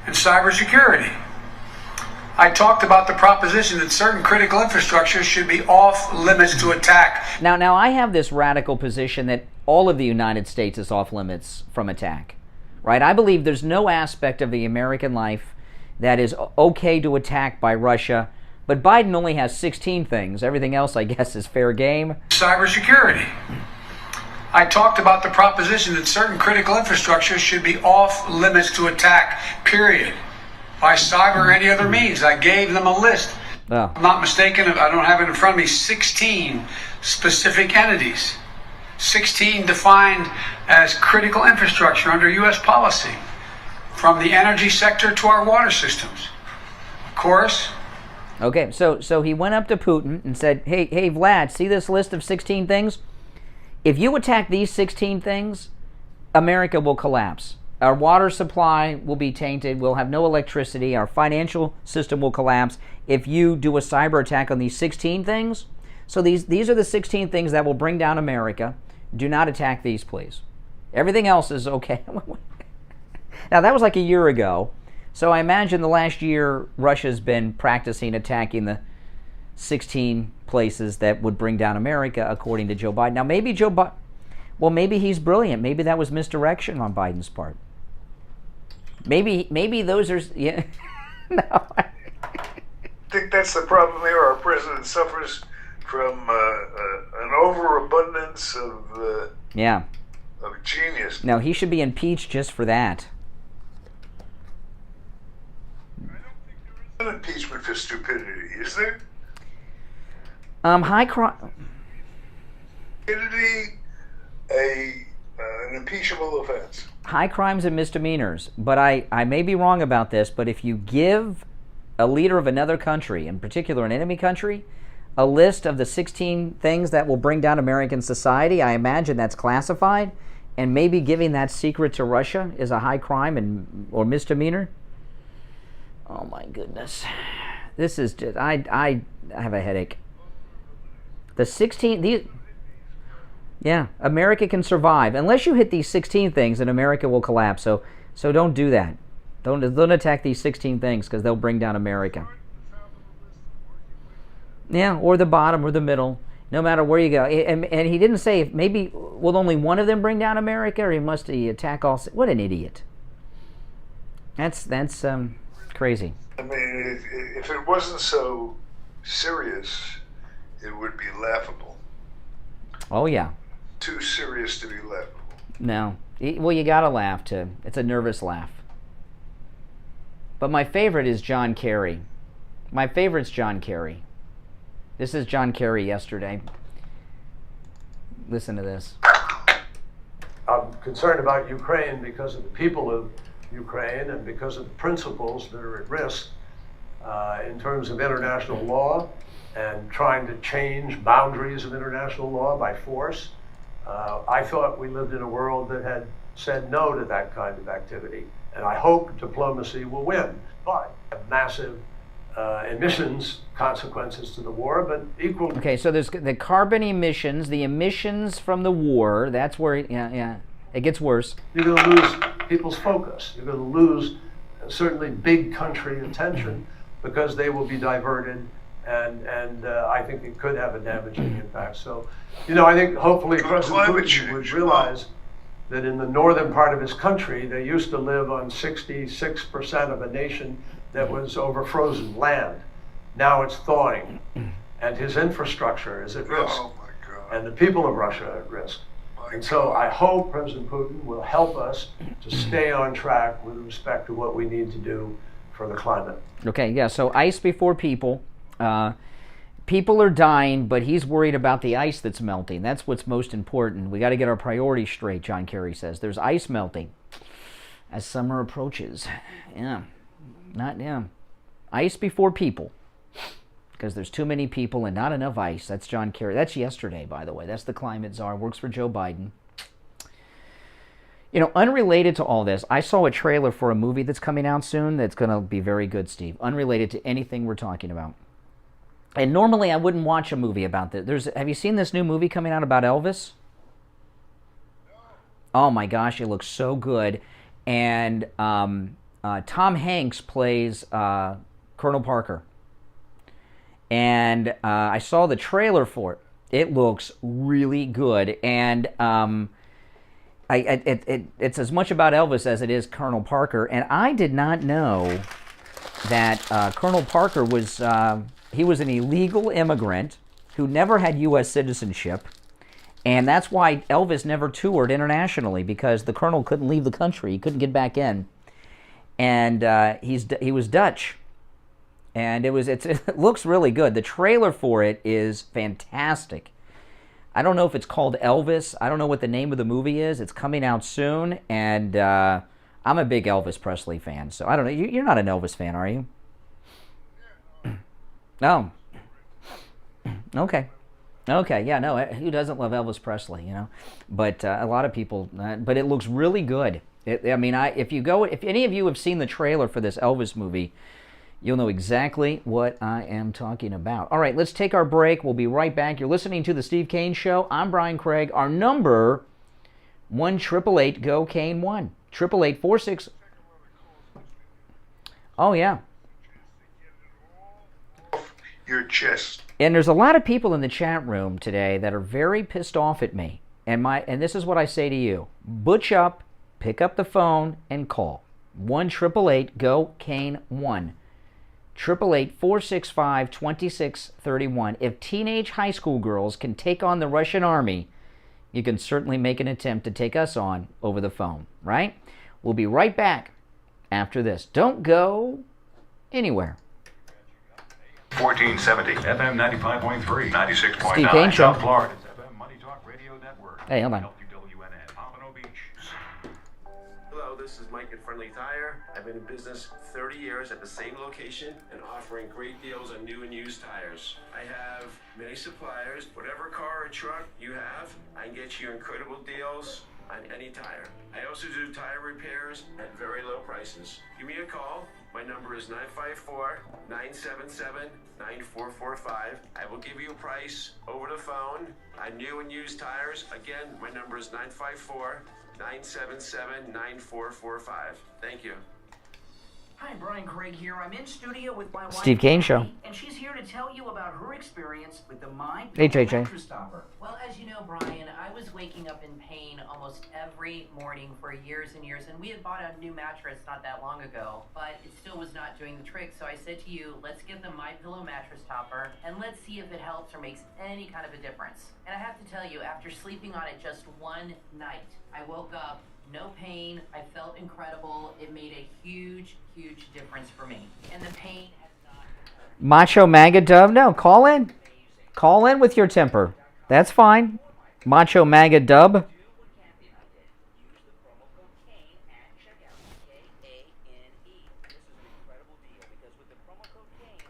and cybersecurity. I talked about the proposition that certain critical infrastructure should be off limits to attack. Now I have this radical position that all of the United States is off limits from attack. Right? I believe there's no aspect of the American life that is okay to attack by Russia, but Biden only has 16 things. Everything else, I guess, is fair game. Cybersecurity. I talked about the proposition that certain critical infrastructure should be off limits to attack, period. By cyber or any other means. I gave them a list. Oh. I'm not mistaken, I don't have it in front of me, 16 specific entities. 16 defined as critical infrastructure under U.S. policy, from the energy sector to our water systems. Of course. Okay, so he went up to Putin and said, hey Vlad, see this list of 16 things? If you attack these 16 things, America will collapse. Our water supply will be tainted. We'll have no electricity. Our financial system will collapse if you do a cyber attack on these 16 things. So these are the 16 things that will bring down America. Do not attack these, please. Everything else is okay. Now, that was like a year ago. So I imagine the last year Russia's been practicing attacking the 16 places that would bring down America, according to Joe Biden. Now, maybe maybe he's brilliant. Maybe that was misdirection on Biden's part. Maybe those are, yeah. No. I think that's the problem here. Our president suffers from an overabundance of genius. No, he should be impeached just for that. An impeachment for stupidity, is there? High crime. Stupidity, an impeachable offense. High crimes and misdemeanors. But I may be wrong about this, but if you give a leader of another country, in particular an enemy country, a list of the 16 things that will bring down American society, I imagine that's classified, and maybe giving that secret to Russia is a high crime or misdemeanor. Oh my goodness. This is just, I have a headache. The 16, America can survive. Unless you hit these 16 things, then America will collapse. So don't do that. Don't attack these 16 things, because they'll bring down America. Yeah, or the bottom or the middle, no matter where you go. And he didn't say if maybe will only one of them bring down America, or must he attack all? What an idiot. That's crazy. I mean, if it wasn't so serious, it would be laughable. Oh yeah. Too serious to be laughable. No. Well, you gotta laugh too. It's a nervous laugh. But my favorite is John Kerry. My favorite's John Kerry. This is John Kerry yesterday. Listen to this. I'm concerned about Ukraine because of the people of Ukraine and because of the principles that are at risk in terms of international law and trying to change boundaries of international law by force. I thought we lived in a world that had said no to that kind of activity, and I hope diplomacy will win. But massive emissions consequences to the war, but equal. Okay, so there's the carbon emissions, the emissions from the war. That's where, it gets worse. You're going to lose people's focus. You're going to lose certainly big country attention because they will be diverted, and I think it could have a damaging impact. So, I think hopefully President Putin would realize that in the northern part of his country, they used to live on 66% of a nation that was over frozen land. Now it's thawing, and his infrastructure is at risk, and the people of Russia are at risk. And so I hope President Putin will help us to stay on track with respect to what we need to do for the climate. Okay, yeah, so ice before people. People are dying, but he's worried about the ice that's melting. That's what's most important. We got to get our priorities straight, John Kerry says. There's ice melting as summer approaches. Ice before people, because there's too many people and not enough ice. That's John Kerry. That's yesterday, by the way. That's the climate czar. Works for Joe Biden. Unrelated to all this, I saw a trailer for a movie that's coming out soon that's going to be very good, Steve. Unrelated to anything we're talking about. And normally I wouldn't watch a movie about this. Have you seen this new movie coming out about Elvis? Oh my gosh, it looks so good. And Tom Hanks plays Colonel Parker. And I saw the trailer for it. It looks really good. And it's as much about Elvis as it is Colonel Parker. And I did not know that Colonel Parker was... he was an illegal immigrant who never had U.S. citizenship, and that's why Elvis never toured internationally, because the colonel couldn't leave the country. He couldn't get back in. And he was Dutch. And it looks really good. The trailer for it is fantastic. I don't know if it's called Elvis. I don't know what the name of the movie is. It's coming out soon, and I'm a big Elvis Presley fan, so I don't know. You're not an Elvis fan, are you? No. Okay. Yeah, no, who doesn't love Elvis Presley, But a lot of people, but it looks really good. If any of you have seen the trailer for this Elvis movie, you'll know exactly what I am talking about. All right, let's take our break. We'll be right back. You're listening to The Steve Kane Show. I'm Brian Craig. Our number, 1-888-GO-KANE-1. 888-46... Oh, yeah. Your chest. And there's a lot of people in the chat room today that are very pissed off at me. And this is what I say to you. Butch up, pick up the phone, and call. 1-888-GO-KANE-1. 888-465-2631. If teenage high school girls can take on the Russian army, you can certainly make an attempt to take us on over the phone, right? We'll be right back after this. Don't go anywhere. 1470 FM 95.3, 96.9. Steve Kane Show. South Florida's FM Money Talk Radio Network. Hey, hold on. WWNN, Pompano Beach. Hello, this is Mike at Friendly Tire. I've been in business 30 years at the same location and offering great deals on new and used tires. I have many suppliers. Whatever car or truck you have, I can get you incredible deals on any tire. I also do tire repairs at very low prices. Give me a call. My number is 954-977-9445. I will give you a price over the phone on new and used tires. Again, my number is 954-977-9445. Thank you. Hi, Brian Craig here. I'm in studio with my wife, Steve Kane Show. and she's here to tell you about her experience with the Hey, JJ. mattress topper. Well, as you know, Brian, I was waking up in pain almost every morning for years and years, and we had bought a new mattress not that long ago, but it still was not doing the trick. So I said to you, let's get the MyPillow mattress topper, and let's see if it helps or makes any kind of a difference. And I have to tell you, after sleeping on it just one night, I woke up, no pain, I felt incredible. It made a huge, huge difference for me. And the pain has not... Macho MAGA Dove? No, call in. Call in with your temper. That's fine. Macho MAGA Dub.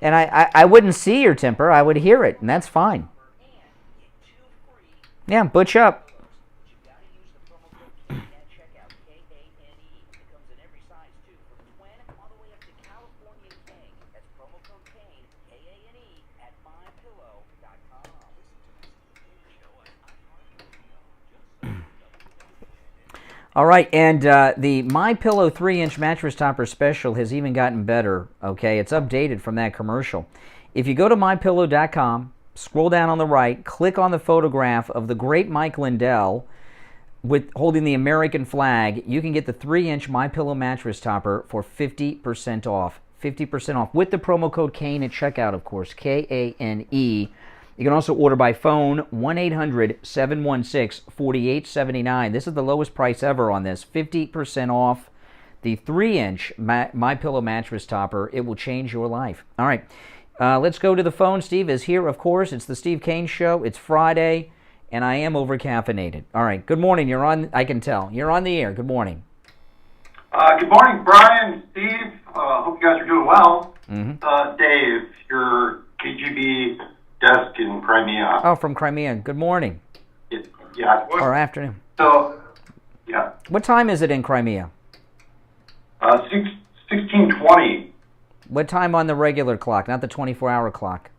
And I wouldn't see your temper. I would hear it, and that's fine. Yeah, butch up. All right, and the MyPillow 3-inch mattress topper special has even gotten better, okay? It's updated from that commercial. If you go to MyPillow.com, scroll down on the right, click on the photograph of the great Mike Lindell holding the American flag, you can get the 3-inch MyPillow mattress topper for 50% off. 50% off with the promo code KANE at checkout, of course, KANE. You can also order by phone, 1-800-716-4879. This is the lowest price ever on this. 50% off the 3-inch MyPillow mattress topper. It will change your life. All right, let's go to the phone. Steve is here, of course. It's the Steve Kane Show. It's Friday, and I am over-caffeinated. All right, good morning. You're on, I can tell. You're on the air. Good morning. Good morning, Brian, Steve. Hope you guys are doing well. Mm-hmm. Dave, your KGB desk in Crimea. Oh, from Crimea. Good morning. Yeah. Or afternoon. So, yeah. What time is it in Crimea? 16:20. What time on the regular clock, not the 24-hour clock?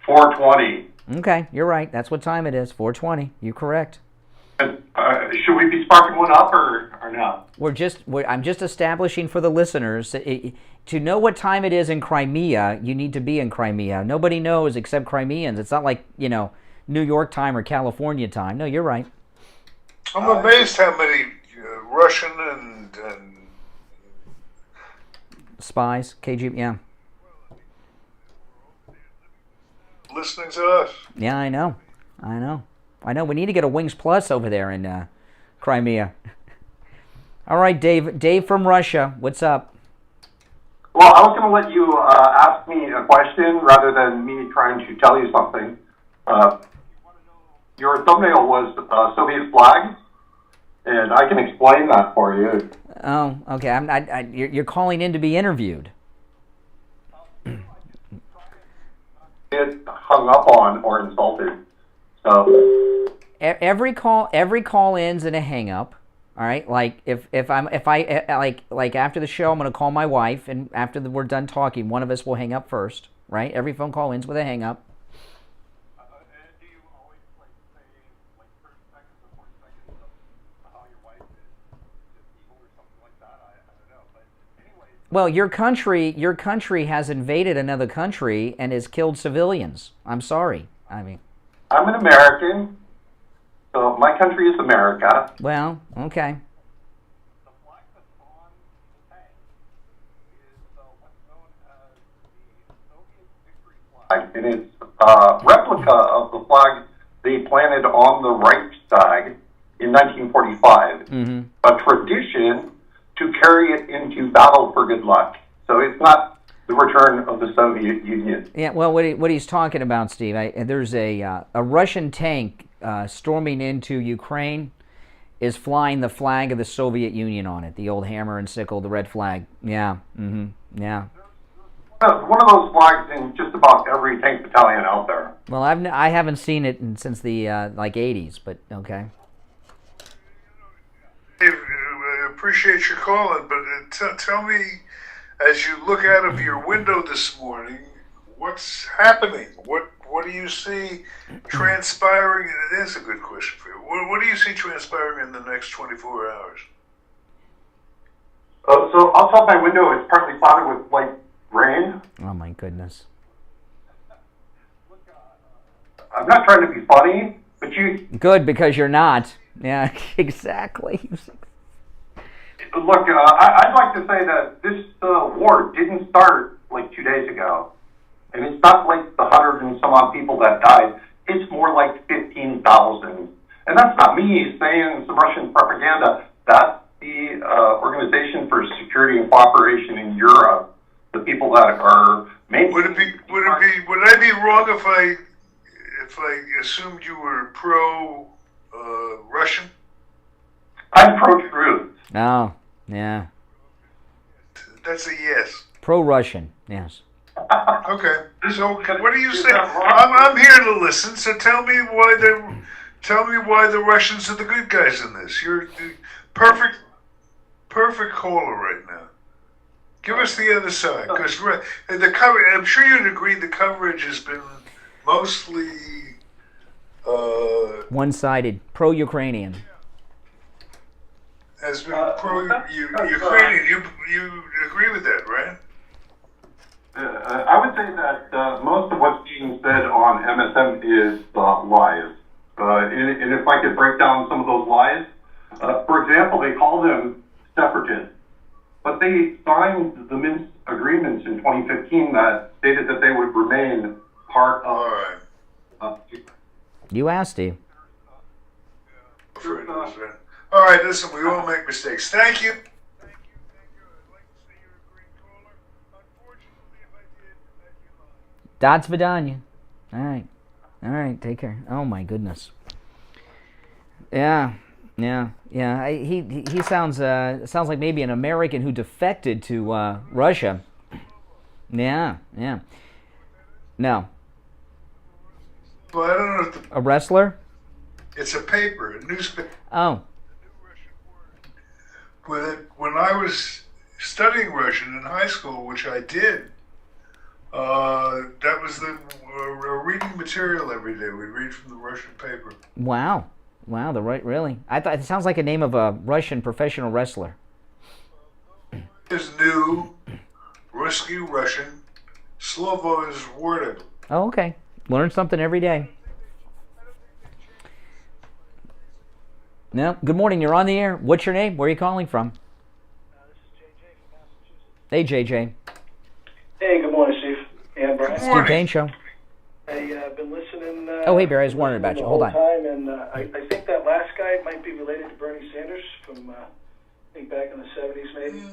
4:20. Okay, you're right. That's what time it is. 4:20. You're correct. Should we be sparking one up or no? I'm just establishing for the listeners to know what time it is in Crimea. You need to be in Crimea. Nobody knows except Crimeans. It's not like New York time or California time. No, you're right. I'm amazed how many Russian and spies, KGB, yeah. Listening to us. Yeah, I know. We need to get a Wings Plus over there in Crimea. All right, Dave. Dave from Russia. What's up? Well, I was going to let you ask me a question rather than me trying to tell you something. Your thumbnail was a Soviet flag, and I can explain that for you. Oh, okay. You're calling in to be interviewed. Get hung up on or insulted. So every call ends in a hang up. All right, like if after the show, I'm going to call my wife, and after we're done talking, one of us will hang up first, right? Every phone call ends with a hang up. Do you always say 30 seconds or 40 seconds of how your wife is evil or something like that? I don't know, but anyway. Well, your country has invaded another country and has killed civilians. I'm sorry. I mean, I'm an American. So my country is America. Well, okay. The flag that's on the tank is what's known as the Soviet victory flag, and it's a replica of the flag they planted on the Reichstag in 1945. Mm-hmm. A tradition to carry it into battle for good luck. So it's not the return of the Soviet Union. Yeah, well, what he's talking about, Steve, there's a Russian tank storming into Ukraine is flying the flag of the Soviet Union on it, the old hammer and sickle, the red flag. Yeah, yeah. One of those flags in just about every tank battalion out there. Well, I haven't seen it since the 80s, but okay. I appreciate your calling, but tell me, as you look out of your window this morning, what's happening? What do you see transpiring? And it is a good question for you. What do you see transpiring in the next 24 hours? So outside my window, it's partly clouded with light rain. Oh my goodness. I'm not trying to be funny, but you... Good, because you're not. Yeah, exactly. Look, I'd like to say that this war didn't start like 2 days ago. And it's not like the 100 and some odd people that died. It's more like 15,000. And that's not me saying some Russian propaganda. That's the Organization for Security and Cooperation in Europe. The people that are mainly... Would I be wrong if I assumed you were pro Russian? I'm pro-truth. Oh, yeah. That's a yes. Pro-Russian, yes. Okay. So what do you say? I'm here to listen. So tell me why the Russians are the good guys in this. You're the perfect caller right now. Give us the other side, because the cover. I'm sure you'd agree the coverage has been mostly one-sided, pro-Ukrainian. Has been pro-Ukrainian. You agree with that, right? I would say that most of what's being said on MSM is lies. And if I could break down some of those lies, for example, they call them separatists, but they signed the Minsk agreements in 2015 that stated that they would remain part of... You asked, Steve. All right, listen, we all make mistakes. Thank you. Dot Vidanya. All right, take care. Oh my goodness. Yeah. He sounds like maybe an American who defected to Russia. Yeah. No. Well, I don't know if a wrestler. It's a paper, a newspaper. Oh. When I was studying Russian in high school, which I did. That was the reading material every day. We'd read from the Russian paper. Wow, really? I thought it sounds like a name of a Russian professional wrestler. Is new, Ruski Russian, Slovo is worded. Oh, okay. Learn something every day. No, good morning. You're on the air. What's your name? Where are you calling from? This is JJ from Massachusetts. Hey, JJ. Hey, good morning, Steve. And Brian. Steve Kane Show. I've been listening. Oh, hey, Barry. I was wondering about you. Hold on. Time, and I think that last guy might be related to Bernie Sanders from I think back in the 70s, maybe.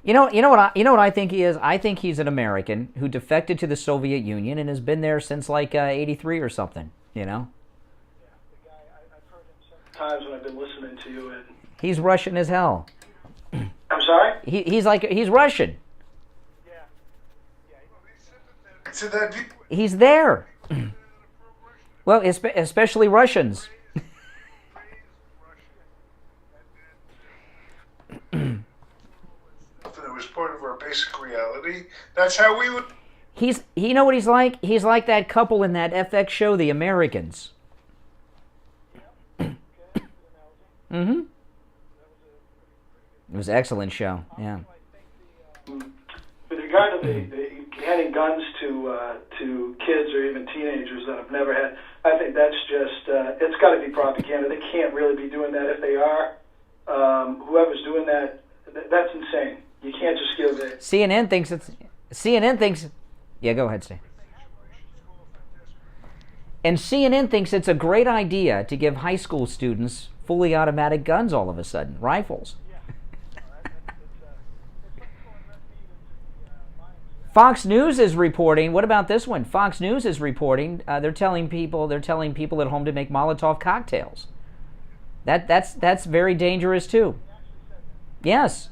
You know what I think he is? I think he's an American who defected to the Soviet Union and has been there since like '83 or something. You know. Yeah, the guy I've heard him several times when I've been listening to you. And he's Russian as hell. I'm sorry. He's Russian. So that he's there. Well, especially Russians. That's how we would. You know what he's like? He's like that couple in that FX show, The Americans. Mm-hmm. It was an excellent show, yeah. With regard to the handing guns to kids or even teenagers that have never had, I think that's just, it's got to be propaganda. They can't really be doing that. If they are, whoever's doing that, that's insane. You can't just give it. CNN thinks, yeah, go ahead, Steve. And CNN thinks it's a great idea to give high school students fully automatic guns all of a sudden, rifles. Fox News is reporting. What about this one? Fox News is reporting. They're telling people at home to make Molotov cocktails. That's very dangerous too. Yes,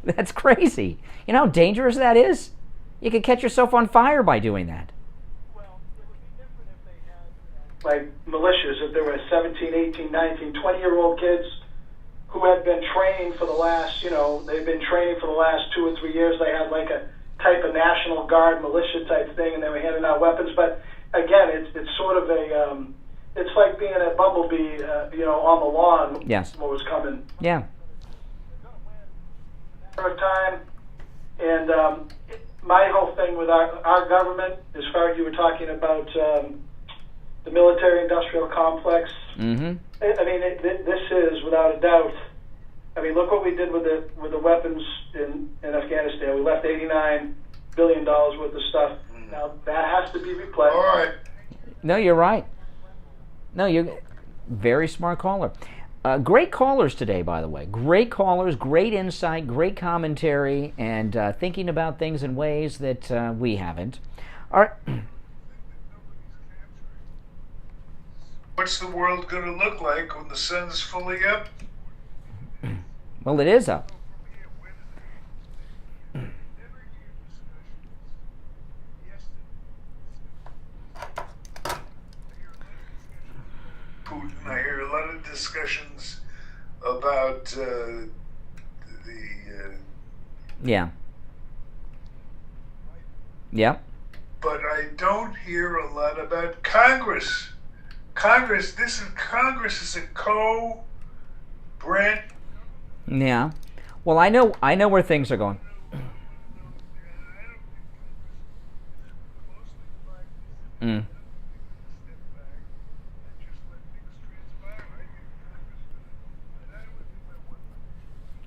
that's crazy. You know how dangerous that is? You could catch yourself on fire by doing that. Like militias, if there were 17, 18, 19, 20-year-old kids who had been trained for the last, they've been training for the last 2 or 3 years. They had like a type of National Guard militia type thing, and they were handing out weapons. But again, it's sort of a, it's like being a bumblebee, on the lawn. Yes. What was coming. Yeah. Time, and my whole thing with our government, as far as you were talking about the military-industrial complex. Mm-hmm. I mean, this is without a doubt. I mean, look what we did with the weapons in Afghanistan. We left $89 billion worth of stuff. Now that has to be replaced. All right. No, you're right. No, you're very smart caller. Great callers today, by the way. Great callers, great insight, great commentary, and thinking about things in ways that we haven't. All right. What's the world going to look like when the sun's fully up? Well, it is up. Putin. I hear a lot of discussions about Yeah. Yep. But I don't hear a lot about Congress. Congress is a co-brand. Yeah. Well, I know where things are going. Mm.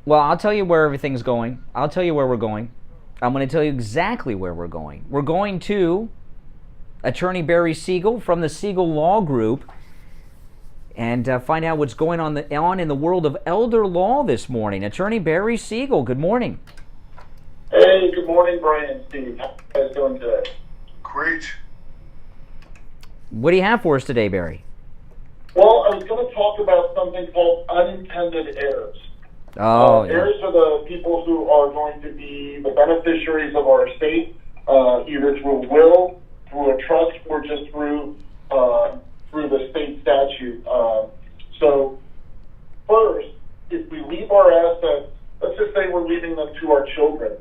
Well, I'll tell you where everything's going. I'll tell you where we're going. I'm going to tell you exactly where we're going. We're going to Attorney Barry Siegel from the Siegel Law Group and find out what's going on in the world of elder law this morning. Attorney Barry Siegel, good morning. Hey, good morning, Brian and Steve. How are you guys doing today? Great. What do you have for us today, Barry? Well, I was going to talk about something called unintended heirs. Oh, yeah. Heirs are the people who are going to be the beneficiaries of our estate, either through will, through a trust, or just through the state statute. So, first, if we leave our assets, let's just say we're leaving them to our children,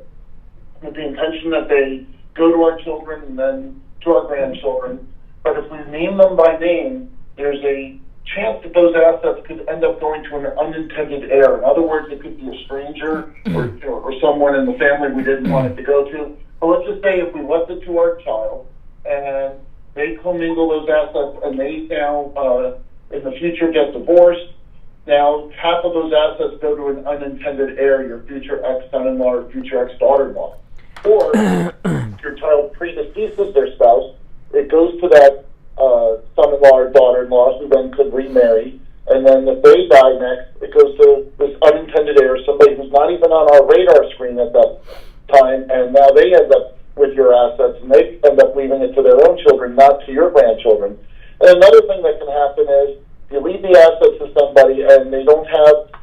with the intention that they go to our children and then to our grandchildren. But if we name them by name, there's a chance that those assets could end up going to an unintended heir. In other words, it could be a stranger or someone in the family we didn't want it to go to. But let's just say if we left it to our child and they commingle those assets and they now, in the future, get divorced, now half of those assets go to an unintended heir, your future ex-son-in-law or future ex-daughter-in-law. Or if your child predeceases their spouse, it goes to that son-in-law or daughter-in-law who then could remarry. And then if they die next, it goes to this unintended heir, somebody who's not even on our radar screen at that time, and now they end up with your assets, and they end up leaving it to their own children, not to your grandchildren. And another thing that can happen is you leave the assets to somebody and they don't have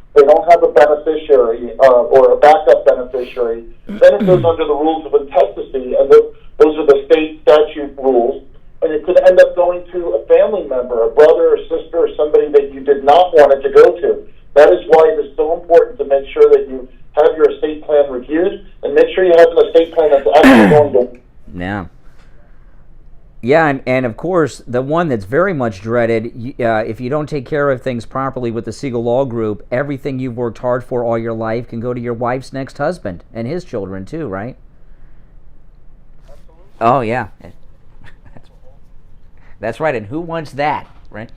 a beneficiary or a backup beneficiary. Then it goes under the rules of intestacy, and those are the state statute rules. And it could end up going to a family member, a brother or sister, or somebody that you did not want it to go to. That is why it is so important to make sure that you have your estate plan reviewed and make sure you have an estate plan that's actually going to Yeah, and of course, the one that's very much dreaded, if you don't take care of things properly with the Siegel Law Group, everything you've worked hard for all your life can go to your wife's next husband and his children too, right? Oh, yeah. That's right, and who wants that, right?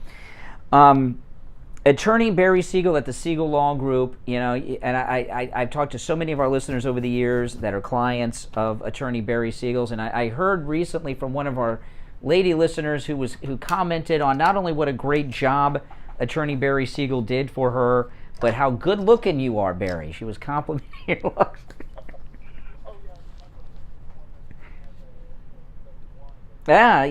Attorney Barry Siegel at the Siegel Law Group, and I've talked to so many of our listeners over the years that are clients of Attorney Barry Siegel's, and I heard recently from one of our lady listeners who commented on not only what a great job Attorney Barry Siegel did for her, but how good looking you are, Barry. She was complimenting your looks. Yeah.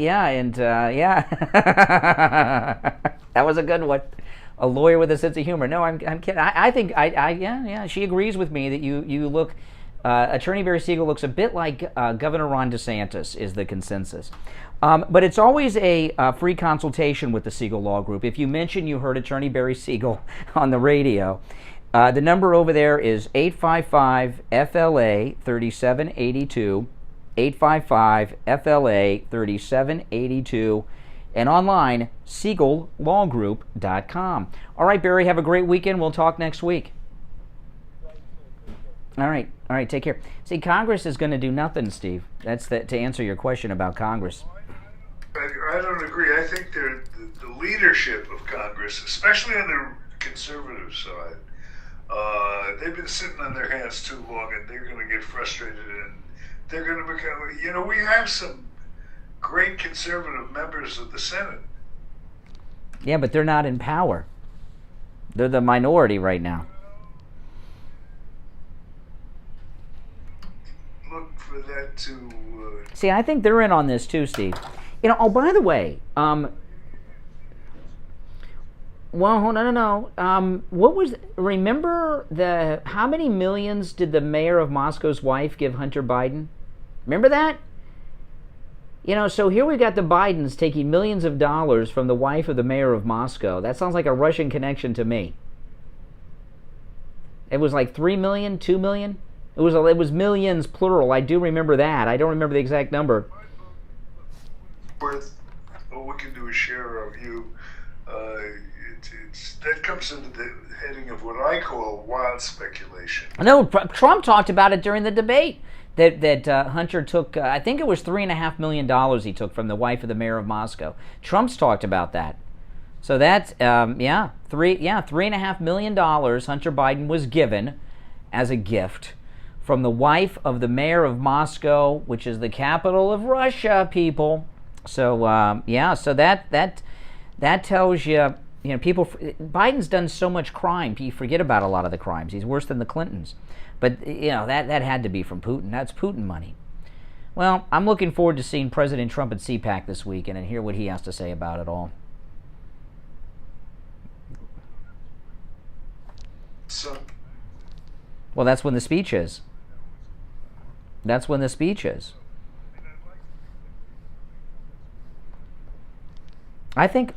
That was a good one. A lawyer with a sense of humor. No, I'm kidding. I think she agrees with me that you look. Attorney Barry Siegel looks a bit like Governor Ron DeSantis is the consensus. But it's always a free consultation with the Siegel Law Group. If you mention you heard Attorney Barry Siegel on the radio, the number over there is 855-FLA-3782, 855-FLA-3782, and online, SiegelLawGroup.com. All right, Barry, have a great weekend. We'll talk next week. All right, take care. See, Congress is going to do nothing, Steve. That's to answer your question about Congress. I don't agree. I think the leadership of Congress, especially on the conservative side, they've been sitting on their hands too long, and they're going to get frustrated, and they're going to become, we have some great conservative members of the Senate. Yeah, but they're not in power. They're the minority right now. Look for that to... See, I think they're in on this too, Steve. Oh, by the way, well, no. Remember how many millions did the mayor of Moscow's wife give Hunter Biden? Remember that? So here we got the Bidens taking millions of dollars from the wife of the mayor of Moscow. That sounds like a Russian connection to me. It was like 3 million, 2 million? It was millions, plural. I do remember that. I don't remember the exact number. We can do a share of you. That comes into the heading of what I call wild speculation. No, Trump talked about it during the debate. That Hunter took, I think it was $3.5 million he took from the wife of the mayor of Moscow. Trump's talked about that. So that's, $3.5 million Hunter Biden was given as a gift from the wife of the mayor of Moscow, which is the capital of Russia, people. So, so that tells you, people, Biden's done so much crime, you forget about a lot of the crimes. He's worse than the Clintons. But, that had to be from Putin. That's Putin money. Well, I'm looking forward to seeing President Trump at CPAC this weekend and hear what he has to say about it all. Well, that's when the speech is. I think...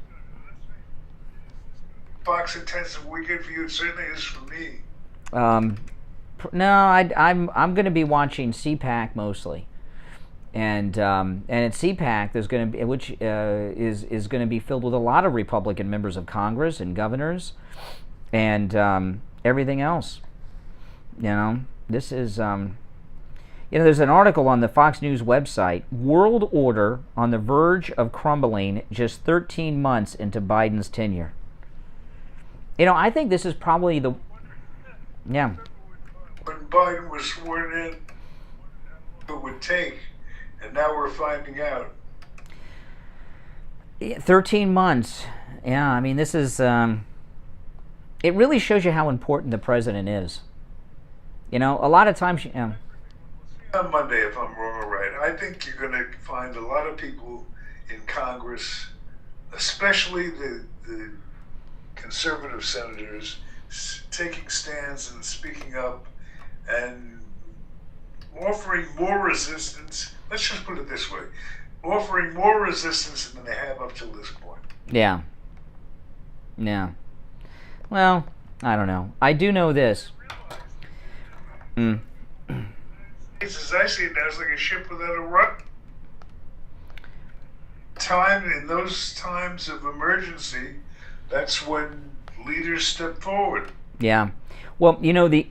Fox intensive weekend for you, it certainly is for me. No, I'm going to be watching CPAC mostly, and at CPAC there's going to be, which is going to be filled with a lot of Republican members of Congress and governors, and everything else. This is there's an article on the Fox News website: World Order on the verge of crumbling just 13 months into Biden's tenure. I think this is probably the when Biden was sworn in, it would take, and now we're finding out. 13 months. Yeah, I mean, this is, it really shows you how important the president is. A lot of times... On Monday, if I'm wrong or right, I think you're going to find a lot of people in Congress, especially the conservative senators, taking stands and speaking up and offering more resistance. Let's just put it this way: offering more resistance than they have up till this point. Yeah. Well, I don't know. I do know this. As I see it now, it's like a ship without a rudder. in those times of emergency, that's when leaders step forward. Yeah. Well, the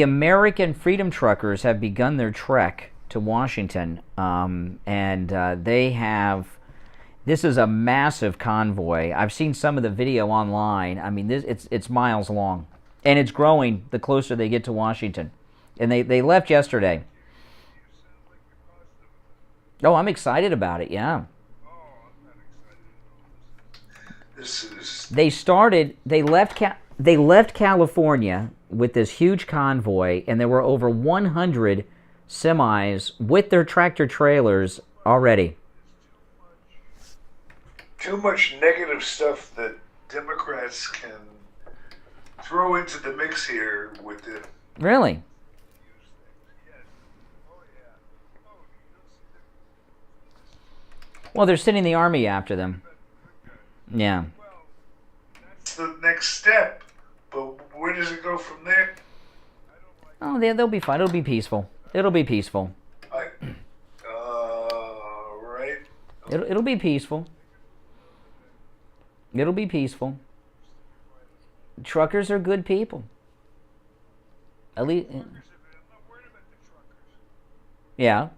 American Freedom Truckers have begun their trek to Washington, and they have. This is a massive convoy. I've seen some of the video online. I mean, it's miles long, and it's growing the closer they get to Washington. And they left yesterday. Oh, I'm excited about it. Yeah. They left California with this huge convoy, and there were over 100 semis with their tractor trailers already. Too much negative stuff that Democrats can throw into the mix here with it. Really? Well, they're sending the army after them. Yeah. It's the next step, but where does it go from there? Oh, they'll be fine. It'll be peaceful. It'll be peaceful. Right. It'll be peaceful. It'll be peaceful. Truckers are good people. At least. Yeah.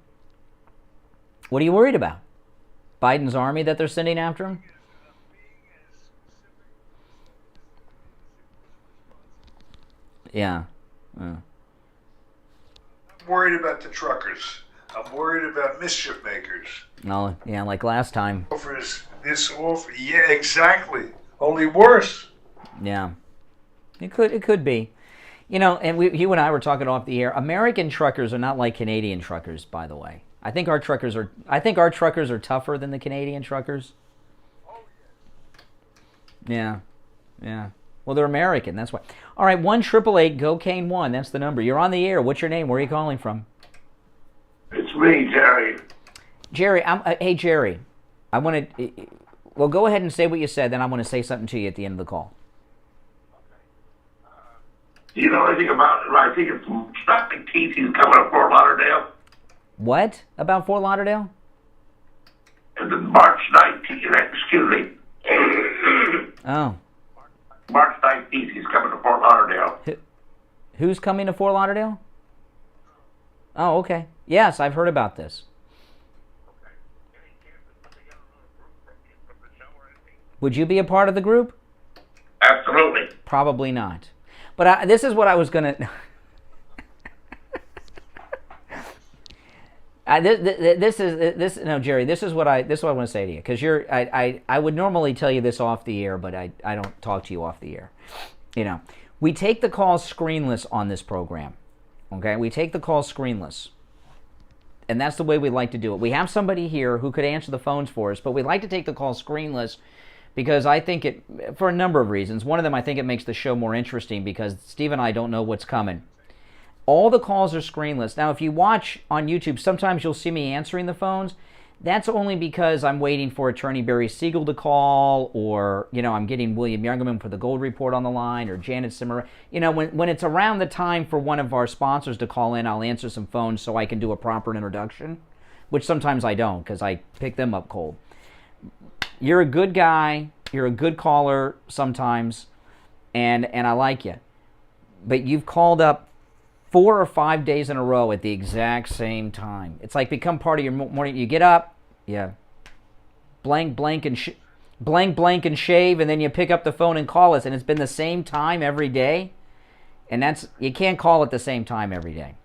What are you worried about? Biden's army that they're sending after him? Yeah. I'm worried about the truckers. I'm worried about mischief makers. Oh, yeah, like last time. This offer, yeah, exactly. Only worse. Yeah. It could be. And you and I were talking off the air. American truckers are not like Canadian truckers, by the way. I think our truckers are tougher than the Canadian truckers. Yeah. Yeah. Well, they're American, that's why. All right, 1-888-GO-CANE-1. That's the number. You're on the air. What's your name? Where are you calling from? It's me, Jerry. Jerry, hey, Jerry. I want to... Well, go ahead and say what you said, then I want to say something to you at the end of the call. Do you know anything about it? I think it's something Keith. He's coming to Fort Lauderdale. What? About Fort Lauderdale? And then March 19th, excuse me. Oh. March 19th, he's coming to Fort Lauderdale. Who's coming to Fort Lauderdale? Oh, okay. Yes, I've heard about this. Would you be a part of the group? Absolutely. Probably not. But this is what I was going to... No, Jerry. This is what I want to say to you, because I would normally tell you this off the air, but I don't talk to you off the air. We take the calls screenless on this program. Okay, we take the calls screenless, and that's the way we like to do it. We have somebody here who could answer the phones for us, but we like to take the calls screenless because I think it, for a number of reasons. One of them, I think it makes the show more interesting because Steve and I don't know what's coming. All the calls are screenless. Now, if you watch on YouTube, sometimes you'll see me answering the phones. That's only because I'm waiting for Attorney Barry Siegel to call, or, I'm getting William Youngerman for the Gold Report on the line, or Janet Simmer. When it's around the time for one of our sponsors to call in, I'll answer some phones so I can do a proper introduction, which sometimes I don't because I pick them up cold. You're a good guy. You're a good caller sometimes, and I like you. But you've called up 4 or 5 days in a row at the exact same time. It's like become part of your morning. You get up, blank, and shave, and then you pick up the phone and call us, and it's been the same time every day. And you can't call at the same time every day.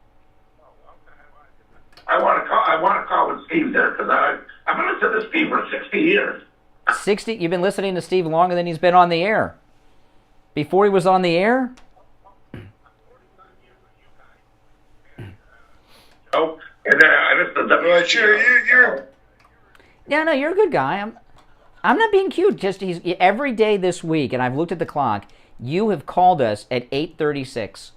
I want to call with Steve there because I've been listening to Steve for 60 years. 60? You've been listening to Steve longer than he's been on the air. Before he was on the air? Oh, and then I just you're No, you're a good guy. I'm not being cute. Just every day this week, and I've looked at the clock. You have called us at 8:36.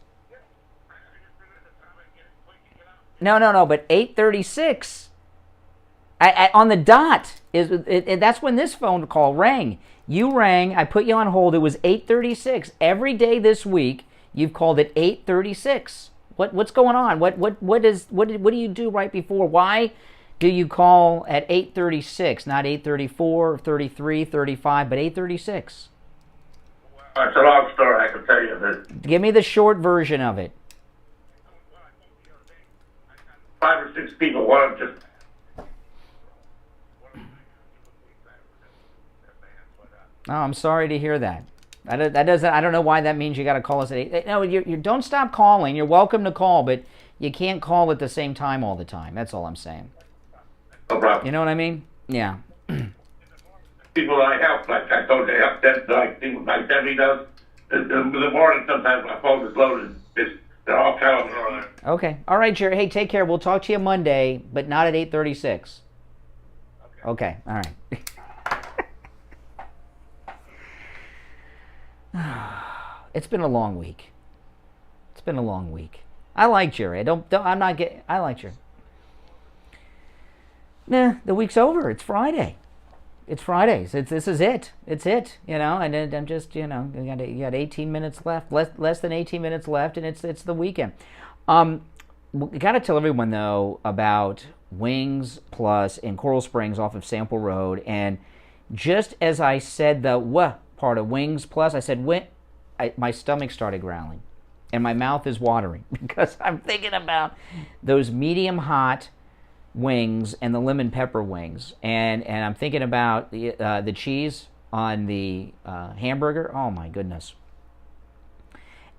No, but 8:36. On the dot that's when this phone call rang. You rang. I put you on hold. It was 8:36. Every day this week, you've called at 8:36. What's going on? What do you do right before? Why do you call at 8:36, not 8:34, 33, 35, but 8:36? It's a long story, I can tell you that. Give me the short version of it. 5 or 6 people, one of them just... Oh, I'm sorry to hear that. That doesn't. I don't know why that means you got to call us at 8. No, you don't stop calling. You're welcome to call, but you can't call at the same time all the time. That's all I'm saying. No problem. You know what I mean? Yeah. People I help, like I told you, I help that, like Debbie does. In the morning, sometimes my phone is loaded. They're all telling me. Okay. All right, Jerry. Hey, take care. We'll talk to you Monday, but not at 8:36. Okay. All right. It's been a long week. It's been a long week. I like Jerry. I like Jerry. Nah, the week's over. It's Friday. It's Fridays. This is it. It's it. And I'm just, you got 18 minutes left, less than 18 minutes left, and it's the weekend. We got to tell everyone though about Wings Plus in Coral Springs off of Sample Road, and just as I said the part of Wings Plus, I said my stomach started growling, and my mouth is watering because I'm thinking about those medium hot wings and the lemon pepper wings, and I'm thinking about the cheese on the hamburger. Oh my goodness.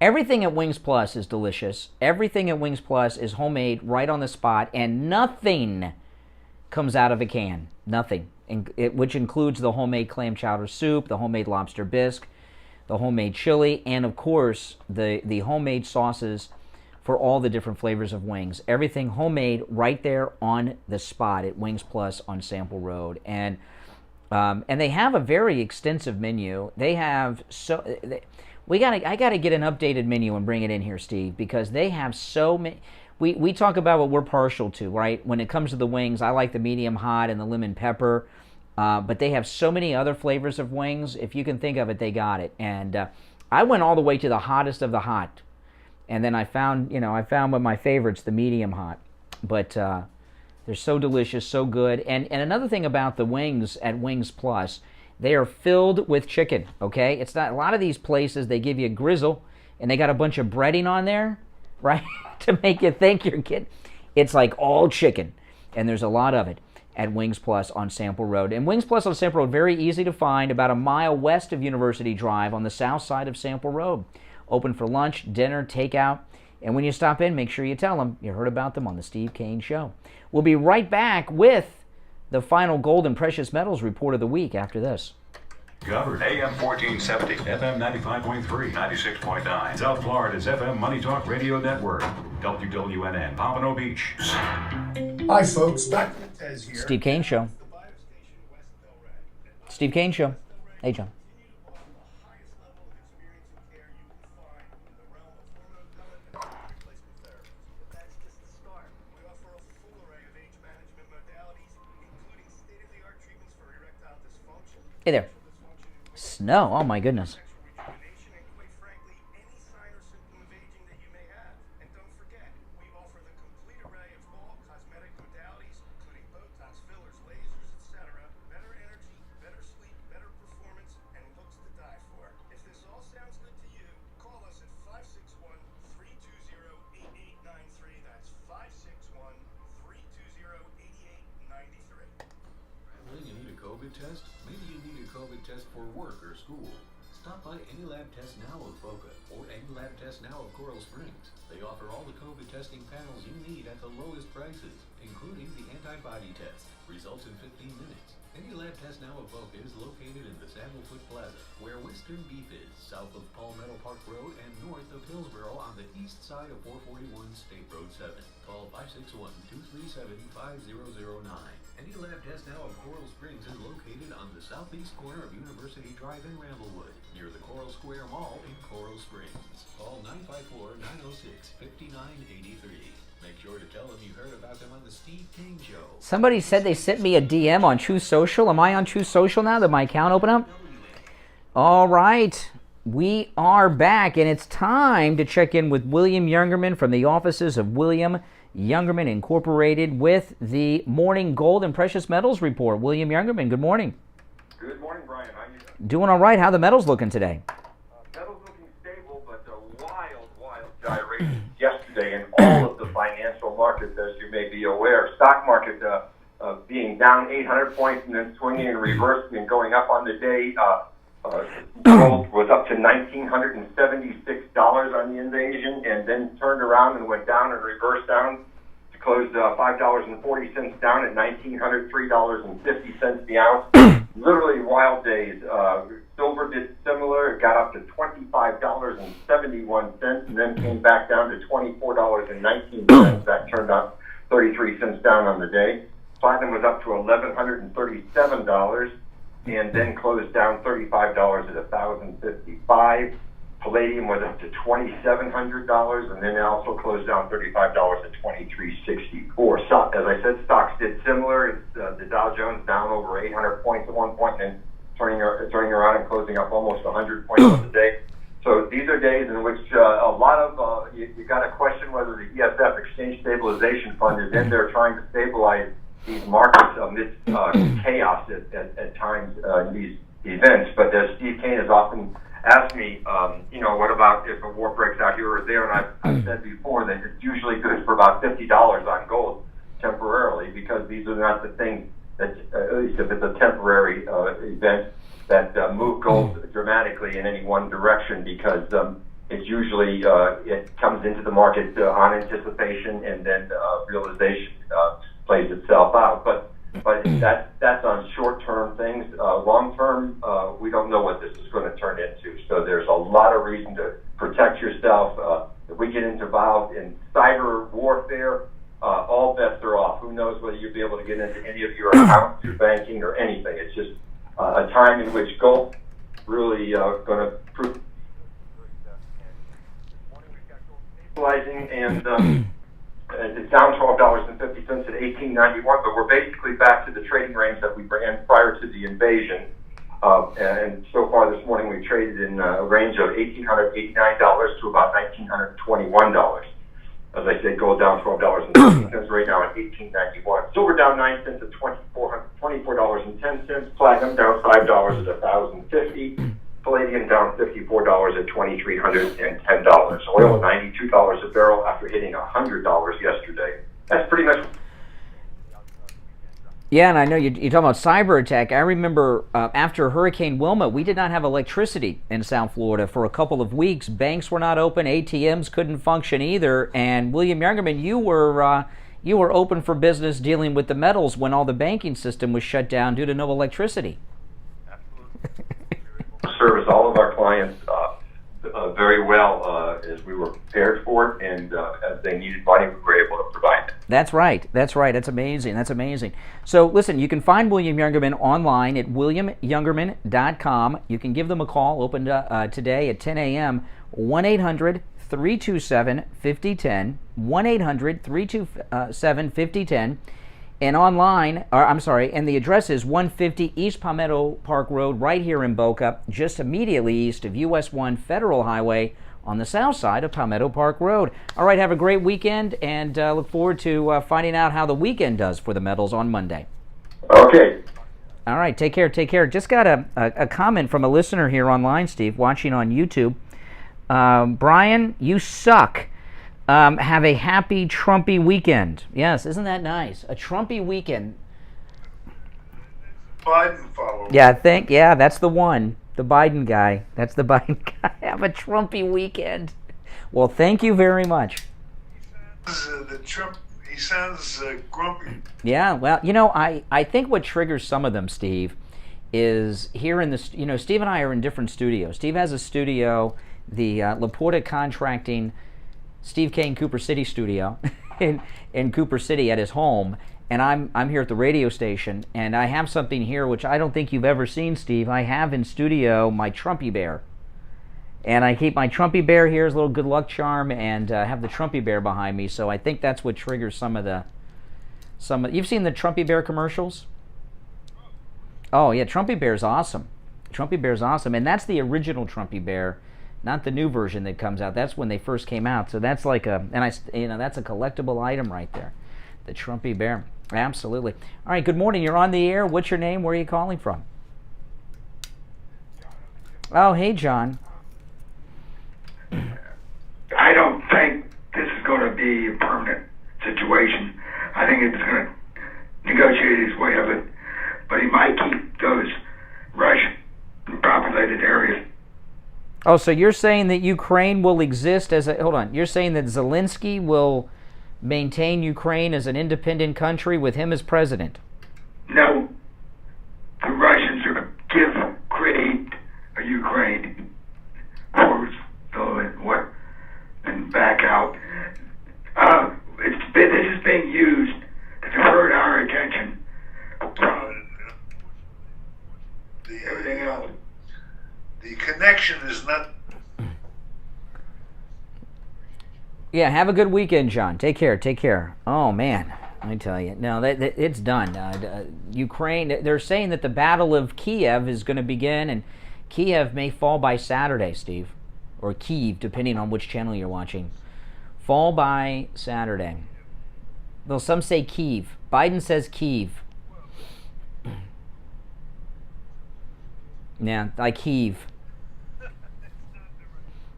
Everything at Wings Plus is delicious. Everything at Wings Plus is homemade right on the spot, and nothing comes out of a can. Nothing. Which includes the homemade clam chowder soup, the homemade lobster bisque, the homemade chili, and of course the homemade sauces for all the different flavors of wings. Everything homemade right there on the spot at Wings Plus on Sample Road. And they have a very extensive menu. They have I gotta get an updated menu and bring it in here, Steve, because they have so many. We talk about what we're partial to, right? When it comes to the wings, I like the medium hot and the lemon pepper. But they have so many other flavors of wings. If you can think of it, they got it. And I went all the way to the hottest of the hot. And then I found one of my favorites, the medium hot. But they're so delicious, so good. And another thing about the wings at Wings Plus, they are filled with chicken, okay? It's not, a lot of these places, they give you a grizzle, and they got a bunch of breading on there, right? To make you think you're kidding. It's like all chicken, and there's a lot of it at Wings Plus on Sample Road. And Wings Plus on Sample Road, very easy to find, about a mile west of University Drive on the south side of Sample Road. Open for lunch, dinner, takeout. And when you stop in, make sure you tell them you heard about them on the Steve Kane Show. We'll be right back with the final gold and precious metals report of the week after this. Covered AM 1470, FM 95.3, 96.9. South Florida's FM Money Talk Radio Network. WWNN, Pompano Beach. Hi, folks. Dr. Tez here. Steve Kane Show. Steve Kane Show. Hey, John. Hey there. Snow. Oh, my goodness. Test? Maybe you need a COVID test for work or school. Stop by Any Lab Test Now of Boca or Any Lab Test Now of Coral Springs. They offer all the COVID testing panels you need at the lowest prices, including the antibody test. Results in 15 minutes. Any Lab Test Now of Boca is located in the Sandalfoot Plaza, where Western Beef is, south of Palmetto Park Road and north of Hillsboro on the east side of 441 State Road 7. Call 561-237-5009. Any Lab Test Now of Coral Springs is located on the southeast corner of University Drive in Ramblewood, near the Coral Square Mall in Coral Springs. Call 954-906-5983. Make sure to tell them you heard about them on the Steve Kane Show. Somebody said they sent me a DM on True Social. Am I on True Social now? Did my account open up? All right. We are back, and it's time to check in with William Youngerman from the offices of William Youngerman Incorporated with the Morning Gold and Precious Metals Report. William Youngerman, good morning. Good morning, Brian. How you doing? Doing all right. How are the metals looking today? Metals looking stable, but a wild gyration yesterday in all of the financial markets, as you may be aware. Stock market being down 800 points and then swinging and reversing and going up on the day. Gold was up to $1,976 on the invasion, and then turned around and went down and reversed down to close $5.40 down at $1,903.50 the ounce. Literally wild days. Silver did similar. It got up to $25.71 and then came back down to $24.19. That turned out 33 cents down on the day. Platinum was up to $1,137 and then closed down $35 at $1,055. Palladium was up to $2,700 and then it also closed down $35 at $23.64. So, as I said, stocks did similar. The Dow Jones down over 800 points at one point and then turning around and closing up almost 100 points on the day. So these are days in which a lot of you got to question whether the ESF Exchange Stabilization Fund is in there trying to stabilize these markets amidst chaos at times in these events. But as Steve Kane has often asked me, what about if a war breaks out here or there? And I've said before that it's usually good for about $50 on gold temporarily, because these are not the things that, at least if it's a temporary event, that move gold dramatically in any one direction, because it's usually it comes into the market on anticipation and then realization plays itself out. But that's on short-term things. Long-term, we don't know what this is going to turn into. So there's a lot of reason to protect yourself. If we get involved in cyber warfare, all bets are off. Who knows whether you'll be able to get into any of your accounts, your banking, or anything. It's just a time in which gold really going to prove stabilizing, and it's down $12.50 at $18.91, but we're basically back to the trading range that we ran prior to the invasion. And so far this morning we traded in a range of $1,889 to about $1,921. As I said, gold down $12.50 right now at $18.91. Silver down 9 cents at $24.10. Platinum down $5 at $1,050. Palladium down $54 at $2,310. Oil at $92 a barrel after hitting $100 yesterday. That's pretty much. Yeah, and I know you're talking about cyber attack. I remember after Hurricane Wilma, we did not have electricity in South Florida for a couple of weeks. Banks were not open, ATMs couldn't function either. And William Youngerman, you were open for business dealing with the metals when all the banking system was shut down due to no electricity. Service all of our clients very well as we were prepared for it, and as they needed money, we were able to provide it. That's right. That's amazing. So listen, you can find William Youngerman online at williamyoungerman.com. You can give them a call, open today at 10 a.m., 1-800-327-5010, 1-800-327-5010. And and the address is 150 East Palmetto Park Road right here in Boca, just immediately east of US 1 Federal Highway on the south side of Palmetto Park Road. All right, have a great weekend, and look forward to finding out how the weekend does for the metals on Monday. Okay. All right, take care. Just got a comment from a listener here online, Steve, watching on YouTube. Brian, you suck. Have a happy Trumpy weekend. Yes, isn't that nice? A Trumpy weekend. Biden follower. Yeah, that's the one. The Biden guy. That's the Biden guy. Have a Trumpy weekend. Well, thank you very much. He sounds grumpy. Yeah, well, I think what triggers some of them, Steve, is here in the, Steve and I are in different studios. Steve has a studio, the Laporta Contracting Steve Kane Cooper City studio in Cooper City at his home, and I'm here at the radio station, and I have something here which I don't think you've ever seen, Steve. I have in studio my Trumpy bear, and I keep my Trumpy bear here as a little good luck charm, and have the Trumpy bear behind me. So I think that's what triggers some of you've seen the Trumpy bear commercials? Oh yeah, Trumpy bear's awesome. Trumpy Bear's awesome, and that's the original Trumpy Bear, not the new version that comes out. That's when they first came out. So that's like that's a collectible item right there, the Trumpy Bear. Absolutely. All right. Good morning. You're on the air. What's your name? Where are you calling from? Oh, hey, John. I don't think this is going to be a permanent situation. I think it's going to negotiate his way of it, but he might keep those Russian populated areas. Oh, so you're saying that Ukraine will exist as a... Hold on. You're saying that Zelensky will maintain Ukraine as an independent country with him as president? No. The Russians are going to create a Ukraine force and back out. This is being used to divert our attention from everything else. The connection is not. Yeah, have a good weekend, John. Take care. Take care. Oh, man. I tell you. No, it's done. Ukraine, they're saying that the Battle of Kyiv is going to begin, and Kyiv may fall by Saturday, Steve. Or Kyiv, depending on which channel you're watching. Fall by Saturday. Well, some say Kyiv. Biden says Kyiv. Yeah, like Kyiv.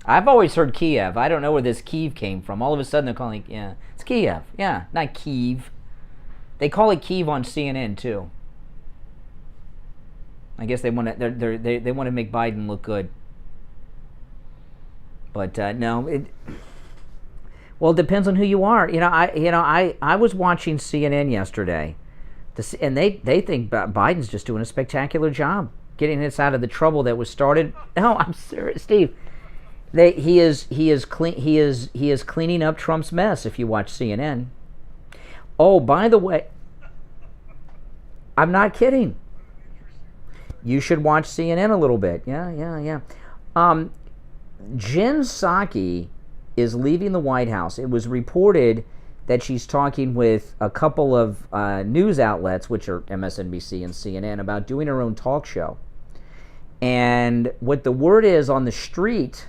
I've always heard Kiev. I don't know where this Kyiv came from. All of a sudden they're calling it, yeah, it's Kiev. Yeah, not Kyiv. They call it Kyiv on CNN too. I guess they want to they want to make Biden look good. But no, it depends on who you are. I was watching CNN yesterday, and they think Biden's just doing a spectacular job getting us out of the trouble that was started. No, I'm serious, Steve. He is cleaning up Trump's mess. If you watch CNN. Oh, by the way, I'm not kidding. You should watch CNN a little bit. Yeah. Jen Psaki is leaving the White House. It was reported that she's talking with a couple of news outlets, which are MSNBC and CNN, about doing her own talk show. And what the word is on the street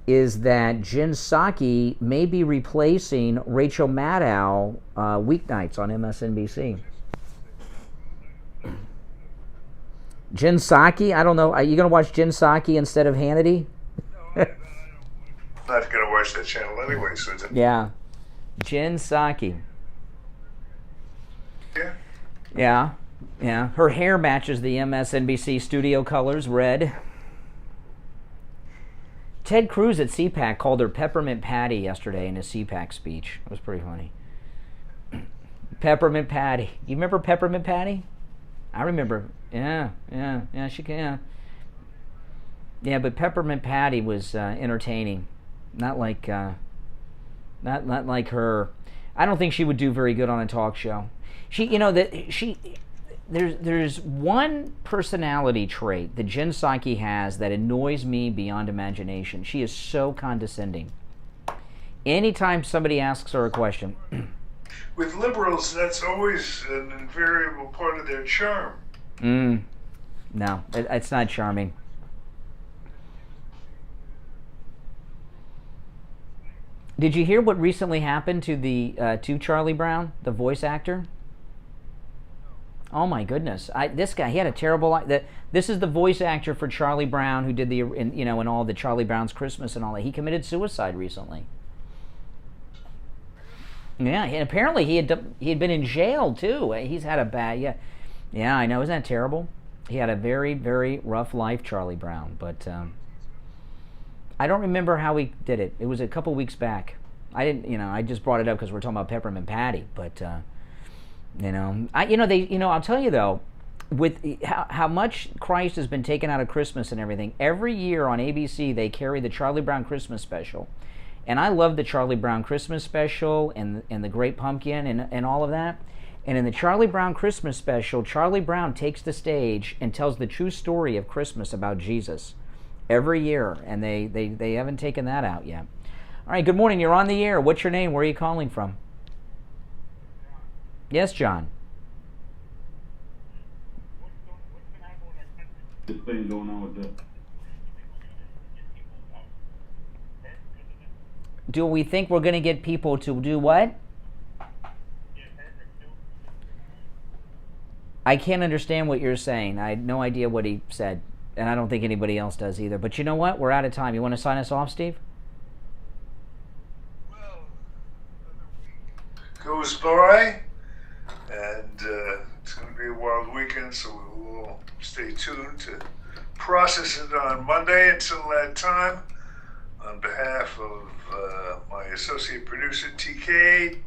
is that Jen Psaki may be replacing Rachel Maddow weeknights on MSNBC. Jen Psaki? I don't know. Are you going to watch Jen Psaki instead of Hannity? I'm not going to watch that channel anyway, so it's yeah. Jen Psaki. Yeah. Yeah. Her hair matches the MSNBC studio colors, red. Ted Cruz at CPAC called her Peppermint Patty yesterday in his CPAC speech. It was pretty funny. Peppermint Patty. You remember Peppermint Patty? I remember. Yeah, she can. Yeah, but Peppermint Patty was entertaining. Not like not like her. I don't think she would do very good on a talk show. There's one personality trait that Jen Psaki has that annoys me beyond imagination. She is so condescending. Anytime somebody asks her a question. With liberals, that's always an invariable part of their charm. No, it's not charming. Did you hear what recently happened to to Charlie Brown, the voice actor? Oh my goodness! This guy, he had a terrible life. This is the voice actor for Charlie Brown who did in all the Charlie Brown's Christmas and all that. He committed suicide recently. Yeah, and apparently he had been in jail too. He's had a bad yeah. I know, isn't that terrible? He had a very, very rough life, Charlie Brown. But I don't remember how he did it. It was a couple weeks back. I didn't, I just brought it up because we're talking about Peppermint Patty. But I'll tell you though, with how much Christ has been taken out of Christmas and everything. Every year on ABC they carry the Charlie Brown Christmas special. And I love the Charlie Brown Christmas special and the Great Pumpkin and all of that. And in the Charlie Brown Christmas special, Charlie Brown takes the stage and tells the true story of Christmas about Jesus every year. And they haven't taken that out yet. All right, good morning. You're on the air. What's your name? Where are you calling from? Yes, John. this thing going on with the. Do we think we're going to get people to do what? I can't understand what you're saying. I had no idea what he said, and I don't think anybody else does either. But you know what? We're out of time. You want to sign us off, Steve? Goes by, and it's going to be a wild weekend, so we will stay tuned to process it on Monday. Until that time, on behalf of my associate producer, TK,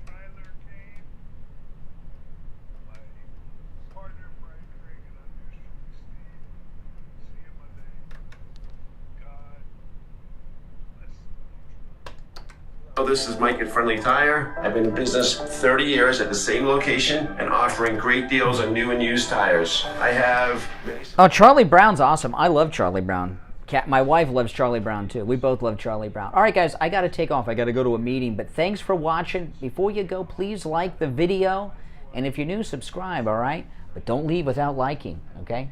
This is Mike at Friendly Tire. I've been in business 30 years at the same location and offering great deals on new and used tires. I have... Oh, Charlie Brown's awesome. I love Charlie Brown. My wife loves Charlie Brown too. We both love Charlie Brown. All right, guys, I got to take off. I got to go to a meeting, but thanks for watching. Before you go, please like the video, and if you're new, subscribe, all right? But don't leave without liking, okay?